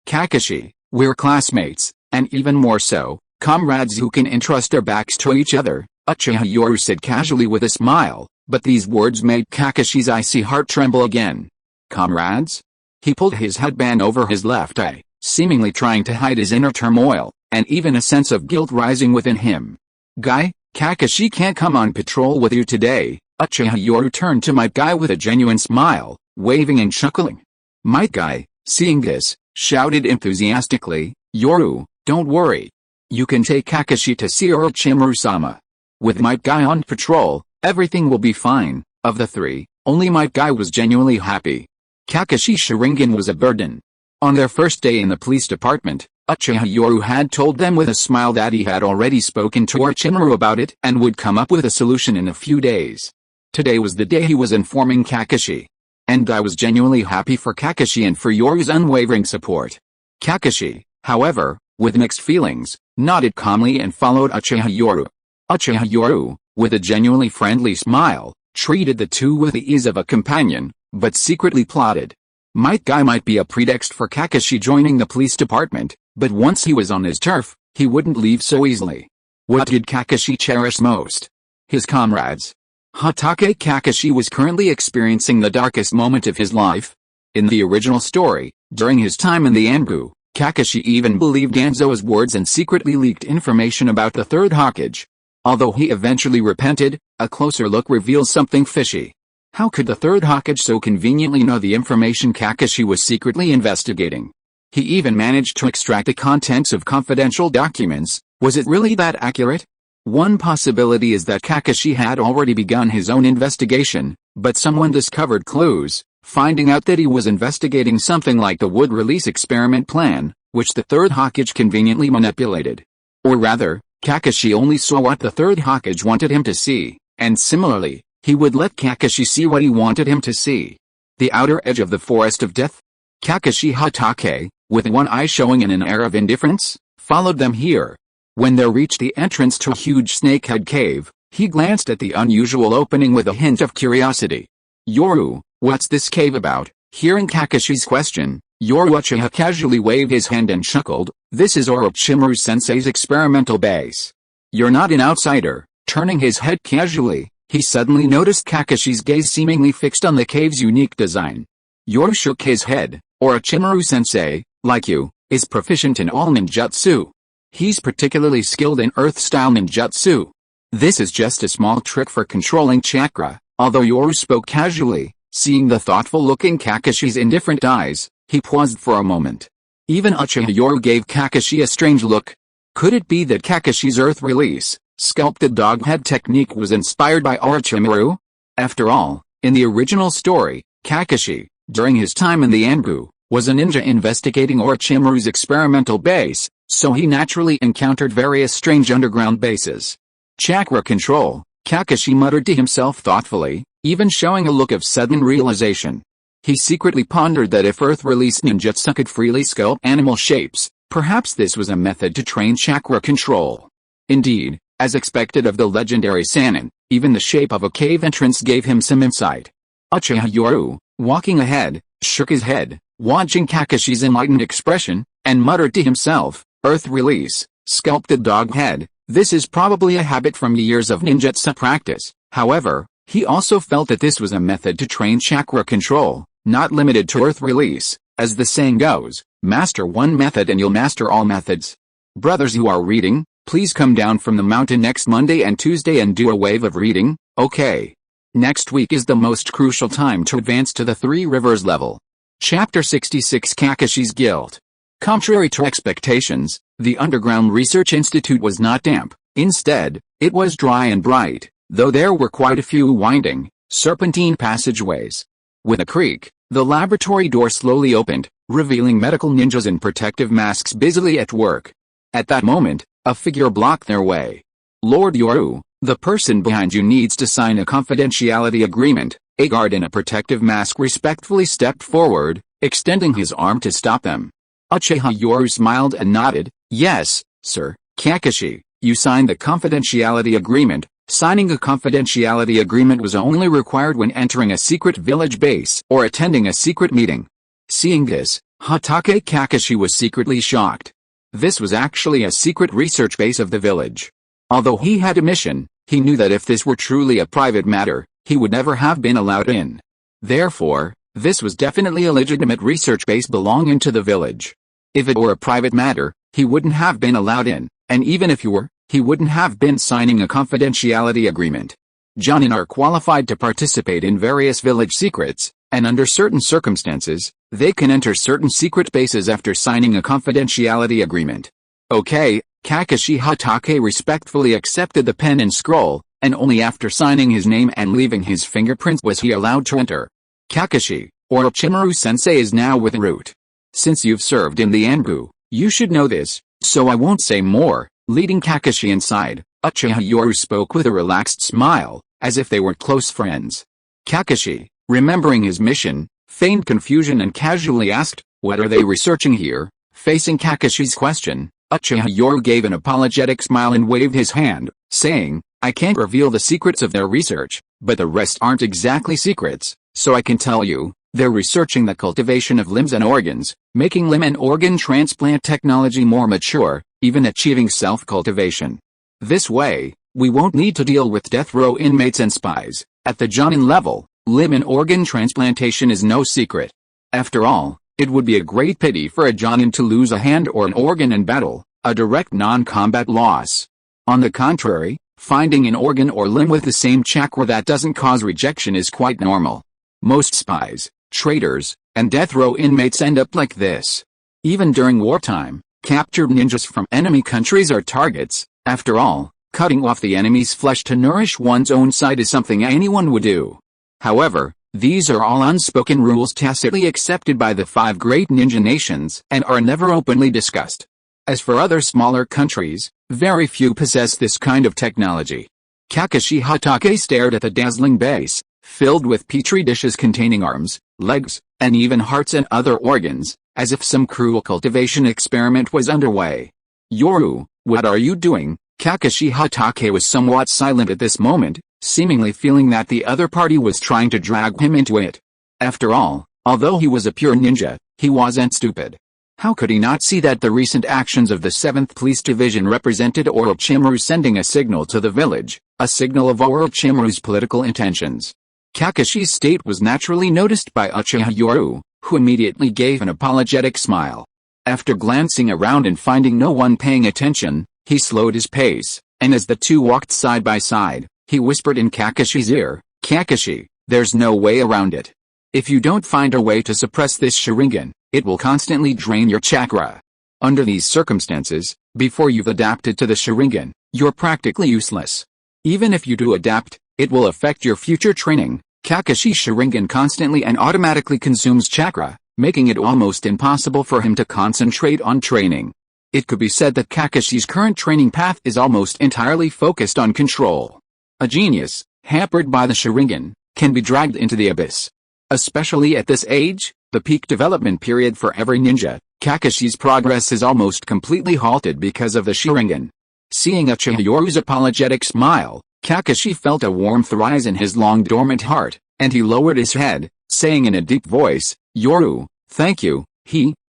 Kakashi, we're classmates, and even more so, comrades who can entrust their backs to each other, Uchiha Yoru said casually with a smile, but these words made Kakashi's icy heart tremble again. "Comrades?" He pulled his headband over his left eye, seemingly trying to hide his inner turmoil, and even a sense of guilt rising within him. "Guy, Kakashi can't come on patrol with you today." Uchiha Yoru turned to Might Guy with a genuine smile, waving and chuckling. Might Guy, seeing this, shouted enthusiastically, "Yoru, don't worry. You can take Kakashi to see Orochimaru-sama. With Might Guy on patrol, everything will be fine." Of the three, only Might Guy was genuinely happy. Kakashi's Sharingan was a burden. On their first day in the police department, Uchiha Yoru had told them with a smile that he had already spoken to Orochimaru about it and would come up with a solution in a few days. Today was the day he was informing Kakashi. And Guy was genuinely happy for Kakashi and for Yoru's unwavering support. Kakashi, however, with mixed feelings, nodded calmly and followed Uchiha Yoru. Uchiha Yoru, with a genuinely friendly smile, treated the two with the ease of a companion, but secretly plotted. Might Guy might be a pretext for Kakashi joining the police department, but once he was on his turf, He wouldn't leave so easily. What did Kakashi cherish most? His comrades. Hokage Kakashi was currently experiencing the darkest moment of his life. In the original story, during his time in the Anbu, Kakashi even believed Danzo's words and secretly leaked information about the Third Hokage. Although he eventually repented, a closer look reveals something fishy. How could the Third Hokage so conveniently know the information Kakashi was secretly investigating? He even managed to extract the contents of confidential documents. Was it really that accurate? One possibility is that Kakashi had already begun his own investigation, but someone discovered clues, finding out that he was investigating something like the wood release experiment plan, which the Third Hokage conveniently manipulated. Or rather, Kakashi only saw what the Third Hokage wanted him to see, and similarly, he would let Kakashi see what he wanted him to see. The outer edge of the forest of death? Kakashi Hatake, with one eye showing in an air of indifference, followed them here. When they reached the entrance to a huge snakehead cave, he glanced at the unusual opening with a hint of curiosity. Yoru, what's this cave about? Hearing Kakashi's question, Yoru Uchiha casually waved his hand and chuckled, this is Orochimaru sensei's experimental base. You're not an outsider. Turning his head casually, he suddenly noticed Kakashi's gaze seemingly fixed on the cave's unique design. Yoru shook his head. Orochimaru sensei, like you, is proficient in all ninjutsu. He's particularly skilled in earth-style ninjutsu. This is just a small trick for controlling chakra. Although Yoru spoke casually, seeing the thoughtful look in Kakashi's indifferent eyes, he paused for a moment. Even Uchiha Yoru gave Kakashi a strange look. Could it be that Kakashi's earth release, sculpted dog head technique was inspired by Orochimaru? After all, in the original story, Kakashi, during his time in the Anbu, was a ninja investigating Orochimaru's experimental base, so he naturally encountered various strange underground bases. Chakra control, Kakashi muttered to himself thoughtfully, even showing a look of sudden realization. He secretly pondered that if Earth release ninjutsu could freely sculpt animal shapes, perhaps this was a method to train chakra control. Indeed, as expected of the legendary Sannin, even the shape of a cave entrance gave him some insight. Uchiha Yoru, walking ahead, shook his head, watching Kakashi's enlightened expression, and muttered to himself, Earth release, sculpted dog head, this is probably a habit from years of ninjutsu practice. However, he also felt that this was a method to train chakra control, not limited to Earth release. As the saying goes, master one method and you'll master all methods. Brothers who are reading, please come down from the mountain next Monday and Tuesday and do a wave of reading, okay? Next week is the most crucial time to advance to the Three Rivers level. Chapter 66 Kakashi's Guilt. Contrary to expectations, the Underground Research Institute was not damp. Instead, it was dry and bright, though there were quite a few winding, serpentine passageways. With a creak, the laboratory door slowly opened, revealing medical ninjas in protective masks busily at work. At that moment, a figure blocked their way. Lord Yoru, the person behind you needs to sign a confidentiality agreement. A guard in a protective mask respectfully stepped forward, extending his arm to stop them. Uchiha Yoru smiled and nodded, yes, sir. Kakashi, you signed the confidentiality agreement. Signing a confidentiality agreement was only required when entering a secret village base or attending a secret meeting. Seeing this, Hatake Kakashi was secretly shocked. This was actually a secret research base of the village. Although he had a mission, he knew that if this were truly a private matter, he would never have been allowed in. Therefore, this was definitely a legitimate research base belonging to the village. If it were a private matter, he wouldn't have been allowed in, and even if he were, he wouldn't have been signing a confidentiality agreement. Jonin are qualified to participate in various village secrets, and under certain circumstances, they can enter certain secret bases after signing a confidentiality agreement. Okay, Kakashi Hatake respectfully accepted the pen and scroll, and only after signing his name and leaving his fingerprints was he allowed to enter. Kakashi, Orochimaru-sensei is now with Root. Since you've served in the Anbu, you should know this, so I won't say more. Leading Kakashi inside, Uchiha Yoru spoke with a relaxed smile, as if they were close friends. Kakashi, remembering his mission, feigned confusion and casually asked, what are they researching here? Facing Kakashi's question, Uchiha Yoru gave an apologetic smile and waved his hand, saying, I can't reveal the secrets of their research, but the rest aren't exactly secrets, so I can tell you, they're researching the cultivation of limbs and organs, making limb and organ transplant technology more mature, even achieving self-cultivation. This way, we won't need to deal with death row inmates and spies. At the Jonin level, limb and organ transplantation is no secret. After all, it would be a great pity for a Jonin to lose a hand or an organ in battle, a direct non-combat loss. On the contrary, finding an organ or limb with the same chakra that doesn't cause rejection is quite normal. Most spies, traitors, and death row inmates end up like this. Even during wartime, captured ninjas from enemy countries are targets. After all, cutting off the enemy's flesh to nourish one's own side is something anyone would do. However, these are all unspoken rules tacitly accepted by the 5 great ninja nations and are never openly discussed. As for other smaller countries, very few possess this kind of technology. Kakashi Hatake stared at the dazzling base, filled with petri dishes containing arms, legs, and even hearts and other organs, as if some cruel cultivation experiment was underway. Yoru, what are you doing? Kakashi Hatake was somewhat silent at this moment, seemingly feeling that the other party was trying to drag him into it. After all, although he was a pure ninja, he wasn't stupid. How could he not see that the recent actions of the 7th Police Division represented Orochimaru sending a signal to the village, a signal of Orochimaru's political intentions? Kakashi's state was naturally noticed by Uchiha Yoru, who immediately gave an apologetic smile. After glancing around and finding no one paying attention, he slowed his pace, and as the two walked side by side, he whispered in Kakashi's ear, "Kakashi, there's no way around it. If you don't find a way to suppress this Sharingan, it will constantly drain your chakra. Under these circumstances, before you've adapted to the Sharingan, you're practically useless. Even if you do adapt, it will affect your future training." Kakashi's Sharingan constantly and automatically consumes chakra, making it almost impossible for him to concentrate on training. It could be said that Kakashi's current training path is almost entirely focused on control. A genius, hampered by the Sharingan, can be dragged into the abyss. Especially at this age, the peak development period for every ninja, Kakashi's progress is almost completely halted because of the Sharingan. Seeing Uchiha Yoru's apologetic smile, Kakashi felt a warmth rise in his long-dormant heart, and he lowered his head, saying in a deep voice, "Yoru, thank you."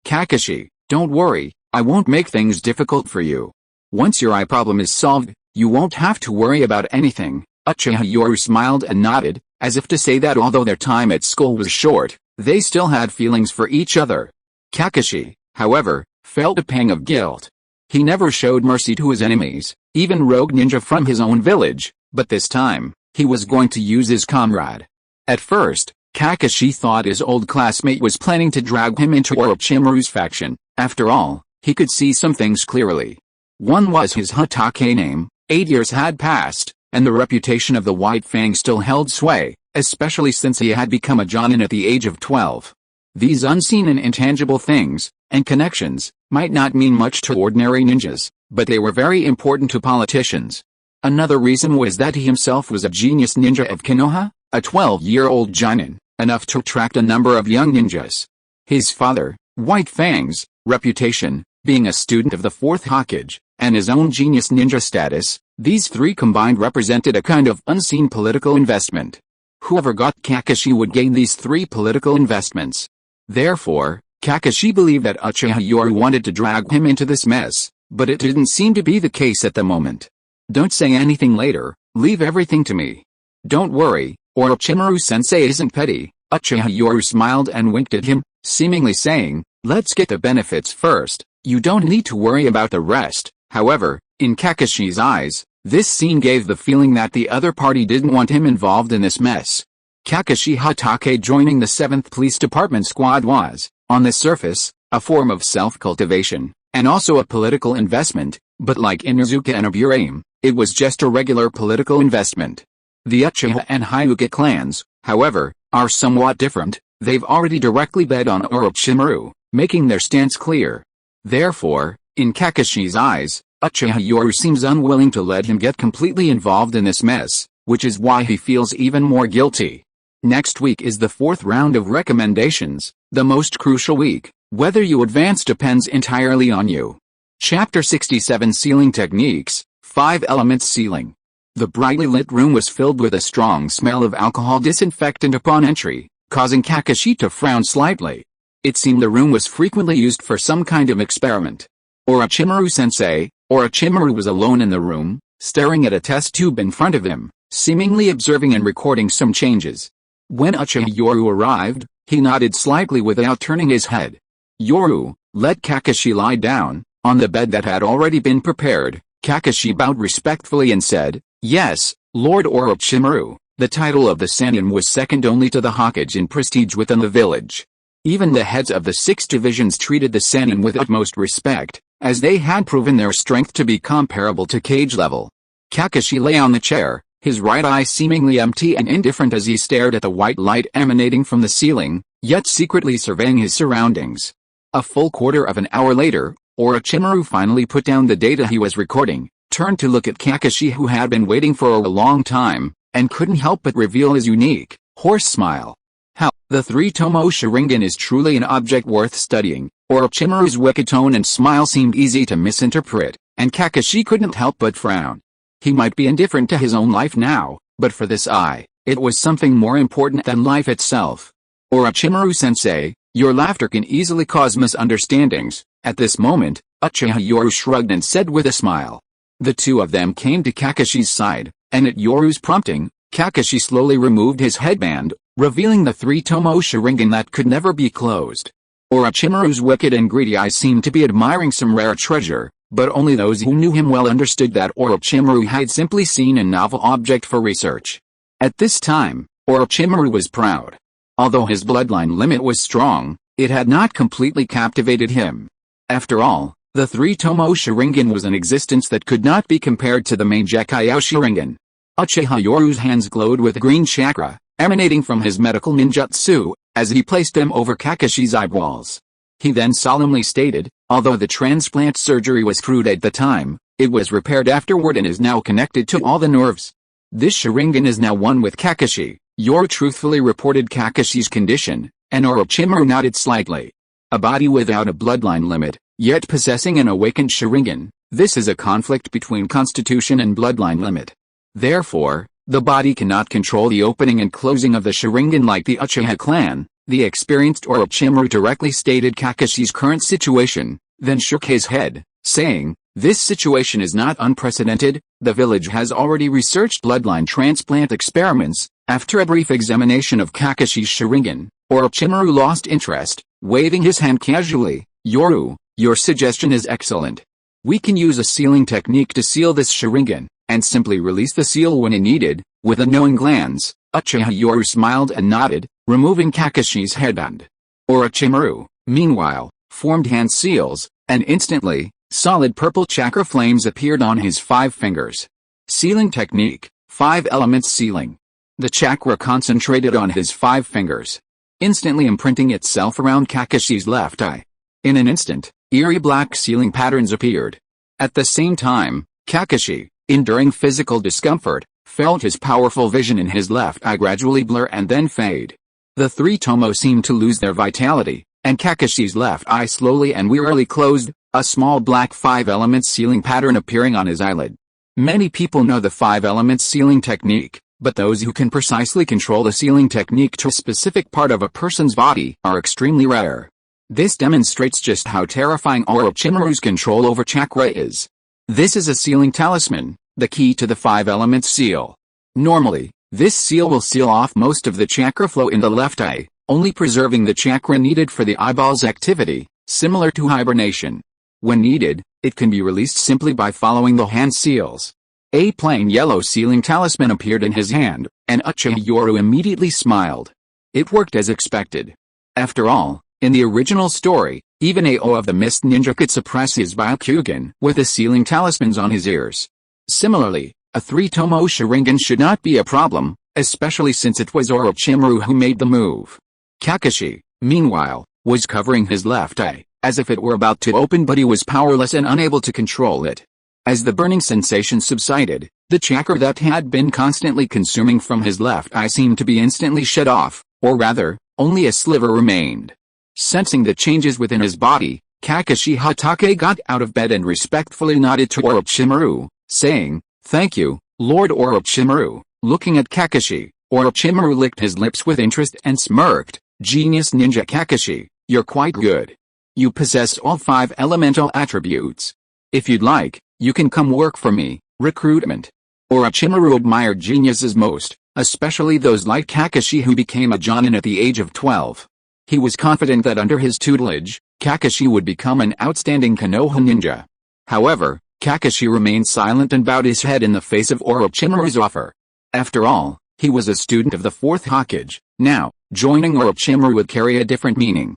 Kakashi, don't worry, I won't make things difficult for you. Once your eye problem is solved, you won't have to worry about anything. Uchiha Yoru smiled and nodded, as if to say that although their time at school was short, they still had feelings for each other. Kakashi, however, felt a pang of guilt. He never showed mercy to his enemies, even rogue ninja from his own village, but this time, he was going to use his comrade. At first, Kakashi thought his old classmate was planning to drag him into Orochimaru's faction. After all, he could see some things clearly. One was his Hatake name. 8 years had passed, and the reputation of the White Fang still held sway, especially since he had become a Jonin at the age of 12. These unseen and intangible things, and connections, might not mean much to ordinary ninjas, but they were very important to politicians. Another reason was that he himself was a genius ninja of Konoha, a 12-year-old Jonin, enough to attract a number of young ninjas. His father, White Fang's reputation, being a student of the Fourth Hokage, and his own genius ninja status, these three combined represented a kind of unseen political investment. Whoever got Kakashi would gain these three political investments. Therefore, Kakashi believed that Uchiha Yoru wanted to drag him into this mess, but it didn't seem to be the case at the moment. "Don't say anything later, leave everything to me. Don't worry, Orochimaru-sensei isn't petty." Uchiha Yoru smiled and winked at him, seemingly saying, "Let's get the benefits first, you don't need to worry about the rest." However, in Kakashi's eyes, this scene gave the feeling that the other party didn't want him involved in this mess. Kakashi Hatake joining the 7th Police Department squad was, on the surface, a form of self-cultivation, and also a political investment, but like Inuzuka and Aburame, it was just a regular political investment. The Uchiha and Hyuga clans, however, are somewhat different. They've already directly bet on Orochimaru, making their stance clear. Therefore, in Kakashi's eyes, Uchiha Yoru seems unwilling to let him get completely involved in this mess, which is why he feels even more guilty. Next week is the 4th round of recommendations, the most crucial week. Whether you advance depends entirely on you. Chapter 67 Sealing Techniques, 5 Elements Sealing. The brightly lit room was filled with a strong smell of alcohol disinfectant upon entry, causing Kakashi to frown slightly. It seemed the room was frequently used for some kind of experiment. Orochimaru-sensei. Orochimaru was alone in the room, staring at a test tube in front of him, seemingly observing and recording some changes. When Uchiha Yoru arrived, he nodded slightly without turning his head. Yoru, let Kakashi lie down, on the bed that had already been prepared. Kakashi bowed respectfully and said, "Yes, Lord Orochimaru." The title of the Sannin was second only to the Hokage in prestige within the village. Even the heads of the 6 divisions treated the Sannin with utmost respect, as they had proven their strength to be comparable to cage level. Kakashi lay on the chair, his right eye seemingly empty and indifferent as he stared at the white light emanating from the ceiling, yet secretly surveying his surroundings. A full quarter of an hour later, Orochimaru finally put down the data he was recording, turned to look at Kakashi, who had been waiting for a long time, and couldn't help but reveal his unique, horse smile. How, the 3-tomo Sharingan is truly an object worth studying. Orochimaru's wicked tone and smile seemed easy to misinterpret, and Kakashi couldn't help but frown. He might be indifferent to his own life now, but for this eye, it was something more important than life itself. Orochimaru-sensei, your laughter can easily cause misunderstandings. At this moment, Uchiha Yoru shrugged and said with a smile. The two of them came to Kakashi's side, and at Yoru's prompting, Kakashi slowly removed his headband, revealing the 3-tomo Sharingan that could never be closed. Orochimaru's wicked and greedy eyes seemed to be admiring some rare treasure, but only those who knew him well understood that Orochimaru had simply seen a novel object for research. At this time, Orochimaru was proud. Although his bloodline limit was strong, it had not completely captivated him. After all, the 3-tomo Sharingan was an existence that could not be compared to the main decay Sharingan. Uchiha Yoru's hands glowed with green chakra, emanating from his medical ninjutsu, as he placed them over Kakashi's eyeballs. He then solemnly stated, although the transplant surgery was crude at the time, it was repaired afterward and is now connected to all the nerves. This Sharingan is now one with Kakashi. Yoru truthfully reported Kakashi's condition, and Orochimaru nodded slightly. A body without a bloodline limit, yet possessing an awakened Sharingan, this is a conflict between constitution and bloodline limit. Therefore, the body cannot control the opening and closing of the Sharingan like the Uchiha clan. The experienced Orochimaru directly stated Kakashi's current situation, then shook his head, saying, "This situation is not unprecedented. The village has already researched bloodline transplant experiments." After a brief examination of Kakashi's Sharingan, Orochimaru lost interest, waving his hand casually. "Yoru, your suggestion is excellent. We can use a sealing technique to seal this Sharingan, and simply release the seal when needed." With a knowing glance, Uchiha Yoru smiled and nodded, removing Kakashi's headband. Orochimaru, meanwhile, formed hand seals, and instantly, solid purple chakra flames appeared on his 5 fingers. Sealing technique, 5 elements sealing. The chakra concentrated on his 5 fingers, instantly imprinting itself around Kakashi's left eye. In an instant, eerie black sealing patterns appeared. At the same time, Kakashi, enduring physical discomfort, felt his powerful vision in his left eye gradually blur and then fade. The 3-tomo seemed to lose their vitality, and Kakashi's left eye slowly and wearily closed, a small black 5 elements sealing pattern appearing on his eyelid. Many people know the 5 elements sealing technique, but those who can precisely control the sealing technique to a specific part of a person's body are extremely rare. This demonstrates just how terrifying Orochimaru's control over chakra is. This is a sealing talisman, the key to the 5 elements seal. Normally, this seal will seal off most of the chakra flow in the left eye, only preserving the chakra needed for the eyeball's activity, similar to hibernation. When needed, it can be released simply by following the hand seals. A plain yellow sealing talisman appeared in his hand, and Uchiha Yoru immediately smiled. It worked as expected. After all, in the original story, even AO of the Mist Ninja could suppress his Byakugan with the sealing talismans on his ears. Similarly, a 3-tomo Sharingan should not be a problem, especially since it was Orochimaru who made the move. Kakashi, meanwhile, was covering his left eye, as if it were about to open, but he was powerless and unable to control it. As the burning sensation subsided, the chakra that had been constantly consuming from his left eye seemed to be instantly shut off, or rather, only a sliver remained. Sensing the changes within his body, Kakashi Hatake got out of bed and respectfully nodded to Orochimaru, saying, "Thank you, Lord Orochimaru." Looking at Kakashi, Orochimaru licked his lips with interest and smirked. "Genius ninja Kakashi, you're quite good. You possess all 5 elemental attributes. If you'd like, you can come work for me. Recruitment. Orochimaru admired geniuses most, especially those like Kakashi who became a Jonin at the age of 12. He was confident that under his tutelage, Kakashi would become an outstanding Konoha ninja. However, Kakashi remained silent and bowed his head in the face of Orochimaru's offer. After all, he was a student of the Fourth Hokage. Now, joining Orochimaru would carry a different meaning.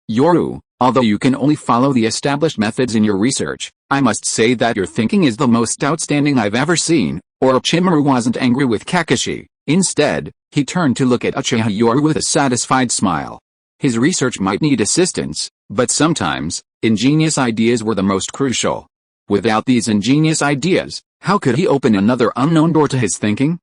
Yoru, although you can only follow the established methods in your research, I must say that your thinking is the most outstanding I've ever seen. Orochimaru wasn't angry with Kakashi. Instead, he turned to look at Uchiha Yoru with a satisfied smile. His research might need assistance, but sometimes, ingenious ideas were the most crucial. Without these ingenious ideas, how could he open another unknown door to his thinking?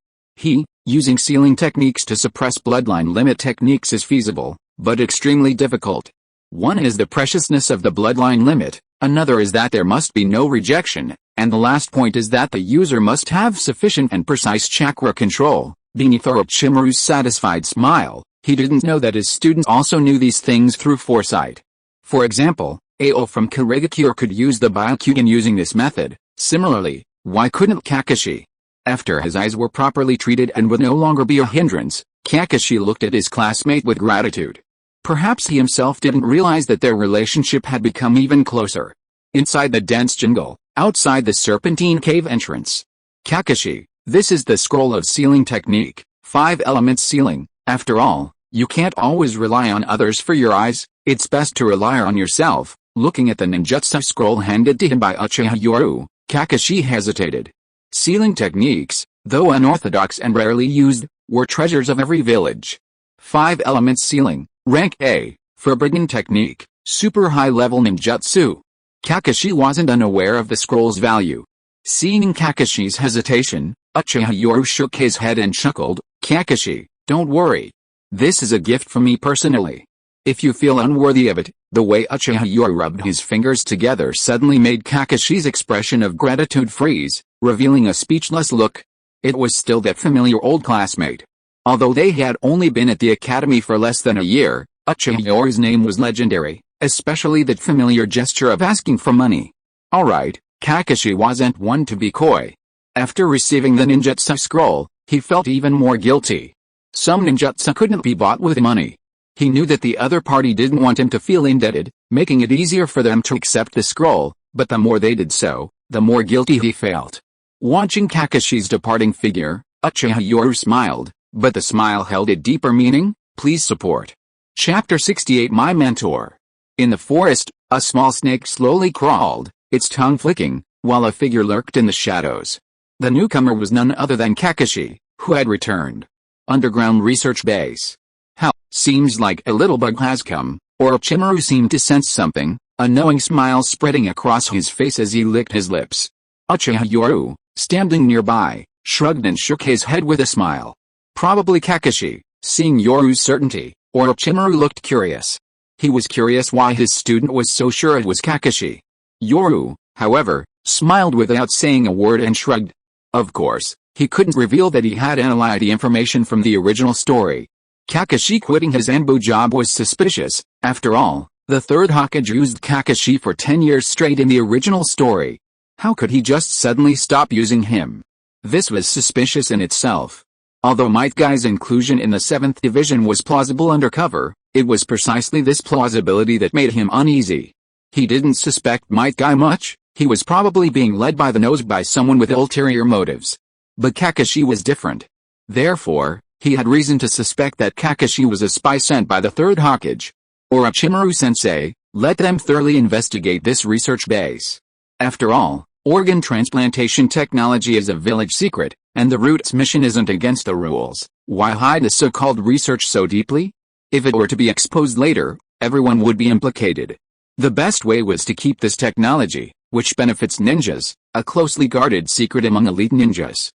Using sealing techniques to suppress bloodline limit techniques is feasible, but extremely difficult. One is the preciousness of the bloodline limit, another is that there must be no rejection, and the last point is that the user must have sufficient and precise chakra control. Beneath Orochimaru's satisfied smile, he didn't know that his students also knew these things through foresight. For example, Ao from Kirigakure could use the Byakugan using this method. Similarly, why couldn't Kakashi? After his eyes were properly treated and would no longer be a hindrance, Kakashi looked at his classmate with gratitude. Perhaps he himself didn't realize that their relationship had become even closer. Inside the dense jungle, outside the serpentine cave entrance. Kakashi, this is the scroll of sealing technique, 5 elements sealing. After all, you can't always rely on others for your eyes, it's best to rely on yourself. Looking at the ninjutsu scroll handed to him by Uchiha Yoru, Kakashi hesitated. Sealing techniques, though unorthodox and rarely used, were treasures of every village. 5 elements sealing, rank A, forbidden technique, super high-level ninjutsu. Kakashi wasn't unaware of the scroll's value. Seeing Kakashi's hesitation, Uchiha Yoru shook his head and chuckled. Kakashi, don't worry. This is a gift from me personally. If you feel unworthy of it. The way Uchiha Yoru rubbed his fingers together suddenly made Kakashi's expression of gratitude freeze, revealing a speechless look. It was still that familiar old classmate. Although they had only been at the academy for less than a year, Uchiha Yoru's name was legendary, especially that familiar gesture of asking for money. Alright, Kakashi wasn't one to be coy. After receiving the ninjutsu scroll, he felt even more guilty. Some ninjutsu couldn't be bought with money. He knew that the other party didn't want him to feel indebted, making it easier for them to accept the scroll, but the more they did so, the more guilty he felt. Watching Kakashi's departing figure, Uchiha Yoru smiled, but the smile held a deeper meaning. Please support. Chapter 68 My Mentor. In the forest, a small snake slowly crawled, its tongue flicking, while a figure lurked in the shadows. The newcomer was none other than Kakashi, who had returned. Underground research base. Seems like a little bug has come. Orochimaru seemed to sense something, a knowing smile spreading across his face as he licked his lips. Uchiha Yoru, standing nearby, shrugged and shook his head with a smile. Probably Kakashi. Seeing Yoru's certainty, Orochimaru looked curious. He was curious why his student was so sure it was Kakashi. Yoru, however, smiled without saying a word and shrugged. Of course, he couldn't reveal that he had analyzed the information from the original story. Kakashi quitting his Anbu job was suspicious. After all, the Third Hokage used Kakashi for 10 years straight in the original story. How could he just suddenly stop using him? This was suspicious in itself. Although Might Guy's inclusion in the 7th Division was plausible undercover, it was precisely this plausibility that made him uneasy. He didn't suspect Might Guy much, he was probably being led by the nose by someone with ulterior motives. But Kakashi was different. Therefore, he had reason to suspect that Kakashi was a spy sent by the Third Hokage. Orochimaru-sensei, let them thoroughly investigate this research base. After all, organ transplantation technology is a village secret, and the Root's mission isn't against the rules. Why hide the so-called research so deeply? If it were to be exposed later, everyone would be implicated. The best way was to keep this technology, which benefits ninjas, a closely guarded secret among elite ninjas.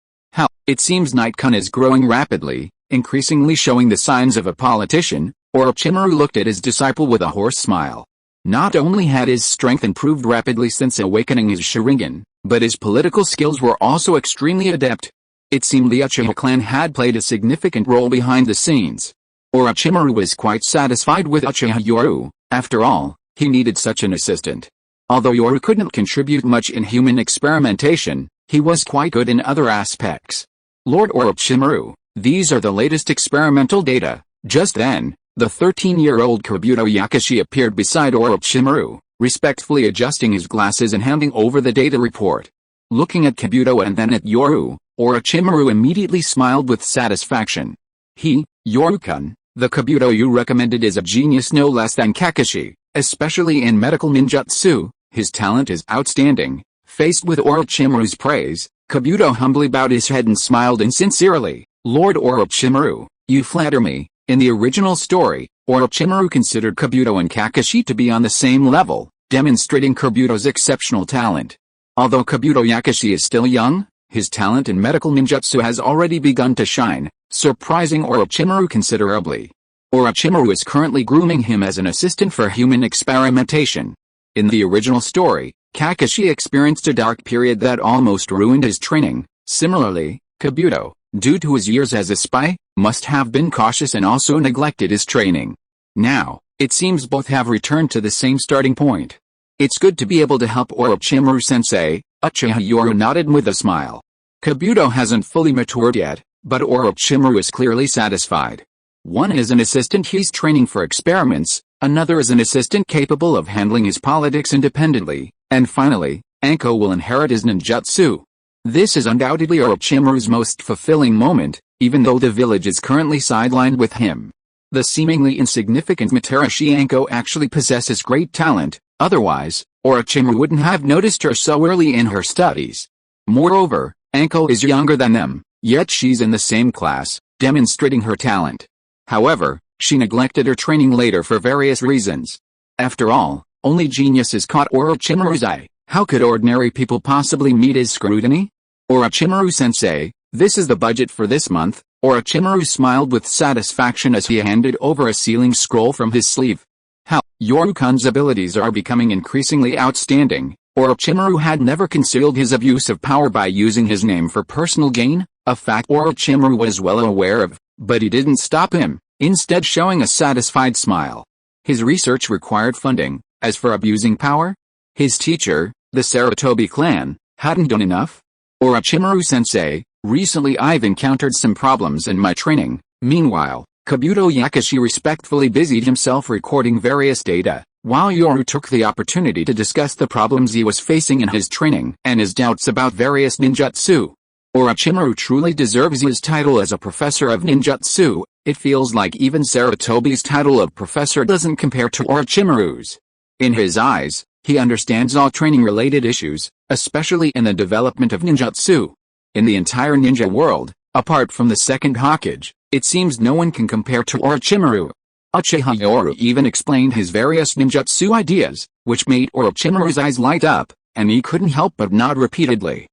It seems Night-kun is growing rapidly, increasingly showing the signs of a politician. Orochimaru looked at his disciple with a hoarse smile. Not only had his strength improved rapidly since awakening his Sharingan, but his political skills were also extremely adept. It seemed the Uchiha clan had played a significant role behind the scenes. Orochimaru was quite satisfied with Uchiha Yoru. After all, He needed such an assistant. Although Yoru couldn't contribute much in human experimentation, he was quite good in other aspects. Lord Orochimaru, these are the latest experimental data. Just then, the 13-year-old Kabuto Yakushi appeared beside Orochimaru, respectfully adjusting his glasses and handing over the data report. Looking at Kabuto and then at Yoru, Orochimaru immediately smiled with satisfaction. Yoru-kun, the Kabuto you recommended is a genius no less than Kakashi, especially in medical ninjutsu. His talent is outstanding. Faced with Orochimaru's praise, Kabuto humbly bowed his head and smiled insincerely. Lord Orochimaru, you flatter me. In the original story, Orochimaru considered Kabuto and Kakashi to be on the same level, demonstrating Kabuto's exceptional talent. Although Kabuto Yakushi is still young, his talent in medical ninjutsu has already begun to shine, surprising Orochimaru considerably. Orochimaru is currently grooming him as an assistant for human experimentation. In the original story, Kakashi experienced a dark period that almost ruined his training. Similarly, Kabuto, due to his years as a spy, must have been cautious and also neglected his training. Now, it seems both have returned to the same starting point. It's good to be able to help Orochimaru-sensei. Uchiha Yoru nodded with a smile. Kabuto hasn't fully matured yet, but Orochimaru is clearly satisfied. One is an assistant he's training for experiments, another is an assistant capable of handling his politics independently, and finally, Anko will inherit his ninjutsu. This is undoubtedly Orochimaru's most fulfilling moment, even though the village is currently sidelined with him. The seemingly insignificant Matarashi Anko actually possesses great talent, otherwise, Orochimaru wouldn't have noticed her so early in her studies. Moreover, Anko is younger than them, yet she's in the same class, demonstrating her talent. However, she neglected her training later for various reasons. After all, only geniuses caught Orochimaru's eye. How could ordinary people possibly meet his scrutiny? Orochimaru-sensei, this is the budget for this month. Orochimaru smiled with satisfaction as he handed over a sealing scroll from his sleeve. How, Yoru-kun's abilities are becoming increasingly outstanding. Orochimaru had never concealed his abuse of power by using his name for personal gain, a fact Orochimaru was well aware of, but he didn't stop him, instead showing a satisfied smile. His research required funding. As for abusing power, his teacher, the Sarutobi clan, hadn't done enough. Orochimaru-sensei, recently I've encountered some problems in my training. Meanwhile, Kabuto Yakushi respectfully busied himself recording various data, while Yoru took the opportunity to discuss the problems he was facing in his training and his doubts about various ninjutsu. Orochimaru truly deserves his title as a professor of ninjutsu. It feels like even Sarutobi's title of professor doesn't compare to Orochimaru's. In his eyes, he understands all training-related issues, especially in the development of ninjutsu. In the entire ninja world, apart from the second Hokage, it seems no one can compare to Orochimaru. Uchiha Yoru even explained his various ninjutsu ideas, which made Orochimaru's eyes light up, and he couldn't help but nod repeatedly.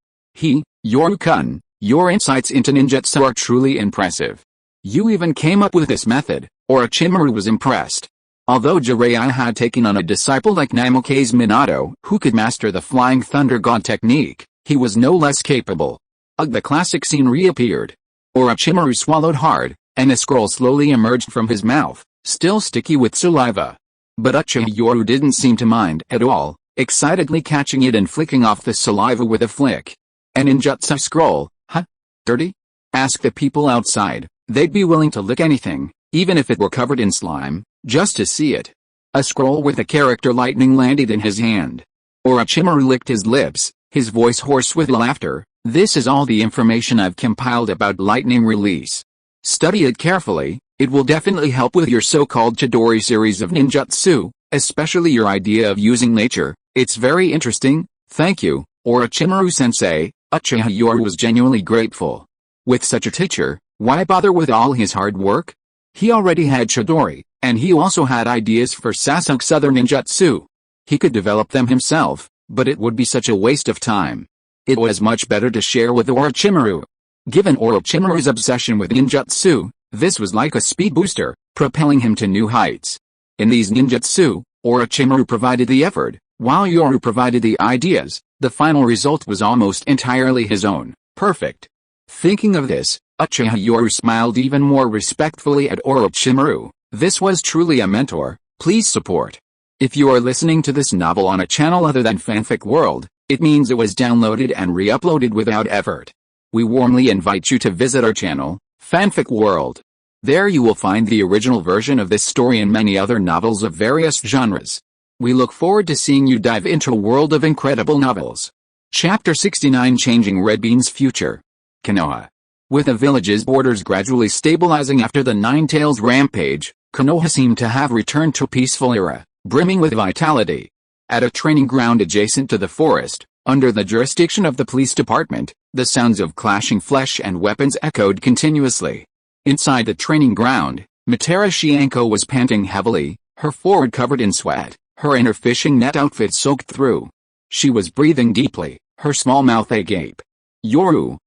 Yoru-kun, your insights into ninjutsu are truly impressive. You even came up with this method. Orochimaru was impressed. Although Jiraiya had taken on a disciple like Namokaze Minato, who could master the Flying Thunder God technique, he was no less capable. The classic scene reappeared. Orochimaru swallowed hard, and a scroll slowly emerged from his mouth, still sticky with saliva. But Uchiha Yoru didn't seem to mind at all, excitedly catching it and flicking off the saliva with a flick. An ninjutsu scroll, huh? Dirty? Ask the people outside, they'd be willing to lick anything, even if it were covered in slime, just to see it. A scroll with a character lightning landed in his hand. Orochimaru licked his lips, his voice hoarse with laughter. This is all the information I've compiled about lightning release. Study it carefully, it will definitely help with your so-called Chidori series of ninjutsu, especially your idea of using nature. It's very interesting, thank you, Orochimaru-sensei. Uchiha Yoru was genuinely grateful. With such a teacher, why bother with all his hard work? He already had Chidori, and he also had ideas for Sasuke's other ninjutsu. He could develop them himself, but it would be such a waste of time. It was much better to share with Orochimaru. Given Orochimaru's obsession with ninjutsu, this was like a speed booster, propelling him to new heights. In these ninjutsu, Orochimaru provided the effort, while Yoru provided the ideas. The final result was almost entirely his own. Perfect. Thinking of this, Uchiha Yoru smiled even more respectfully at Orochimaru. This was truly a mentor. Please support. If you are listening to this novel on a channel other than Fanfic World, it means it was downloaded and re-uploaded without effort. We warmly invite you to visit our channel, Fanfic World. There you will find the original version of this story and many other novels of various genres. We look forward to seeing you dive into a world of incredible novels. Chapter 69, Changing Red Bean's Future. Konoha. With the village's borders gradually stabilizing after the Nine-Tails rampage, Konoha seemed to have returned to a peaceful era, brimming with vitality. At a training ground adjacent to the forest, under the jurisdiction of the police department, the sounds of clashing flesh and weapons echoed continuously. Inside the training ground, Mitarashi Anko was panting heavily, her forehead covered in sweat, her inner fishing net outfit soaked through. She was breathing deeply, her small mouth agape. Yoru,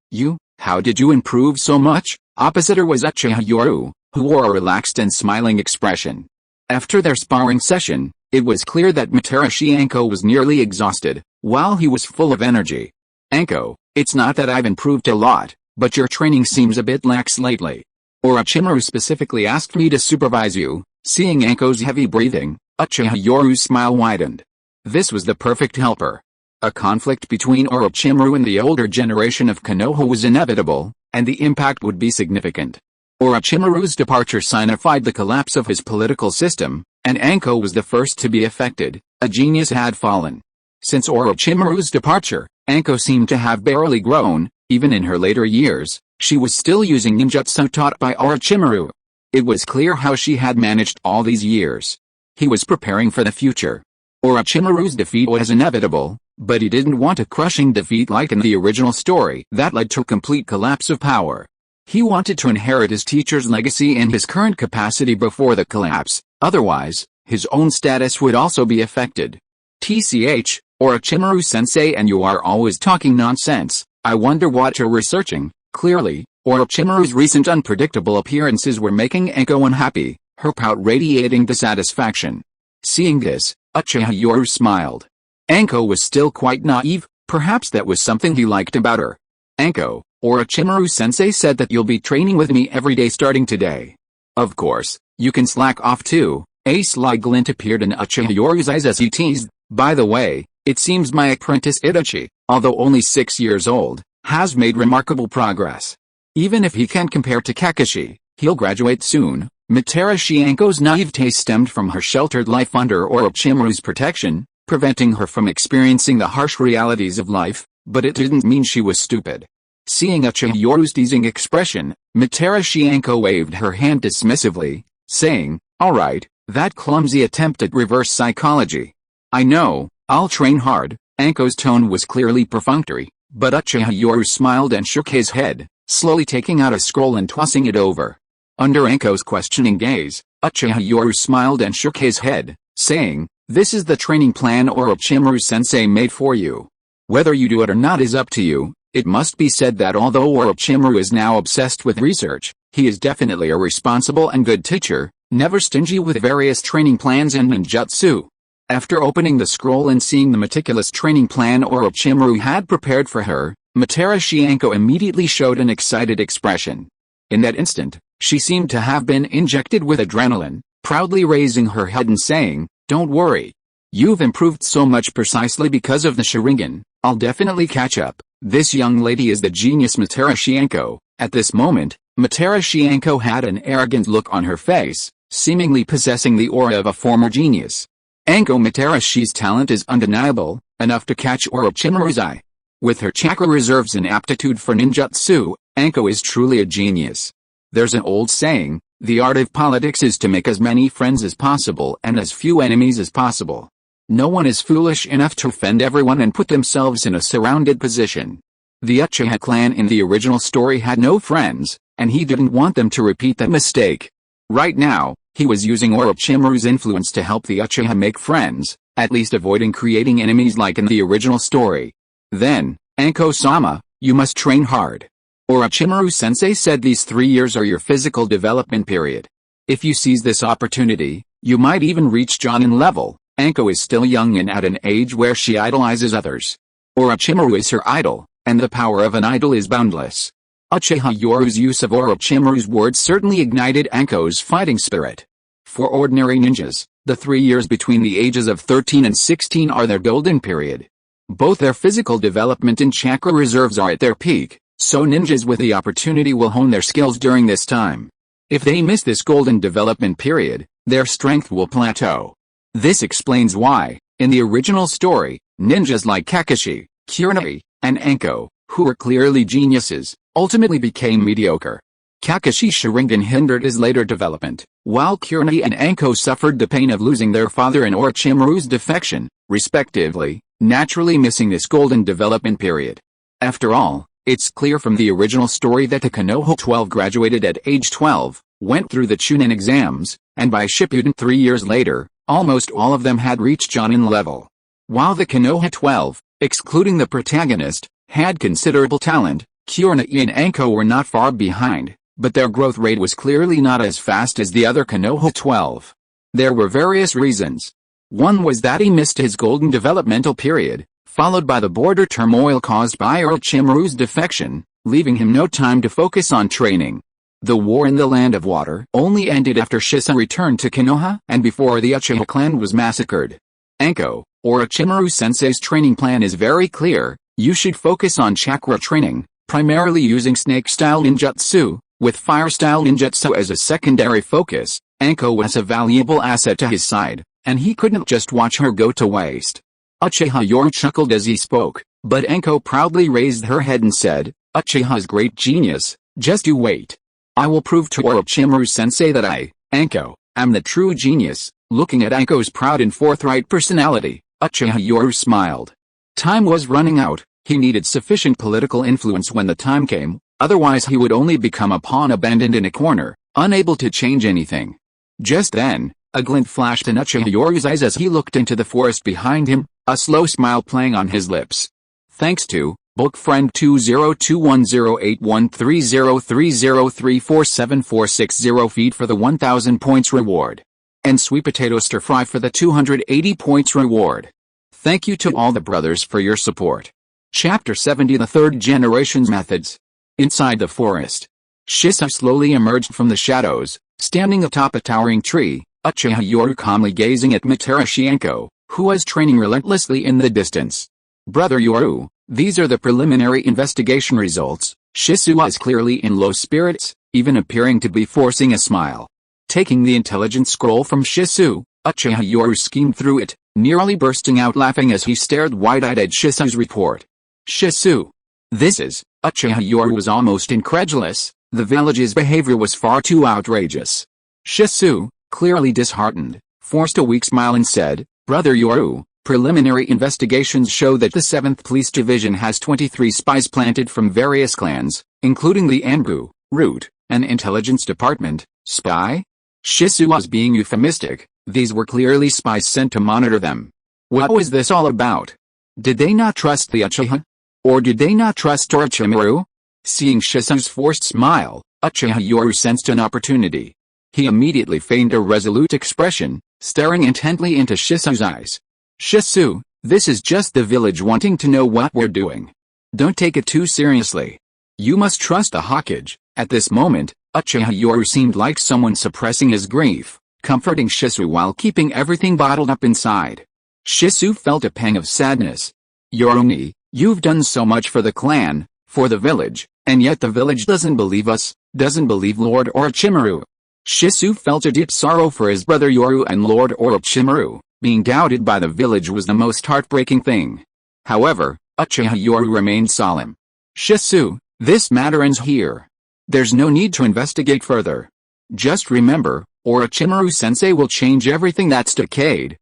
how did you improve so much? Opposite her was Uchiha Yoru, who wore a relaxed and smiling expression. After their sparring session, it was clear that Mitarashi Anko was nearly exhausted, while he was full of energy. Anko, it's not that I've improved a lot, but your training seems a bit lax lately. Orochimaru specifically asked me to supervise you. Seeing Anko's heavy breathing, Uchiha Yoru's smile widened. This was the perfect helper. A conflict between Orochimaru and the older generation of Konoha was inevitable, and the impact would be significant. Orochimaru's departure signified the collapse of his political system, and Anko was the first to be affected. A genius had fallen. Since Orochimaru's departure, Anko seemed to have barely grown. Even in her later years, she was still using ninjutsu taught by Orochimaru. It was clear how she had managed all these years. He was preparing for the future. Orochimaru's defeat was inevitable, but he didn't want a crushing defeat like in the original story that led to a complete collapse of power. He wanted to inherit his teacher's legacy in his current capacity before the collapse, otherwise, his own status would also be affected. TCH, Orochimaru-sensei, and you are always talking nonsense. I wonder what you're researching. Clearly, Orochimaru's recent unpredictable appearances were making Anko unhappy, her pout radiating dissatisfaction. Seeing this, Uchiha Yoru smiled. Anko was still quite naive, perhaps that was something he liked about her. Anko, Orochimaru-sensei said that you'll be training with me every day starting today. Of course, you can slack off too. A sly glint appeared in Uchiha Yoru's eyes as he teased. By the way, it seems my apprentice Itachi, although only 6 years old, has made remarkable progress. Even if he can't compare to Kakashi, he'll graduate soon. Mitarashi Anko's naivete stemmed from her sheltered life under Orochimaru's protection, preventing her from experiencing the harsh realities of life, but it didn't mean she was stupid. Seeing Uchiha Yoru's teasing expression, Mitarashi Anko waved her hand dismissively, saying, "Alright, that clumsy attempt at reverse psychology. I know, I'll train hard." Anko's tone was clearly perfunctory, but Uchiha Yoru smiled and shook his head, slowly taking out a scroll and tossing it over. Under Anko's questioning gaze, Uchiha Yoru smiled and shook his head, saying, "This is the training plan Orochimaru-sensei made for you. Whether you do it or not is up to you." It must be said that although Orochimaru is now obsessed with research, he is definitely a responsible and good teacher, never stingy with various training plans and ninjutsu. After opening the scroll and seeing the meticulous training plan Orochimaru had prepared for her, Mitarashi Anko immediately showed an excited expression. In that instant, she seemed to have been injected with adrenaline, proudly raising her head and saying, "Don't worry. You've improved so much precisely because of the Sharingan. I'll definitely catch up. This young lady is the genius Mitarashi Anko." At this moment, Mitarashi Anko had an arrogant look on her face, seemingly possessing the aura of a former genius. Anko Mitarashi's talent is undeniable, enough to catch Orochimaru's eye. With her chakra reserves and aptitude for ninjutsu, Anko is truly a genius. There's an old saying, the art of politics is to make as many friends as possible and as few enemies as possible. No one is foolish enough to offend everyone and put themselves in a surrounded position. The Uchiha clan in the original story had no friends, and he didn't want them to repeat that mistake. Right now, he was using Orochimaru's influence to help the Uchiha make friends, at least avoiding creating enemies like in the original story. Then, Anko-sama, you must train hard. Orochimaru-sensei said these 3 years are your physical development period. If you seize this opportunity, you might even reach Jonin level. Anko is still young and at an age where she idolizes others. Orochimaru is her idol, and the power of an idol is boundless. Uchiha Yoru's use of Orochimaru's words certainly ignited Anko's fighting spirit. For ordinary ninjas, The 3 years between the ages of 13 and 16 are their golden period. Both their physical development and chakra reserves are at their peak, so ninjas with the opportunity will hone their skills during this time. If they miss this golden development period, their strength will plateau. This explains why, in the original story, ninjas like Kakashi, Kurenai, and Anko, who were clearly geniuses, ultimately became mediocre. Kakashi's Sharingan hindered his later development, while Kurenai and Anko suffered the pain of losing their father and Orochimaru's defection, respectively, naturally missing this golden development period. After all, it's clear from the original story that the Konoha 12 graduated at age 12, went through the Chunin exams, and by Shippuden 3 years later, almost all of them had reached Jonin level. While the Konoha 12, excluding the protagonist, had considerable talent, Kurenai and Anko were not far behind, but their growth rate was clearly not as fast as the other Konoha 12. There were various reasons. One was that he missed his golden developmental period, followed by the border turmoil caused by Orochimaru's defection, leaving him no time to focus on training. The war in the Land of Water only ended after Shisui returned to Konoha and before the Uchiha clan was massacred. Anko, Orochimaru-sensei's training plan is very clear. You should focus on chakra training, primarily using snake-style ninjutsu, with fire-style ninjutsu as a secondary focus. Anko was a valuable asset to his side, and he couldn't just watch her go to waste. Uchiha Yoru chuckled as he spoke, but Anko proudly raised her head and said, Uchiha's great genius, just you wait. I will prove to Orochimaru-sensei that I, Anko, am the true genius. Looking at Anko's proud and forthright personality, Uchiha Yoru smiled. Time was running out, he needed sufficient political influence when the time came, otherwise he would only become a pawn abandoned in a corner, unable to change anything. Just then, a glint flashed in Uchiha Yoru's eyes as he looked into the forest behind him, a slow smile playing on his lips. Thanks to book friend 20210813030347460 feed for the 1000 points reward. And sweet potato stir fry for the 280 points reward. Thank you to all the brothers for your support. Chapter 70 The Third Generation's Methods. Inside the forest, Shisui slowly emerged from the shadows, standing atop a towering tree, Uchiha Yoru calmly gazing at Mitarashi Anko, who was training relentlessly in the distance. Brother Yoru, these are the preliminary investigation results. Shisui was clearly in low spirits, even appearing to be forcing a smile. Taking the intelligence scroll from Shisui, Uchiha Yoru skimmed through it, nearly bursting out laughing as he stared wide-eyed at Shisui's report. Shisui. This is, Uchiha Yoru was almost incredulous, the village's behavior was far too outrageous. Shisui, clearly disheartened, forced a weak smile and said, Brother Yoru, preliminary investigations show that the 7th Police Division has 23 spies planted from various clans, including the Anbu, Root, and Intelligence Department. Spy? Shisui was being euphemistic, these were clearly spies sent to monitor them. What was this all about? Did they not trust the Uchiha? Or did they not trust Orochimaru? Seeing Shisui's forced smile, Uchiha Yoru sensed an opportunity. He immediately feigned a resolute expression, staring intently into Shisui's eyes. Shisui, this is just the village wanting to know what we're doing. Don't take it too seriously. You must trust the Hokage. At this moment, Uchiha Yoru seemed like someone suppressing his grief, comforting Shisui while keeping everything bottled up inside. Shisui felt a pang of sadness. Yoruni, you've done so much for the clan, for the village, and yet the village doesn't believe us, doesn't believe Lord Orochimaru. Shisui felt a deep sorrow for his brother Yoru and Lord Orochimaru. Being doubted by the village was the most heartbreaking thing. However, Uchiha Yoru remained solemn. Shisui, this matter ends here. There's no need to investigate further. Just remember, Orochimaru-sensei will change everything that's decayed.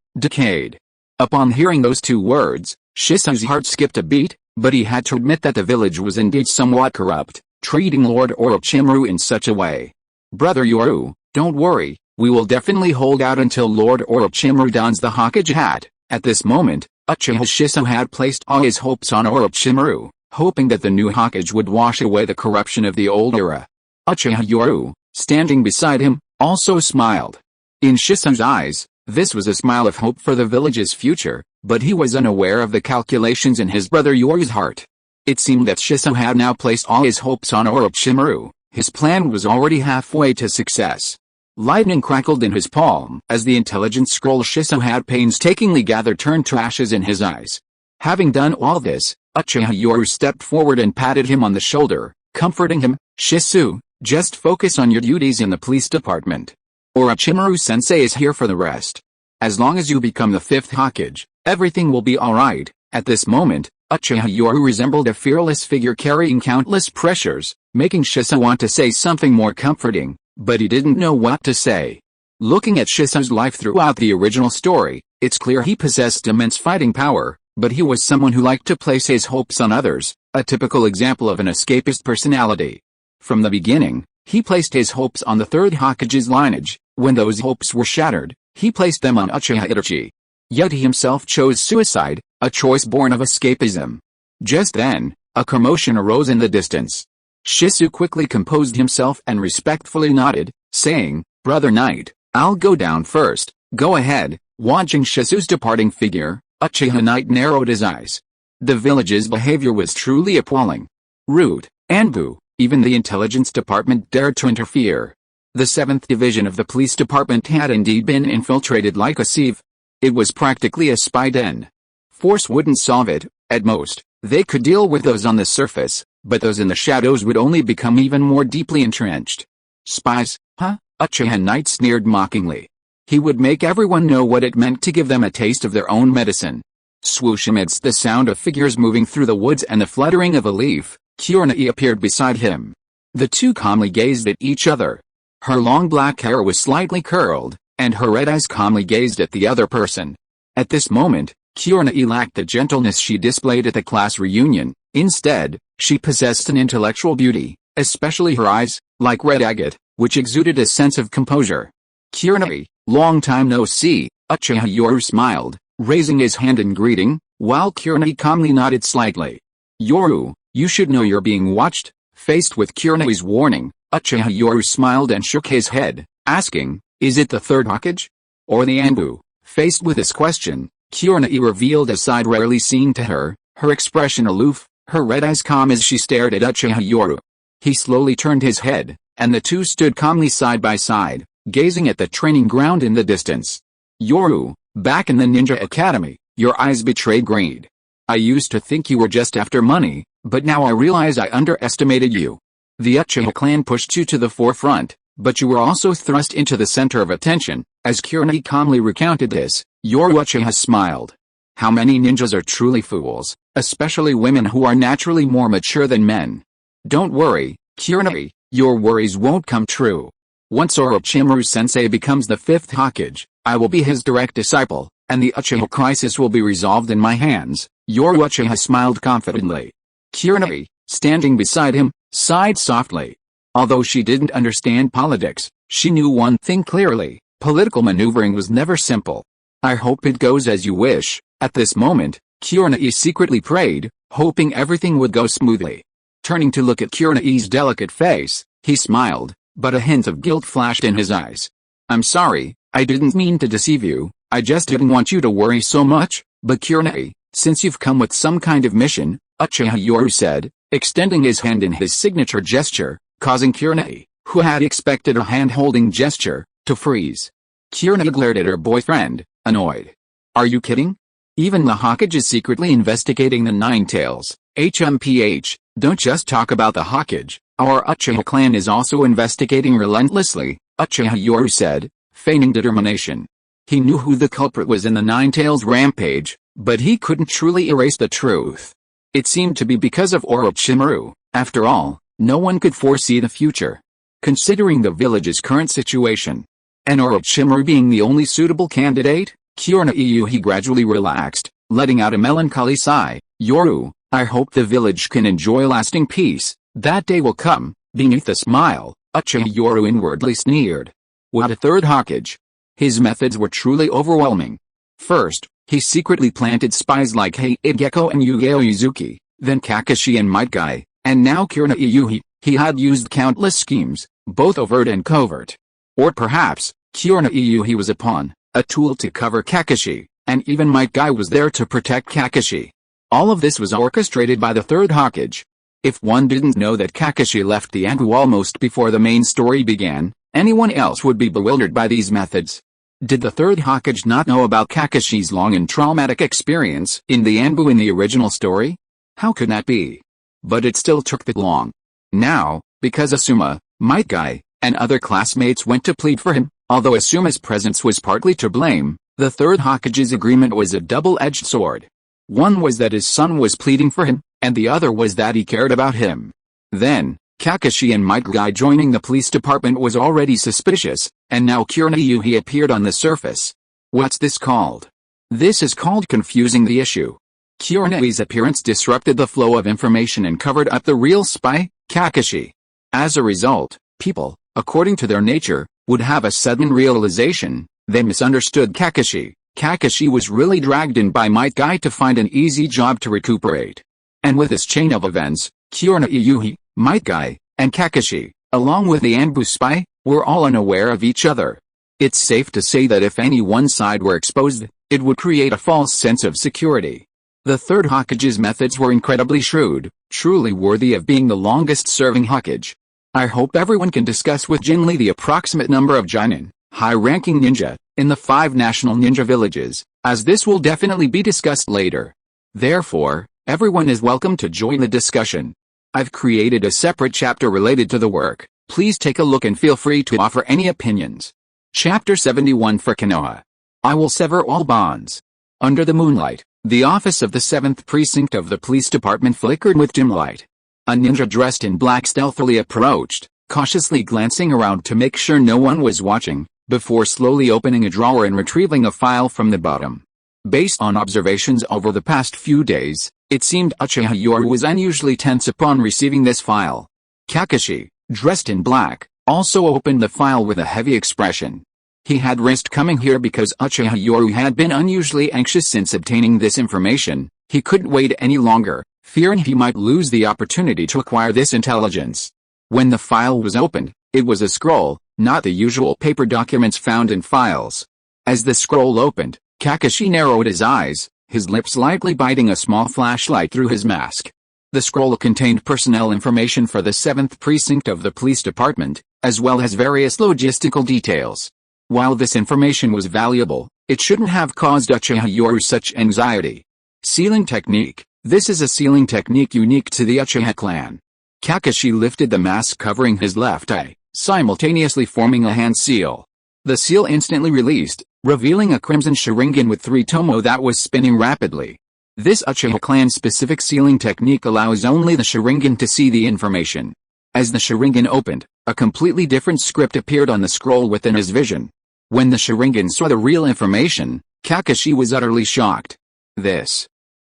Upon hearing those two words, Shisui's heart skipped a beat, but he had to admit that the village was indeed somewhat corrupt, treating Lord Orochimaru in such a way. Brother Yoru, don't worry, we will definitely hold out until Lord Orochimaru dons the Hokage hat. At this moment, Uchiha Shisui had placed all his hopes on Orochimaru, hoping that the new Hokage would wash away the corruption of the old era. Uchiha Yoru, standing beside him, also smiled. In Shisui's eyes, this was a smile of hope for the village's future, but he was unaware of the calculations in his brother Yoru's heart. It seemed that Shisui had now placed all his hopes on Orochimaru. His plan was already halfway to success. Lightning crackled in his palm as the intelligence scroll Shisui had painstakingly gathered turned to ashes in his eyes. Having done all this, Uchiha Yoru stepped forward and patted him on the shoulder, comforting him. "Shisui, just focus on your duties in the police department. Orochimaru-sensei is here for the rest. As long as you become the 5th Hokage, everything will be alright." At this moment, Uchiha Yoru resembled a fearless figure carrying countless pressures, making Shisui want to say something more comforting, but he didn't know what to say. Looking at Shisui's life throughout the original story, it's clear he possessed immense fighting power, but he was someone who liked to place his hopes on others, a typical example of an escapist personality. From the beginning, he placed his hopes on the Third Hokage's lineage. When those hopes were shattered, he placed them on Uchiha Itachi. Yet he himself chose suicide, a choice born of escapism. Just then, a commotion arose in the distance. Shisui quickly composed himself and respectfully nodded, saying, "Brother Knight, I'll go down first, go ahead." Watching Shisui's departing figure, Uchiha Knight narrowed his eyes. The village's behavior was truly appalling. Rude, Anbu, even the intelligence department dared to interfere. The 7th Division of the police department had indeed been infiltrated like a sieve. It was practically a spy den. Force wouldn't solve it. At most, they could deal with those on the surface, but those in the shadows would only become even more deeply entrenched. Spies, huh? Uchiha Knight sneered mockingly. He would make everyone know what it meant to give them a taste of their own medicine. Swoosh! Amidst the sound of figures moving through the woods and the fluttering of a leaf, Kurenai appeared beside him. The two calmly gazed at each other. Her long black hair was slightly curled, and her red eyes calmly gazed at the other person. At this moment, Kurenai lacked the gentleness she displayed at the class reunion. Instead, she possessed an intellectual beauty, especially her eyes, like red agate, which exuded a sense of composure. "Kurenai, long time no see," Uchiha Yoru smiled, raising his hand in greeting, while Kurenai calmly nodded slightly. "Yoru, you should know you're being watched." Faced with Kurenai's warning, Uchiha Yoru smiled and shook his head, asking, "Is it the Third Hokage? Or the Anbu?" Faced with this question, Kurenai revealed a side rarely seen to her, her expression aloof, her red eyes calm as she stared at Uchiha Yoru. He slowly turned his head, and the two stood calmly side by side, gazing at the training ground in the distance. "Yoru, back in the Ninja Academy, your eyes betrayed greed. I used to think you were just after money, but now I realize I underestimated you. The Uchiha clan pushed you to the forefront, but you were also thrust into the center of attention." As Kurenai calmly recounted this, Yoru Uchiha smiled. How many ninjas are truly fools, especially women who are naturally more mature than men. Don't worry, Kurenai, your worries won't come true. Once Orochimaru-sensei becomes the 5th Hokage, I will be his direct disciple, and the Uchiha crisis will be resolved in my hands. Yoru Uchiha smiled confidently. Kurenai, standing beside him, sighed softly. Although she didn't understand politics, she knew one thing clearly: political maneuvering was never simple. "I hope it goes as you wish." At this moment, Kurenai secretly prayed, hoping everything would go smoothly. Turning to look at Kurenai's delicate face, he smiled, but a hint of guilt flashed in his eyes. "I'm sorry, I didn't mean to deceive you, I just didn't want you to worry so much." "But Kurenai, since you've come with some kind of mission," Uchiha Yoru said, extending his hand in his signature gesture, causing Kurenai, who had expected a hand-holding gesture, to freeze. Kurenai glared at her boyfriend, annoyed. "Are you kidding? Even the Hokage is secretly investigating the Nine Tails. HMPH, don't just talk about the Hokage, our Uchiha clan is also investigating relentlessly," Uchiha Yoru said, feigning determination. He knew who the culprit was in the Nine Tails rampage, but he couldn't truly erase the truth. It seemed to be because of Orochimaru. After all, no one could foresee the future. Considering the village's current situation, and Orochimaru being the only suitable candidate, Kurenai gradually relaxed, letting out a melancholy sigh. "Yoru, I hope the village can enjoy lasting peace. That day will come." Beneath the smile, Uchiha Yoru inwardly sneered. What a Third Hokage! His methods were truly overwhelming. First, he secretly planted spies like Hageko and Yugeo Yuzuki, then Kakashi and Might Guy, and now Kurenai. He had used countless schemes, both overt and covert. Or perhaps, Kurenai was a pawn, a tool to cover Kakashi, and even Might Guy was there to protect Kakashi. All of this was orchestrated by the Third Hokage. If one didn't know that Kakashi left the Anbu almost before the main story began, Anyone else would be bewildered by these methods. Did the Third Hokage not know about Kakashi's long and traumatic experience in the Anbu in the original story? How could that be? But it still took that long. Now, because Asuma, Might Guy, and other classmates went to plead for him, although Asuma's presence was partly to blame, the Third Hokage's agreement was a double-edged sword. One was that his son was pleading for him, and the other was that he cared about him. Then, Kakashi and Might Guy joining the police department was already suspicious, and now Kurenai appeared on the surface. What's this called? This is called confusing the issue. Kurenai's appearance disrupted the flow of information and covered up the real spy, Kakashi. As a result, people, according to their nature, would have a sudden realization. They misunderstood Kakashi. Kakashi was really dragged in by Might Guy to find an easy job to recuperate. And with this chain of events, Kurenai, Might Guy, and Kakashi, along with the Anbu spy, were all unaware of each other. It's safe to say that if any one side were exposed, it would create a false sense of security. The Third Hokage's methods were incredibly shrewd, truly worthy of being the longest-serving Hokage. I hope everyone can discuss with Jinli the approximate number of Jonin, high-ranking ninja, in the 5 national ninja villages, as this will definitely be discussed later. Therefore, everyone is welcome to join the discussion. I've created a separate chapter related to the work. Please take a look and feel free to offer any opinions. Chapter 71 for Konoha. I will sever all bonds. Under the moonlight, the office of the 7th precinct of the police department flickered with dim light. A ninja dressed in black stealthily approached, cautiously glancing around to make sure no one was watching, before slowly opening a drawer and retrieving a file from the bottom. Based on observations over the past few days, it seemed Uchiha Yoru was unusually tense upon receiving this file. Kakashi, dressed in black, also opened the file with a heavy expression. He had risked coming here because Uchiha Yoru had been unusually anxious since obtaining this information. He couldn't wait any longer, fearing he might lose the opportunity to acquire this intelligence. When the file was opened, it was a scroll, not the usual paper documents found in files. As the scroll opened, Kakashi narrowed his eyes, his lips lightly biting a small flashlight through his mask. The scroll contained personnel information for the 7th precinct of the police department, as well as various logistical details. While this information was valuable, it shouldn't have caused Uchiha Yoru such anxiety. Sealing technique. This is a sealing technique unique to the Uchiha clan. Kakashi lifted the mask covering his left eye, simultaneously forming a hand seal. The seal instantly released, revealing a crimson Sharingan with 3 tomo that was spinning rapidly. This Uchiha clan-specific sealing technique allows only the Sharingan to see the information. As the Sharingan opened, a completely different script appeared on the scroll within his vision. When the Sharingan saw the real information, Kakashi was utterly shocked.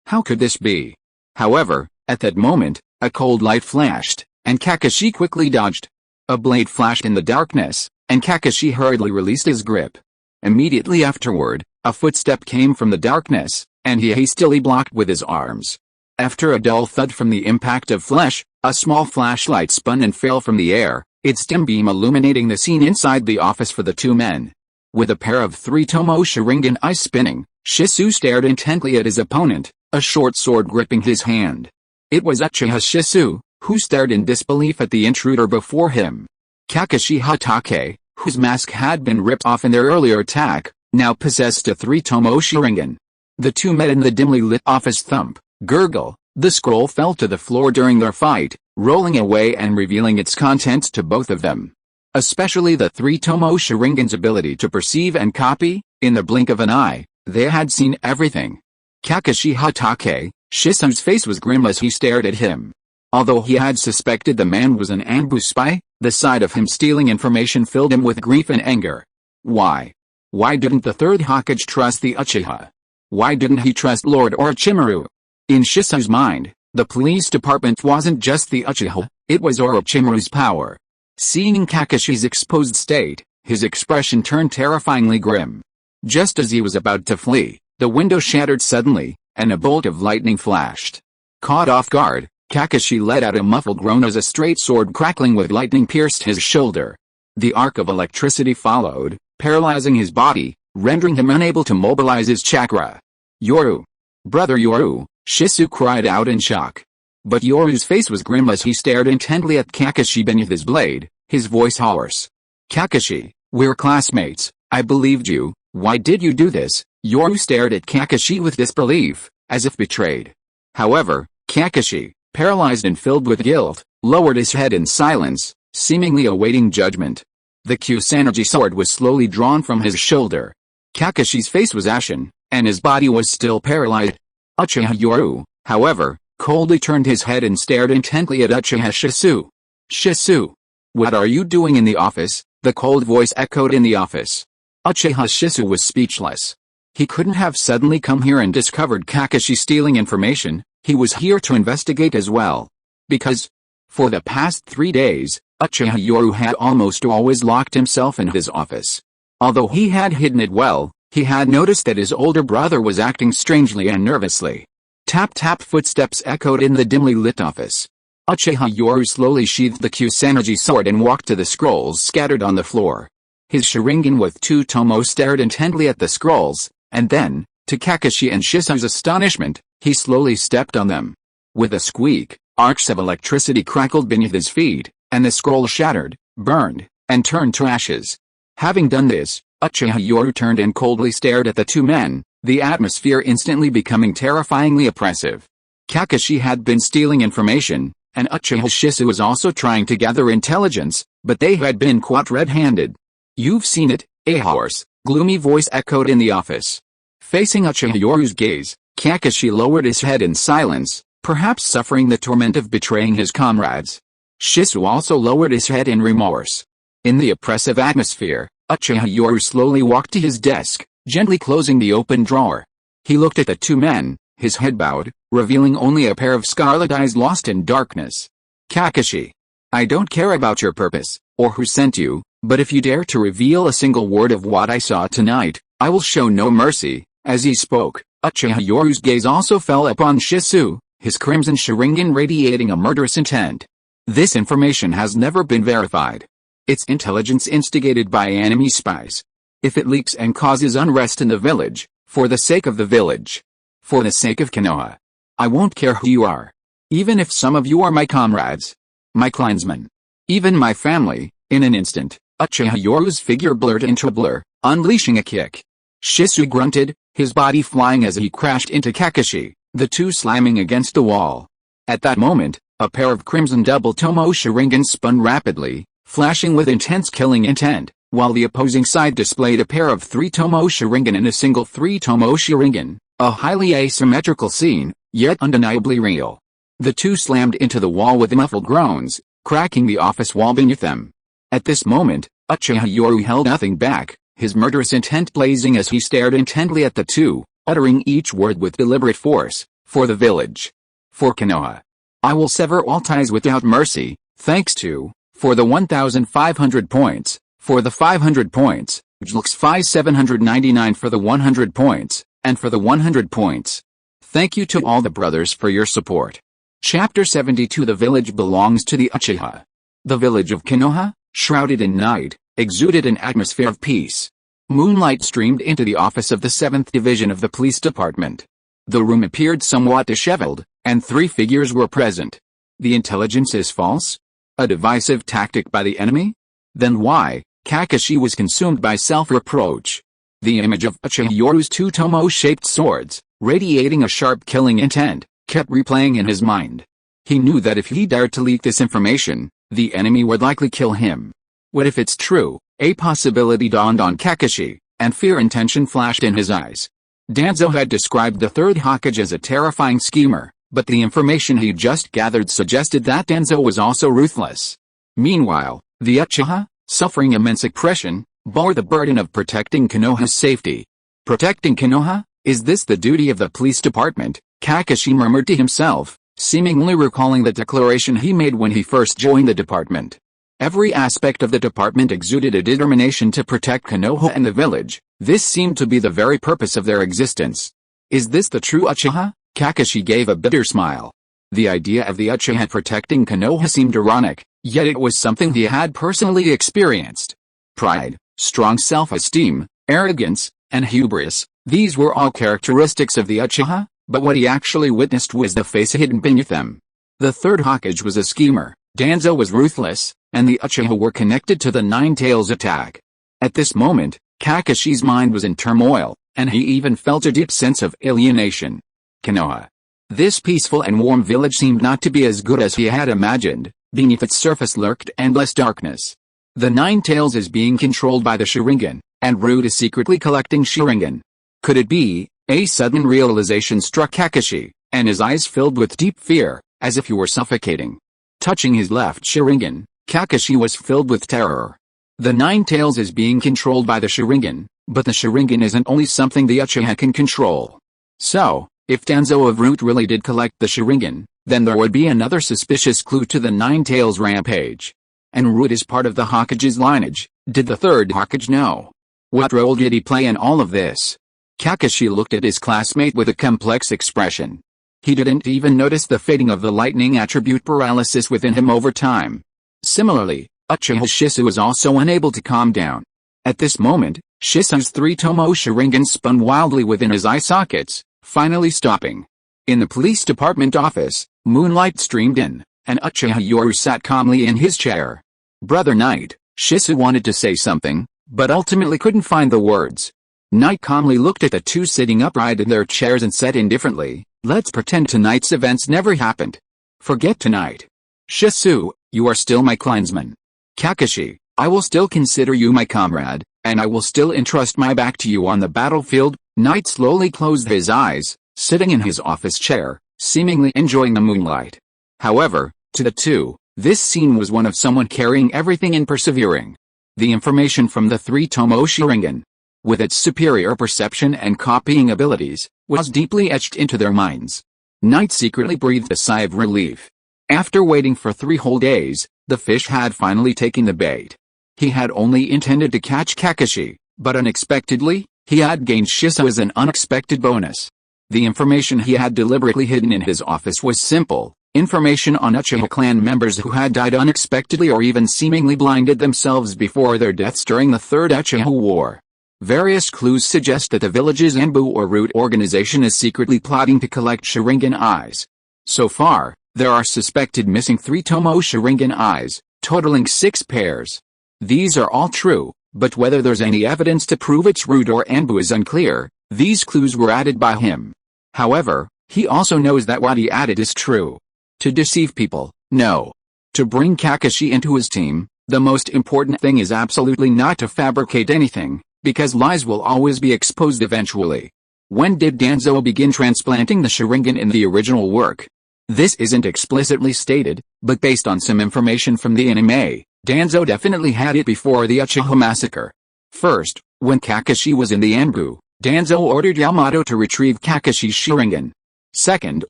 How could this be? However, at that moment, a cold light flashed, and Kakashi quickly dodged. A blade flashed in the darkness, and Kakashi hurriedly released his grip. Immediately afterward, a footstep came from the darkness, and he hastily blocked with his arms. After a dull thud from the impact of flesh, a small flashlight spun and fell from the air, its dim beam illuminating the scene inside the office for the 2 men. With a pair of 3 tomo Sharingan eyes spinning, Shisui stared intently at his opponent, a short sword gripping his hand. It was Uchiha Shisui, who stared in disbelief at the intruder before him. Kakashi Hatake, whose mask had been ripped off in their earlier attack, now possessed a 3 tomo Sharingan. The 2 met in the dimly lit office. Thump, gurgle, the scroll fell to the floor during their fight, rolling away and revealing its contents to both of them. Especially the 3 tomo Sharingan's ability to perceive and copy, in the blink of an eye, they had seen everything. Kakashi Hatake, Shisui's face was grim as he stared at him. Although he had suspected the man was an Anbu spy, the sight of him stealing information filled him with grief and anger. Why? Why didn't the Third Hokage trust the Uchiha? Why didn't he trust Lord Orochimaru? In Shisui's mind, the police department wasn't just the Uchiha, it was Orochimaru's power. Seeing Kakashi's exposed state, his expression turned terrifyingly grim. Just as he was about to flee, the window shattered suddenly, and a bolt of lightning flashed. Caught off guard, Kakashi let out a muffled groan as a straight sword crackling with lightning pierced his shoulder. The arc of electricity followed, paralyzing his body, rendering him unable to mobilize his chakra. Yoru! Brother Yoru! Shisui cried out in shock. But Yoru's face was grim as he stared intently at Kakashi beneath his blade, his voice hoarse. Kakashi, we're classmates, I believed you, why did you do this? Yoru stared at Kakashi with disbelief, as if betrayed. However, Kakashi, paralyzed and filled with guilt, lowered his head in silence, seemingly awaiting judgment. The Kusanagi sword was slowly drawn from his shoulder. Kakashi's face was ashen, and his body was still paralyzed. Uchiha Yoru, however, coldly turned his head and stared intently at Uchiha Shisui. Shisui, what are you doing in the office? The cold voice echoed in the office. Uchiha Shisui was speechless. He couldn't have suddenly come here and discovered Kakashi stealing information. He was here to investigate as well. Because, for the past 3 days, Uchiha Yoru had almost always locked himself in his office. Although he had hidden it well, he had noticed that his older brother was acting strangely and nervously. Tap-tap footsteps echoed in the dimly lit office. Uchiha Yoru slowly sheathed the Kusanagi sword and walked to the scrolls scattered on the floor. His Sharingan with 2 tomo stared intently at the scrolls, and then, to Kakashi and Shisui's astonishment, he slowly stepped on them. With a squeak, arcs of electricity crackled beneath his feet, and the scroll shattered, burned, and turned to ashes. Having done this, Uchiha Yoru turned and coldly stared at the 2 men, the atmosphere instantly becoming terrifyingly oppressive. Kakashi had been stealing information, and Uchiha Shisui was also trying to gather intelligence, but they had been caught red-handed. You've seen it, a hoarse, gloomy voice echoed in the office. Facing Uchiha Yoru's gaze, Kakashi lowered his head in silence, perhaps suffering the torment of betraying his comrades. Shisui also lowered his head in remorse. In the oppressive atmosphere, Uchiha Yoru slowly walked to his desk, gently closing the open drawer. He looked at the 2 men, his head bowed, revealing only a pair of scarlet eyes lost in darkness. Kakashi, I don't care about your purpose, or who sent you, but if you dare to reveal a single word of what I saw tonight, I will show no mercy. As he spoke, Uchiha Yoru's gaze also fell upon Shisui, his crimson Sharingan radiating a murderous intent. This information has never been verified. It's intelligence instigated by enemy spies. If it leaks and causes unrest in the village, for the sake of the village, for the sake of Konoha, I won't care who you are. Even if some of you are my comrades, my clansmen, even my family. In an instant, Uchiha Yoru's figure blurred into a blur, unleashing a kick. Shisui grunted, his body flying as he crashed into Kakashi, the 2 slamming against the wall. At that moment, a pair of crimson double tomo Sharingan spun rapidly, flashing with intense killing intent, while the opposing side displayed a pair of 3 tomo Sharingan and a single 3 tomo Sharingan, a highly asymmetrical scene, yet undeniably real. The 2 slammed into the wall with muffled groans, cracking the office wall beneath them. At this moment, Uchiha Yoru held nothing back, his murderous intent blazing as he stared intently at the 2, uttering each word with deliberate force. For the village. For Konoha. I will sever all ties without mercy, thanks to, for the 1,500 points, for the 500 points, Jlux 5799 for the 100 points, and for the 100 points. Thank you to all the brothers for your support. Chapter 72 The village belongs to the Uchiha. The village of Konoha, shrouded in night, exuded an atmosphere of peace. Moonlight streamed into the office of the 7th Division of the Police Department. The room appeared somewhat disheveled, and 3 figures were present. The intelligence is false? A divisive tactic by the enemy? Then why? Kakashi was consumed by self-reproach. The image of Uchiha Yoru's 2 tomo-shaped swords, radiating a sharp killing intent, kept replaying in his mind. He knew that if he dared to leak this information, the enemy would likely kill him. What if it's true? A possibility dawned on Kakashi, and fear and tension flashed in his eyes. Danzo had described the Third Hokage as a terrifying schemer, but the information he just gathered suggested that Danzo was also ruthless. Meanwhile, the Uchiha, suffering immense oppression, bore the burden of protecting Konoha's safety. Protecting Konoha? Is this the duty of the police department? Kakashi murmured to himself, seemingly recalling the declaration he made when he first joined the department. Every aspect of the department exuded a determination to protect Konoha and the village. This seemed to be the very purpose of their existence. Is this the true Uchiha? Kakashi gave a bitter smile. The idea of the Uchiha protecting Konoha seemed ironic, yet it was something he had personally experienced. Pride, strong self-esteem, arrogance, and hubris, these were all characteristics of the Uchiha, but what he actually witnessed was the face hidden beneath them. The Third Hokage was a schemer, Danzo was ruthless, and the Uchiha were connected to the Nine Tails attack. At this moment, Kakashi's mind was in turmoil, and he even felt a deep sense of alienation. Konoha. This peaceful and warm village seemed not to be as good as he had imagined. Beneath its surface lurked endless darkness. The Nine Tails is being controlled by the Sharingan, and Root is secretly collecting Sharingan. Could it be? A sudden realization struck Kakashi, and his eyes filled with deep fear, as if he were suffocating. Touching his left Sharingan, Kakashi was filled with terror. The Nine Tails is being controlled by the Sharingan, but the Sharingan isn't only something the Uchiha can control. So, if Danzo of Root really did collect the Sharingan, then there would be another suspicious clue to the Nine Tails rampage. And Root is part of the Hokage's lineage. Did the Third Hokage know? What role did he play in all of this? Kakashi looked at his classmate with a complex expression. He didn't even notice the fading of the lightning attribute paralysis within him over time. Similarly, Uchiha Shisui was also unable to calm down. At this moment, Shisui's three-tomo Sharingan spun wildly within his eye sockets, finally stopping. In the police department office, moonlight streamed in, and Uchiha Yoru sat calmly in his chair. Brother Knight, Shisui wanted to say something, but ultimately couldn't find the words. Knight calmly looked at the two sitting upright in their chairs and said indifferently, "Let's pretend tonight's events never happened. Forget tonight. Shisui, you are still my clansman. Kakashi, I will still consider you my comrade, and I will still entrust my back to you on the battlefield." Knight slowly closed his eyes, sitting in his office chair, seemingly enjoying the moonlight. However, to the two, this scene was one of someone carrying everything and persevering. The information from the three-tomo Sharingan, with its superior perception and copying abilities, was deeply etched into their minds. Knight secretly breathed a sigh of relief. After waiting for 3 whole days, the fish had finally taken the bait. He had only intended to catch Kakashi, but unexpectedly, he had gained Shisui as an unexpected bonus. The information he had deliberately hidden in his office was simple, information on Uchiha clan members who had died unexpectedly or even seemingly blinded themselves before their deaths during the Third Uchiha War. Various clues suggest that the village's Anbu or Root organization is secretly plotting to collect Sharingan eyes. So far, there are suspected missing 3-tomo Sharingan eyes, totaling 6 pairs. These are all true, but whether there's any evidence to prove it's Root or Anbu is unclear. These clues were added by him. However, he also knows that what he added is true. To deceive people, no. To bring Kakashi into his team, the most important thing is absolutely not to fabricate anything, because lies will always be exposed eventually. When did Danzo begin transplanting the Sharingan in the original work? This isn't explicitly stated, but based on some information from the anime, Danzo definitely had it before the Uchiha massacre. First, when Kakashi was in the Anbu, Danzo ordered Yamato to retrieve Kakashi's Sharingan. Second,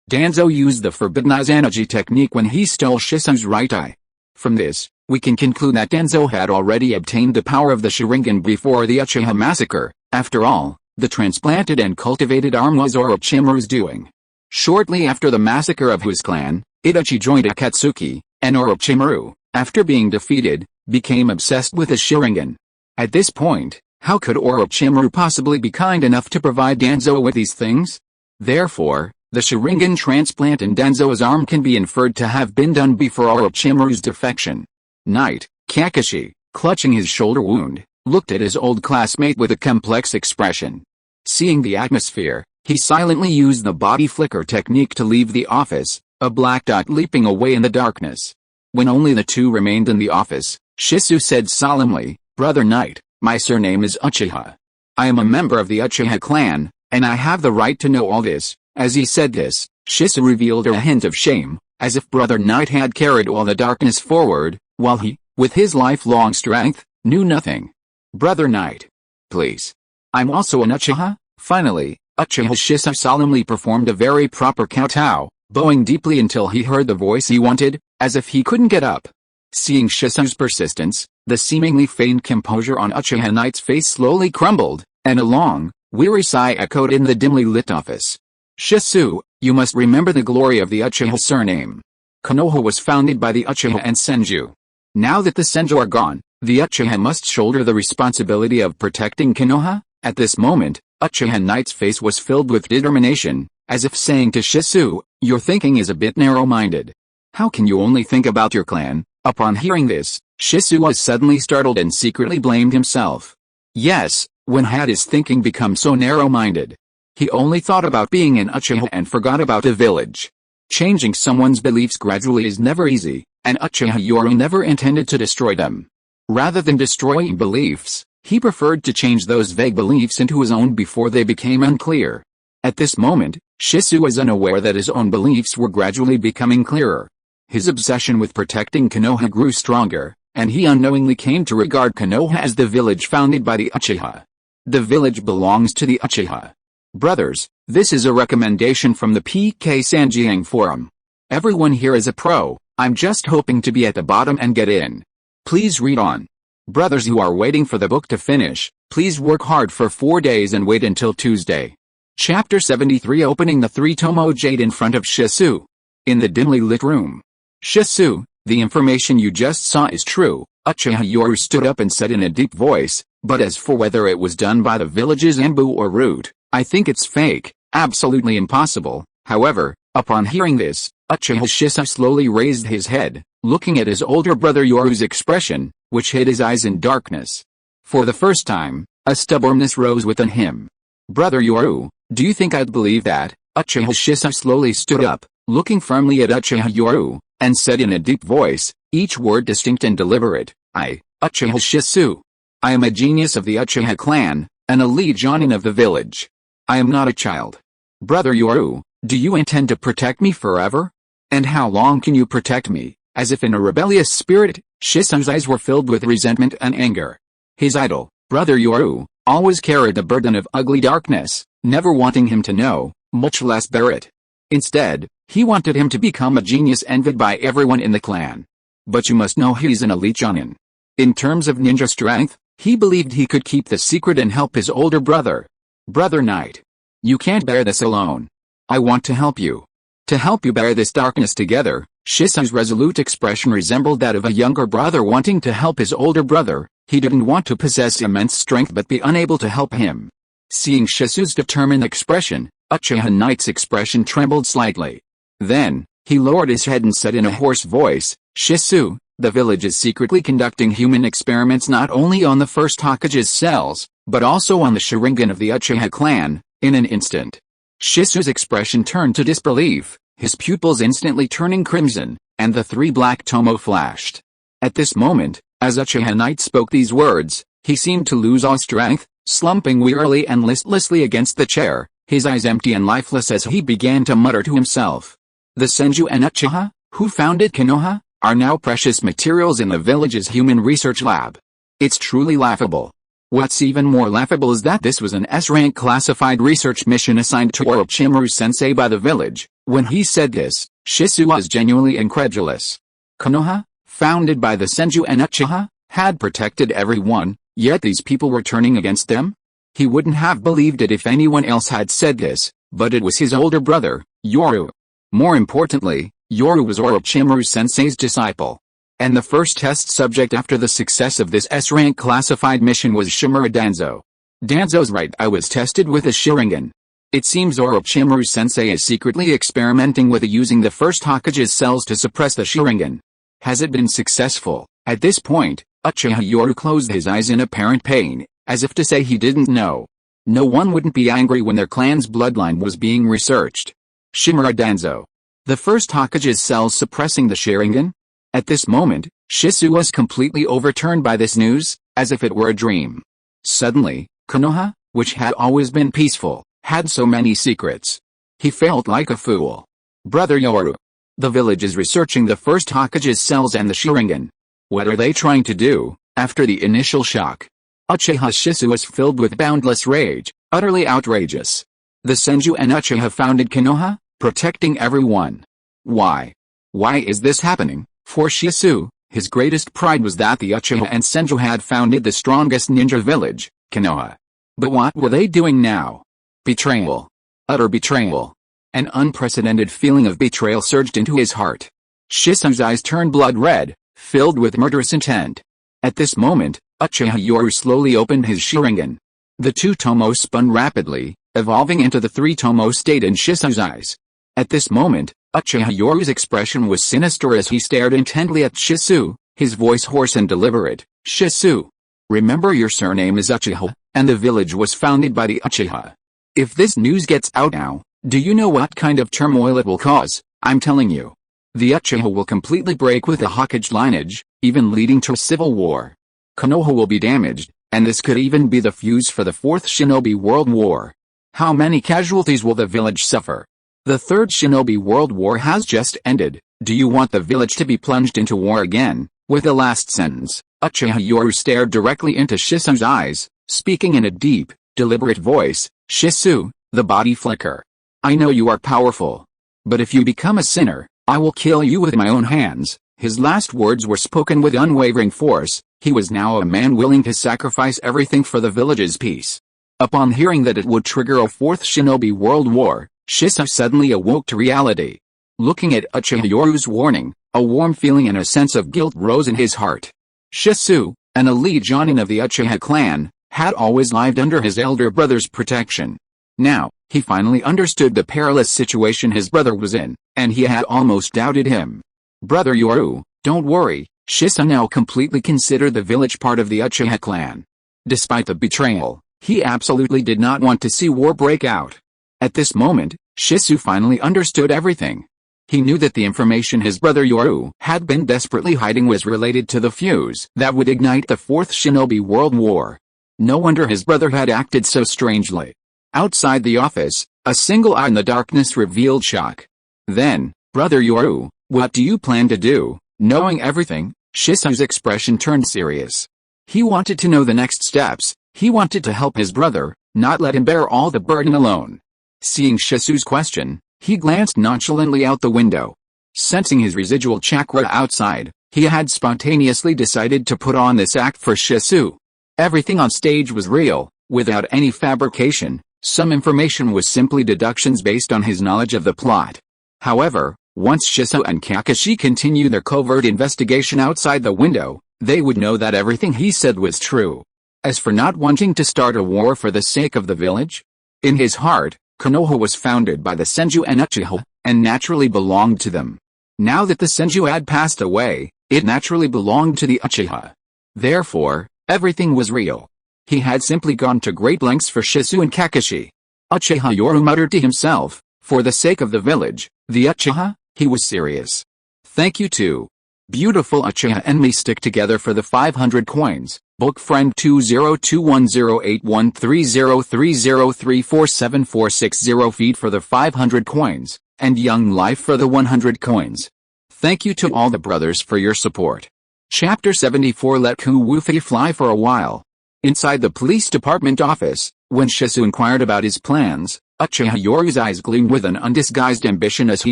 Danzo used the Forbidden Izanagi technique when he stole Shisui's right eye. From this, we can conclude that Danzo had already obtained the power of the Sharingan before the Uchiha massacre. After all, the transplanted and cultivated arm was Orochimaru's doing. Shortly after the massacre of his clan, Itachi joined Akatsuki, and Orochimaru, after being defeated, became obsessed with his Sharingan. At this point, how could Orochimaru possibly be kind enough to provide Danzo with these things? Therefore, the Sharingan transplant in Danzo's arm can be inferred to have been done before Orochimaru's defection. Knight, Kakashi, clutching his shoulder wound, looked at his old classmate with a complex expression. Seeing the atmosphere, he silently used the body flicker technique to leave the office, a black dot leaping away in the darkness. When only the two remained in the office, Shisui said solemnly, "Brother Knight, my surname is Uchiha. I am a member of the Uchiha clan, and I have the right to know all this." As he said this, Shisui revealed a hint of shame, as if Brother Knight had carried all the darkness forward, while he, with his lifelong strength, knew nothing. "Brother Knight. Please. I'm also an Uchiha." Finally, Uchiha Shisui solemnly performed a very proper kowtow, bowing deeply until he heard the voice he wanted, as if he couldn't get up. Seeing Shisui's persistence, the seemingly feigned composure on Uchiha Knight's face slowly crumbled, and a long, weary sigh echoed in the dimly lit office. "Shisui, you must remember the glory of the Uchiha surname. Konoha was founded by the Uchiha and Senju. Now that the Senju are gone, the Uchiha must shoulder the responsibility of protecting Konoha." At this moment, Uchiha Knight's face was filled with determination, as if saying to Shisui, "Your thinking is a bit narrow-minded. How can you only think about your clan? Upon hearing this, Shisui was suddenly startled and secretly blamed himself. Yes, when had his thinking become so narrow-minded? He only thought about being an Uchiha and forgot about the village. Changing someone's beliefs gradually is never easy, and Uchiha Yoru never intended to destroy them. Rather than destroying beliefs, he preferred to change those vague beliefs into his own before they became unclear. At this moment, Shisui was unaware that his own beliefs were gradually becoming clearer. His obsession with protecting Konoha grew stronger, and he unknowingly came to regard Konoha as the village founded by the Uchiha. The village belongs to the Uchiha. Brothers, this is a recommendation from the PK Sanjiang Forum. Everyone here is a pro, I'm just hoping to be at the bottom and get in. Please read on. Brothers who are waiting for the book to finish, please work hard for 4 days and wait until Tuesday. Chapter 73 Opening the 3-tomo jade in front of Shisui. In the dimly lit room. Shisui, the information you just saw is true, Uchiha Yoru stood up and said in a deep voice, but as for whether it was done by the village's Anbu or root, I think it's fake, absolutely impossible. However, upon hearing this, Uchiha Shisui slowly raised his head, looking at his older brother Yoru's expression, which hid his eyes in darkness. For the first time, a stubbornness rose within him. Brother Yoru, do you think I'd believe that? Uchiha Shisui slowly stood up, looking firmly at Uchiha Yoru, and said in a deep voice, each word distinct and deliberate, I, Uchiha Shisui. I am a genius of the Uchiha clan, an elite jonin of the village. I am not a child. Brother Yoru, do you intend to protect me forever? And how long can you protect me? As if in a rebellious spirit, Shisui's eyes were filled with resentment and anger. His idol, Brother Yoru, always carried the burden of ugly darkness, never wanting him to know, much less bear it. Instead, he wanted him to become a genius envied by everyone in the clan. But you must know he's an elite jonin. In terms of ninja strength, he believed he could keep the secret and help his older brother. Brother Knight. You can't bear this alone. I want to help you. To help you bear this darkness together. Shisui's resolute expression resembled that of a younger brother wanting to help his older brother. He didn't want to possess immense strength but be unable to help him. Seeing Shisui's determined expression, Uchiha Knight's expression trembled slightly. Then, he lowered his head and said in a hoarse voice, Shisui, the village is secretly conducting human experiments not only on the First Hokage's cells, but also on the Sharingan of the Uchiha clan. In an instant, Shisui's expression turned to disbelief, his pupils instantly turning crimson, and the 3 black tomo flashed. At this moment, as Uchiha Knight spoke these words, he seemed to lose all strength, slumping wearily and listlessly against the chair, his eyes empty and lifeless as he began to mutter to himself. The Senju and Uchiha, who founded Konoha, are now precious materials in the village's human research lab. It's truly laughable. What's even more laughable is that this was an S-rank classified research mission assigned to Orochimaru-sensei by the village. When he said this, Shisui was genuinely incredulous. Konoha, founded by the Senju and Uchiha, had protected everyone, yet these people were turning against them? He wouldn't have believed it if anyone else had said this, but it was his older brother, Yoru. More importantly, Yoru was Orochimaru-sensei's disciple. And the first test subject after the success of this S-rank classified mission was Shimura Danzo. Danzo's right eye was tested with a Sharingan. It seems Orochimaru-sensei is secretly experimenting with using the First Hokage's cells to suppress the Sharingan. Has it been successful? At this point, Uchiha Yoru closed his eyes in apparent pain, as if to say he didn't know. No one wouldn't be angry when their clan's bloodline was being researched. Shimura Danzo. The First Hokage's cells suppressing the Sharingan? At this moment, Shisui was completely overturned by this news, as if it were a dream. Suddenly, Konoha, which had always been peaceful, had so many secrets. He felt like a fool. Brother Yoru. The village is researching the First Hokage's cells and the Sharingan. What are they trying to do? After the initial shock, Uchiha Shisui was filled with boundless rage, utterly outrageous. The Senju and Uchiha founded Konoha, protecting everyone. Why? Why is this happening? For Shisui, his greatest pride was that the Uchiha and Senju had founded the strongest ninja village, Konoha. But what were they doing now? Betrayal. Utter betrayal. An unprecedented feeling of betrayal surged into his heart. Shisui's eyes turned blood red, filled with murderous intent. At this moment, Uchiha Yoru slowly opened his Sharingan. The 2 tomo spun rapidly, evolving into the 3 tomo state in Shisui's eyes. At this moment, Uchiha Yoru's expression was sinister as he stared intently at Shisui, his voice hoarse and deliberate. Shisui, remember your surname is Uchiha, and the village was founded by the Uchiha. If this news gets out now, do you know what kind of turmoil it will cause? I'm telling you. The Uchiha will completely break with the Hokage lineage, even leading to a civil war. Konoha will be damaged, and this could even be the fuse for the Fourth Shinobi World War. How many casualties will the village suffer? The Third Shinobi World War has just ended. Do you want the village to be plunged into war again? With the last sentence, Uchiha Yoru stared directly into Shisui's eyes, speaking in a deep, deliberate voice. Shisui, the body flicker. I know you are powerful. But if you become a sinner, I will kill you with my own hands. His last words were spoken with unwavering force. He was now a man willing to sacrifice everything for the village's peace. Upon hearing that it would trigger a Fourth Shinobi World War, Shisui suddenly awoke to reality. Looking at Uchiha Yoru's warning, a warm feeling and a sense of guilt rose in his heart. Shisui, an elite Jonin of the Uchiha clan, had always lived under his elder brother's protection. Now, he finally understood the perilous situation his brother was in, and he had almost doubted him. Brother Yoru, don't worry, Shisui now completely considered the village part of the Uchiha clan. Despite the betrayal, he absolutely did not want to see war break out. At this moment, Shisui finally understood everything. He knew that the information his brother Yoru had been desperately hiding was related to the fuse that would ignite the Fourth Shinobi World War. No wonder his brother had acted so strangely. Outside the office, a single eye in the darkness revealed shock. Then, Brother Yoru, what do you plan to do? Knowing everything, Shisui's expression turned serious. He wanted to know the next steps. He wanted to help his brother, not let him bear all the burden alone. Seeing Shisui's question, he glanced nonchalantly out the window. Sensing his residual chakra outside, he had spontaneously decided to put on this act for Shisui. Everything on stage was real, without any fabrication. Some information was simply deductions based on his knowledge of the plot. However, once Shisui and Kakashi continued their covert investigation outside the window, they would know that everything he said was true. As for not wanting to start a war for the sake of the village, in his heart, Konoha was founded by the Senju and Uchiha, and naturally belonged to them. Now that the Senju had passed away, it naturally belonged to the Uchiha. Therefore, everything was real. He had simply gone to great lengths for Shisui and Kakashi. Uchiha Yoru muttered to himself, for the sake of the village, the Uchiha, he was serious. Thank you too. Beautiful Uchiha and me stick together for the 500 coins. Book friend 20210813030347460 feed for the 500 coins, and Young Life for the 100 coins. Thank you to all the brothers for your support. Chapter 74 Let Ku Wufei fly for a while. Inside the police department office, when Shisui inquired about his plans, Uchiha Yoru's eyes gleamed with an undisguised ambition as he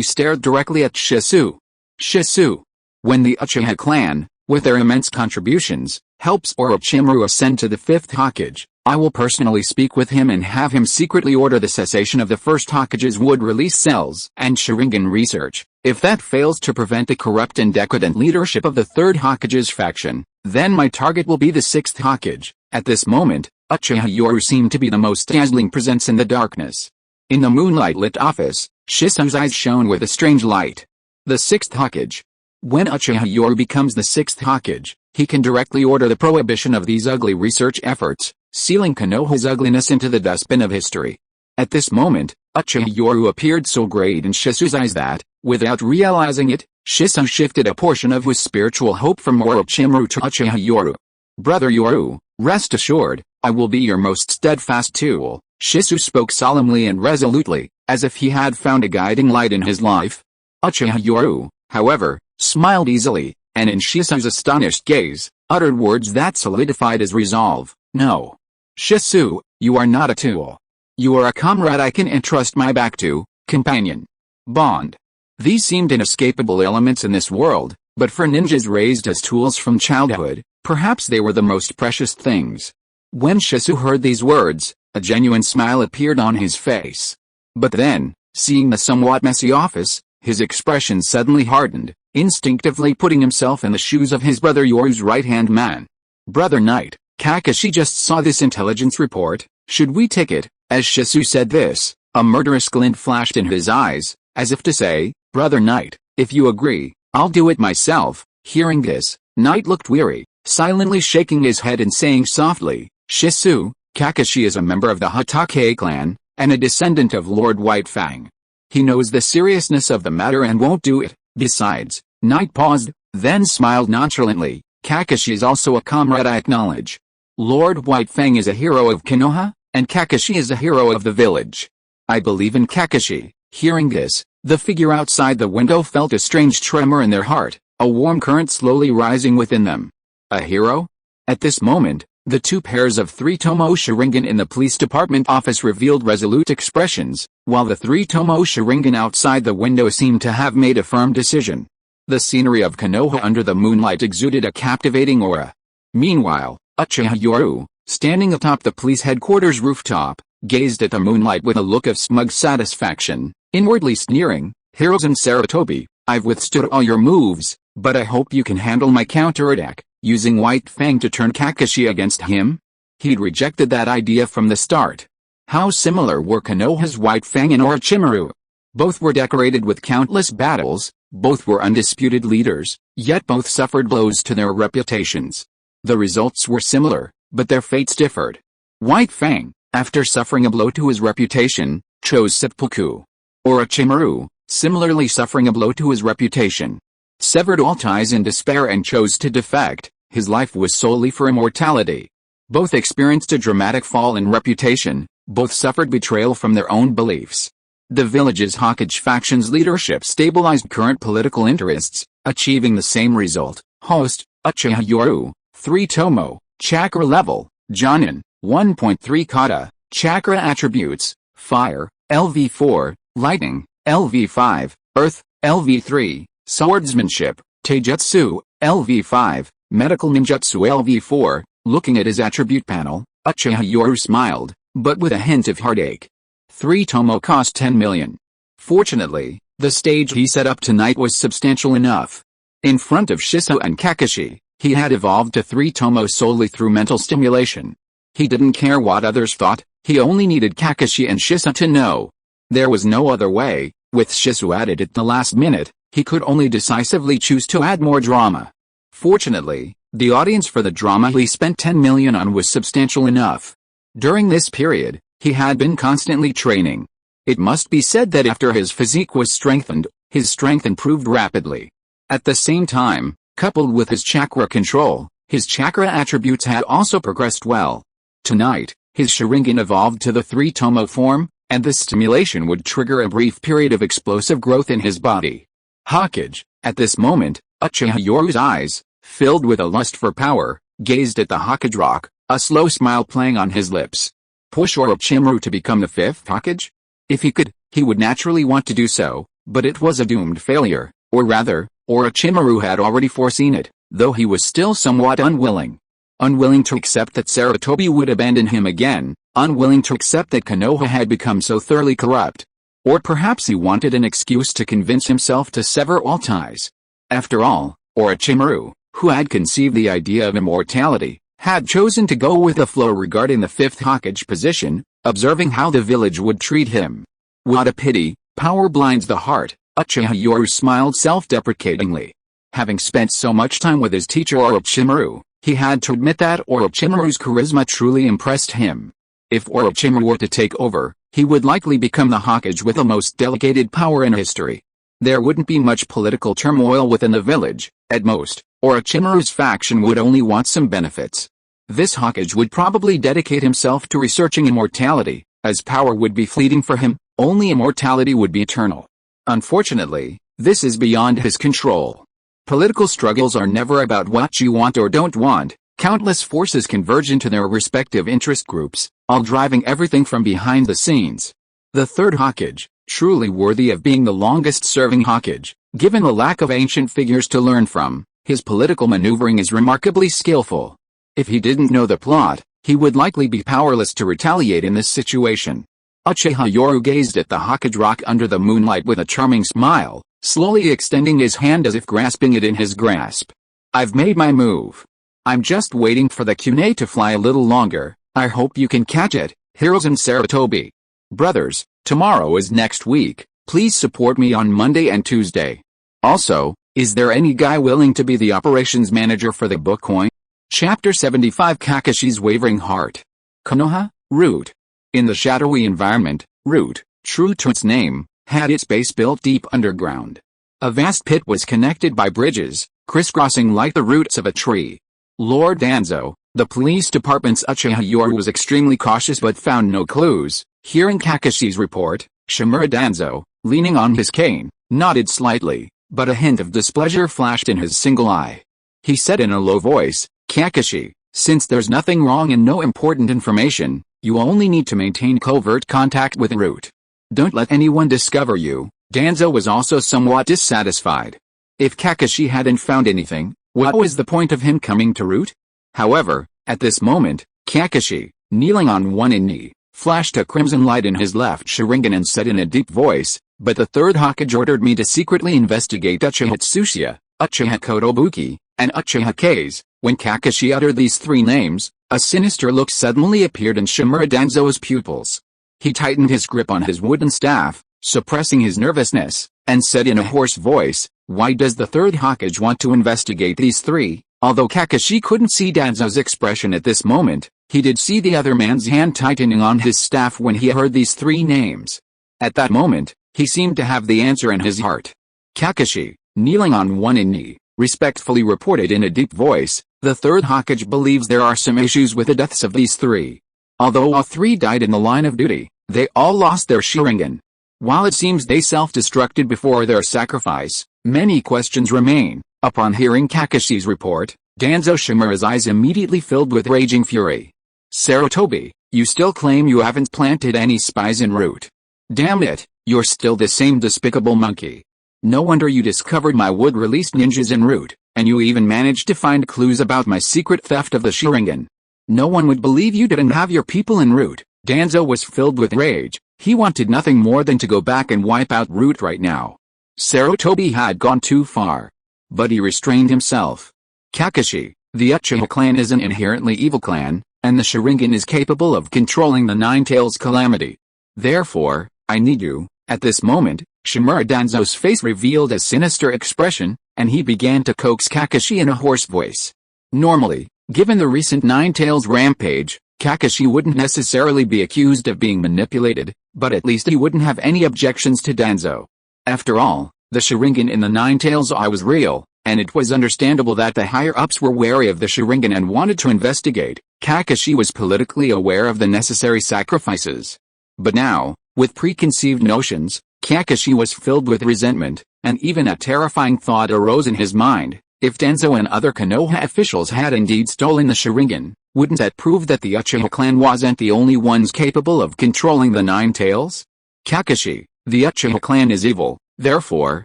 stared directly at Shisui. Shisui. When the Uchiha clan, with their immense contributions, helps Orochimaru ascend to the 5th Hokage, I will personally speak with him and have him secretly order the cessation of the First Hokage's wood-release cells and Sharingan research. If that fails to prevent the corrupt and decadent leadership of the Third Hokage's faction, then my target will be the 6th Hokage. At this moment, Uchiha Yoru seemed to be the most dazzling presence in the darkness. In the moonlight-lit office, Shisui's eyes shone with a strange light. The 6th Hokage. When Uchiha Yoru becomes the 6th Hokage, he can directly order the prohibition of these ugly research efforts, sealing Konoha's ugliness into the dustbin of history. At this moment, Uchiha Yoru appeared so great in Shisui's eyes that, without realizing it, Shisui shifted a portion of his spiritual hope from Orochimaru to Uchiha Yoru. Brother Yoru, rest assured, I will be your most steadfast tool. Shisui spoke solemnly and resolutely, as if he had found a guiding light in his life. Uchiha Yoru, however, smiled easily, and in Shisui's astonished gaze, uttered words that solidified his resolve. No. Shisui, you are not a tool. You are a comrade I can entrust my back to, companion. Bond. These seemed inescapable elements in this world, but for ninjas raised as tools from childhood, perhaps they were the most precious things. When Shisui heard these words, a genuine smile appeared on his face. But then, seeing the somewhat messy office, his expression suddenly hardened, instinctively putting himself in the shoes of his brother Yoru's right-hand man. Brother Knight, Kakashi just saw this intelligence report, should we take it? As Shisui said this, a murderous glint flashed in his eyes, as if to say, Brother Knight, if you agree, I'll do it myself. Hearing this, Knight looked weary, silently shaking his head and saying softly, Shisui, Kakashi is a member of the Hokage clan, and a descendant of Lord White Fang. He knows the seriousness of the matter and won't do it. Besides, Knight paused, then smiled nonchalantly, Kakashi is also a comrade, I acknowledge. Lord White Fang is a hero of Konoha, and Kakashi is a hero of the village. I believe in Kakashi. Hearing this, the figure outside the window felt a strange tremor in their heart, a warm current slowly rising within them. A hero? At this moment, the two pairs of three-tomo Sharingan in the police department office revealed resolute expressions, while the three-tomo Sharingan outside the window seemed to have made a firm decision. The scenery of Konoha under the moonlight exuded a captivating aura. Meanwhile, Uchiha Yoru, standing atop the police headquarters rooftop, gazed at the moonlight with a look of smug satisfaction, inwardly sneering, Hiruzen Sarutobi, I've withstood all your moves, but I hope you can handle my counterattack, using White Fang to turn Kakashi against him? He'd rejected that idea from the start. How similar were Konoha's White Fang and Orochimaru? Both were decorated with countless battles, both were undisputed leaders, yet both suffered blows to their reputations. The results were similar, but their fates differed. White Fang, after suffering a blow to his reputation, chose seppuku. Orochimaru, similarly suffering a blow to his reputation, severed all ties in despair and chose to defect. His life was solely for immortality. Both experienced a dramatic fall in reputation, both suffered betrayal from their own beliefs. The village's Hokage faction's leadership stabilized current political interests, achieving the same result. Host, Uchiha Yoru, 3 Tomo, Chakra level, Jonin, 1.3 Kata, Chakra attributes, Fire, LV4, Lightning, LV5, Earth, LV3, Swordsmanship, Taijutsu, LV5, Medical Ninjutsu LV4. Looking at his attribute panel, Uchiha Yoru smiled, but with a hint of heartache. 3 Tomo cost 10 million. Fortunately, the stage he set up tonight was substantial enough. In front of Shisui and Kakashi, he had evolved to 3 Tomo solely through mental stimulation. He didn't care what others thought, he only needed Kakashi and Shisui to know. There was no other way. With Shisui added at the last minute, he could only decisively choose to add more drama. Fortunately, the audience for the drama he spent 10 million on was substantial enough. During this period, he had been constantly training. It must be said that after his physique was strengthened, his strength improved rapidly. At the same time, coupled with his chakra control, his chakra attributes had also progressed well. Tonight, his Sharingan evolved to the 3 Tomo form, and this stimulation would trigger a brief period of explosive growth in his body. Hokage, at this moment, Uchiha Yoru's eyes, filled with a lust for power, gazed at the Hokage rock, a slow smile playing on his lips. Push Orochimaru to become the 5th Hokage? If he could, he would naturally want to do so, but it was a doomed failure, or rather, Orochimaru had already foreseen it, though he was still somewhat unwilling. Unwilling to accept that Sarutobi would abandon him again, unwilling to accept that Konoha had become so thoroughly corrupt. Or perhaps he wanted an excuse to convince himself to sever all ties. After all, Orochimaru, who had conceived the idea of immortality, had chosen to go with the flow regarding the 5th Hokage position, observing how the village would treat him. What a pity, power blinds the heart, Uchiha Yoru smiled self-deprecatingly. Having spent so much time with his teacher Orochimaru, he had to admit that Orochimaru's charisma truly impressed him. If Orochimaru were to take over, he would likely become the Hokage with the most delegated power in history. There wouldn't be much political turmoil within the village. At most, Orochimaru's faction would only want some benefits. This Hokage would probably dedicate himself to researching immortality, as power would be fleeting for him, only immortality would be eternal. Unfortunately, this is beyond his control. Political struggles are never about what you want or don't want. Countless forces converge into their respective interest groups, all driving everything from behind the scenes. The 3rd Hokage, truly worthy of being the longest-serving Hokage, given the lack of ancient figures to learn from, his political maneuvering is remarkably skillful. If he didn't know the plot, he would likely be powerless to retaliate in this situation. Uchiha Yoru gazed at the Hokage rock under the moonlight with a charming smile, slowly extending his hand as if grasping it in his grasp. I've made my move. I'm just waiting for the kunai to fly a little longer. I hope you can catch it, Hiruzen Sarutobi. Brothers, tomorrow is next week. Please support me on Monday and Tuesday. Also, is there any guy willing to be the operations manager for the book coin? Chapter 75 Kakashi's Wavering Heart. Konoha, Root. In the shadowy environment, Root, true to its name, had its base built deep underground. A vast pit was connected by bridges, crisscrossing like the roots of a tree. Lord Danzo, the police department's Uchiha Yoru, was extremely cautious but found no clues. Hearing Kakashi's report, Shimura Danzo, leaning on his cane, nodded slightly, but a hint of displeasure flashed in his single eye. He said in a low voice, "Kakashi, since there's nothing wrong and no important information, you only need to maintain covert contact with Root. Don't let anyone discover you." Danzo was also somewhat dissatisfied. If Kakashi hadn't found anything, what was the point of him coming to Root? However, at this moment, Kakashi, kneeling on one knee, flashed a crimson light in his left Sharingan and said in a deep voice, "But the Third Hokage ordered me to secretly investigate Uchiha Tsuchiya, Uchiha Kotobuki, and Uchiha Kase." When Kakashi uttered these three names, a sinister look suddenly appeared in Shimura Danzo's pupils. He tightened his grip on his wooden staff, suppressing his nervousness, and said in a hoarse voice, "Why does the Third Hokage want to investigate these three?" Although Kakashi couldn't see Danzo's expression at this moment, he did see the other man's hand tightening on his staff when he heard these three names. At that moment, he seemed to have the answer in his heart. Kakashi, kneeling on one knee, respectfully reported in a deep voice, "The Third Hokage believes there are some issues with the deaths of these three. Although all three died in the line of duty, they all lost their Sharingan. While it seems they self-destructed before their sacrifice, many questions remain." Upon hearing Kakashi's report, Danzo Shimura's eyes immediately filled with raging fury. "Sarutobi, you still claim you haven't planted any spies in Root. Damn it, you're still the same despicable monkey. No wonder you discovered my wood-released ninjas en route, and you even managed to find clues about my secret theft of the Sharingan. No one would believe you didn't have your people en route." Danzo was filled with rage. He wanted nothing more than to go back and wipe out Root right now. Sarutobi had gone too far. But he restrained himself. "Kakashi, the Uchiha clan is an inherently evil clan, and the Sharingan is capable of controlling the Nine-Tails calamity. Therefore, I need you." At this moment, Shimura Danzo's face revealed a sinister expression, and he began to coax Kakashi in a hoarse voice. Normally, given the recent Nine-Tails rampage, Kakashi wouldn't necessarily be accused of being manipulated, but at least he wouldn't have any objections to Danzo. After all, the Sharingan in the Nine-Tails eye was real, and it was understandable that the higher-ups were wary of the Sharingan and wanted to investigate. Kakashi was politically aware of the necessary sacrifices. But now, with preconceived notions, Kakashi was filled with resentment, and even a terrifying thought arose in his mind. If Danzo and other Konoha officials had indeed stolen the Sharingan, wouldn't that prove that the Uchiha clan wasn't the only ones capable of controlling the Nine-Tails? "Kakashi, the Uchiha clan is evil. Therefore,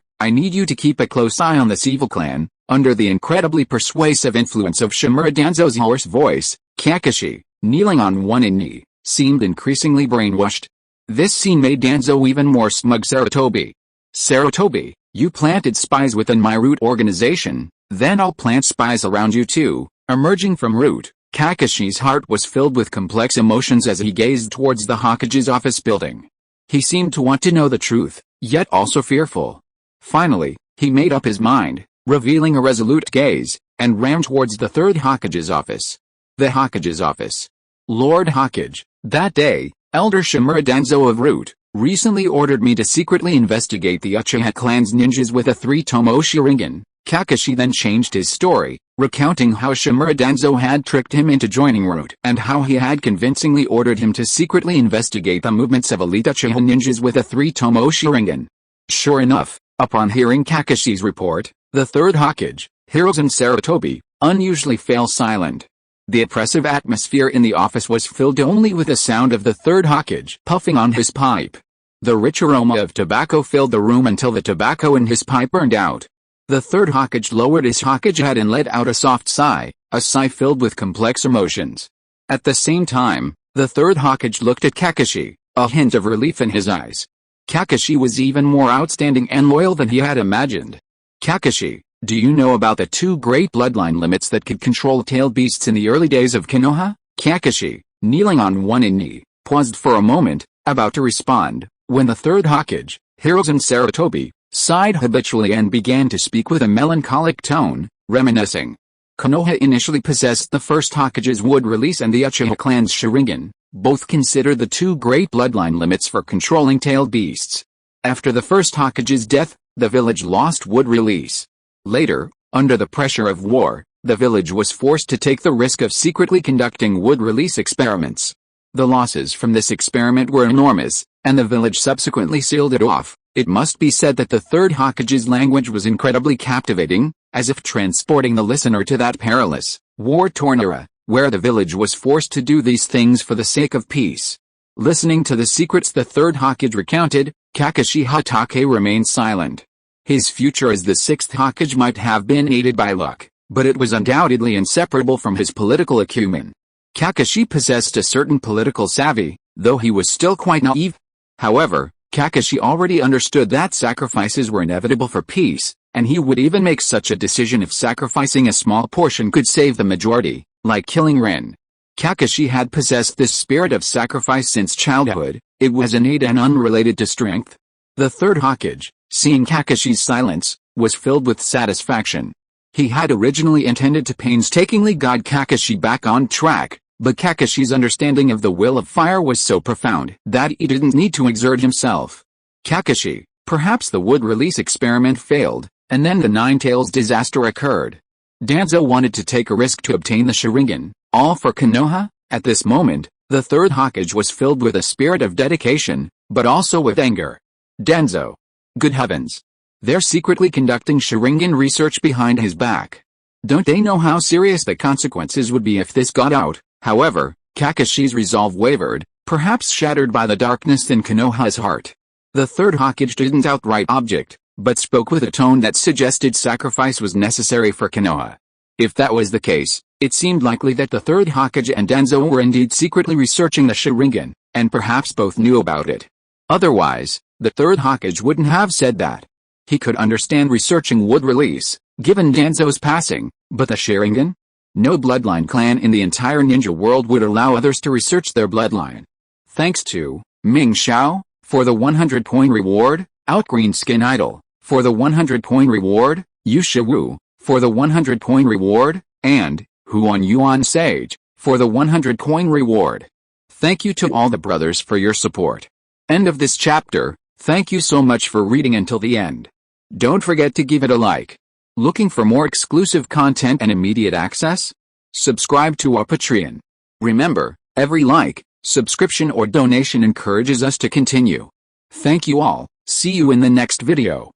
I need you to keep a close eye on this evil clan." Under the incredibly persuasive influence of Shimura Danzo's hoarse voice, Kakashi, kneeling on one knee, seemed increasingly brainwashed. This scene made Danzo even more smug. "Sarutobi, you planted spies within my Root organization, then I'll plant spies around you too." Emerging from Root, Kakashi's heart was filled with complex emotions as he gazed towards the Hokage's office building. He seemed to want to know the truth, yet also fearful. Finally, he made up his mind, revealing a resolute gaze, and ran towards the Third Hokage's office. The Hokage's office. "Lord Hokage, that day, Elder Shimura Danzo of Root recently ordered me to secretly investigate the Uchiha clan's ninjas with a 3-tomo Sharingan." Kakashi then changed his story, recounting how Shimura Danzo had tricked him into joining Root and how he had convincingly ordered him to secretly investigate the movements of elite Uchiha ninjas with a 3-tomo Sharingan. Sure enough, upon hearing Kakashi's report, the Third Hokage, Hiruzen Sarutobi, unusually fell silent. The oppressive atmosphere in the office was filled only with the sound of the Third Hokage puffing on his pipe. The rich aroma of tobacco filled the room until the tobacco in his pipe burned out. The Third Hokage lowered his Hokage head and let out a soft sigh, a sigh filled with complex emotions. At the same time, the Third Hokage looked at Kakashi, a hint of relief in his eyes. Kakashi was even more outstanding and loyal than he had imagined. "Kakashi, do you know about the 2 great bloodline limits that could control tailed beasts in the early days of Konoha?" Kakashi, kneeling on one knee, paused for a moment, about to respond, when the Third Hokage, Hiruzen Sarutobi sighed habitually and began to speak with a melancholic tone, reminiscing. Konoha initially possessed the First Hokage's wood release and the Uchiha clan's Sharingan, both considered the two great bloodline limits for controlling tailed beasts. After the First Hokage's death, the village lost wood release. Later, under the pressure of war, the village was forced to take the risk of secretly conducting wood release experiments. The losses from this experiment were enormous, and the village subsequently sealed it off. It must be said that the Third Hokage's language was incredibly captivating, as if transporting the listener to that perilous, war-torn era, where the village was forced to do these things for the sake of peace. Listening to the secrets the Third Hokage recounted, Kakashi Hatake remained silent. His future as the Sixth Hokage might have been aided by luck, but it was undoubtedly inseparable from his political acumen. Kakashi possessed a certain political savvy, though he was still quite naive. However, Kakashi already understood that sacrifices were inevitable for peace, and he would even make such a decision if sacrificing a small portion could save the majority, like killing Rin. Kakashi had possessed this spirit of sacrifice since childhood. It was innate and unrelated to strength. The Third Hokage, seeing Kakashi's silence, was filled with satisfaction. He had originally intended to painstakingly guide Kakashi back on track, but Kakashi's understanding of the will of fire was so profound that he didn't need to exert himself. Kakashi, perhaps the wood release experiment failed, and then the Nine Tails disaster occurred. Danzo wanted to take a risk to obtain the Sharingan, all for Konoha. At this moment, the Third Hokage was filled with a spirit of dedication, but also with anger. Danzo. Good heavens. They're secretly conducting Sharingan research behind his back. Don't they know how serious the consequences would be if this got out? However, Kakashi's resolve wavered, perhaps shattered by the darkness in Konoha's heart. The Third Hokage didn't outright object, but spoke with a tone that suggested sacrifice was necessary for Konoha. If that was the case, it seemed likely that the Third Hokage and Danzo were indeed secretly researching the Sharingan, and perhaps both knew about it. Otherwise, the Third Hokage wouldn't have said that. He could understand researching wood release, given Danzo's passing, but the Sharingan? No bloodline clan in the entire ninja world would allow others to research their bloodline. Thanks to Ming Xiao for the 100-point reward, Outgreen Skin Idol for the 100-point reward, Yusha Wu for the 100-point reward, and Huan Yuan Sage for the 100-coin reward. Thank you to all the brothers for your support. End of this chapter. Thank you so much for reading until the end. Don't forget to give it a like. Looking for more exclusive content and immediate access? Subscribe to our Patreon. Remember, every like, subscription or donation encourages us to continue. Thank you all. See you in the next video.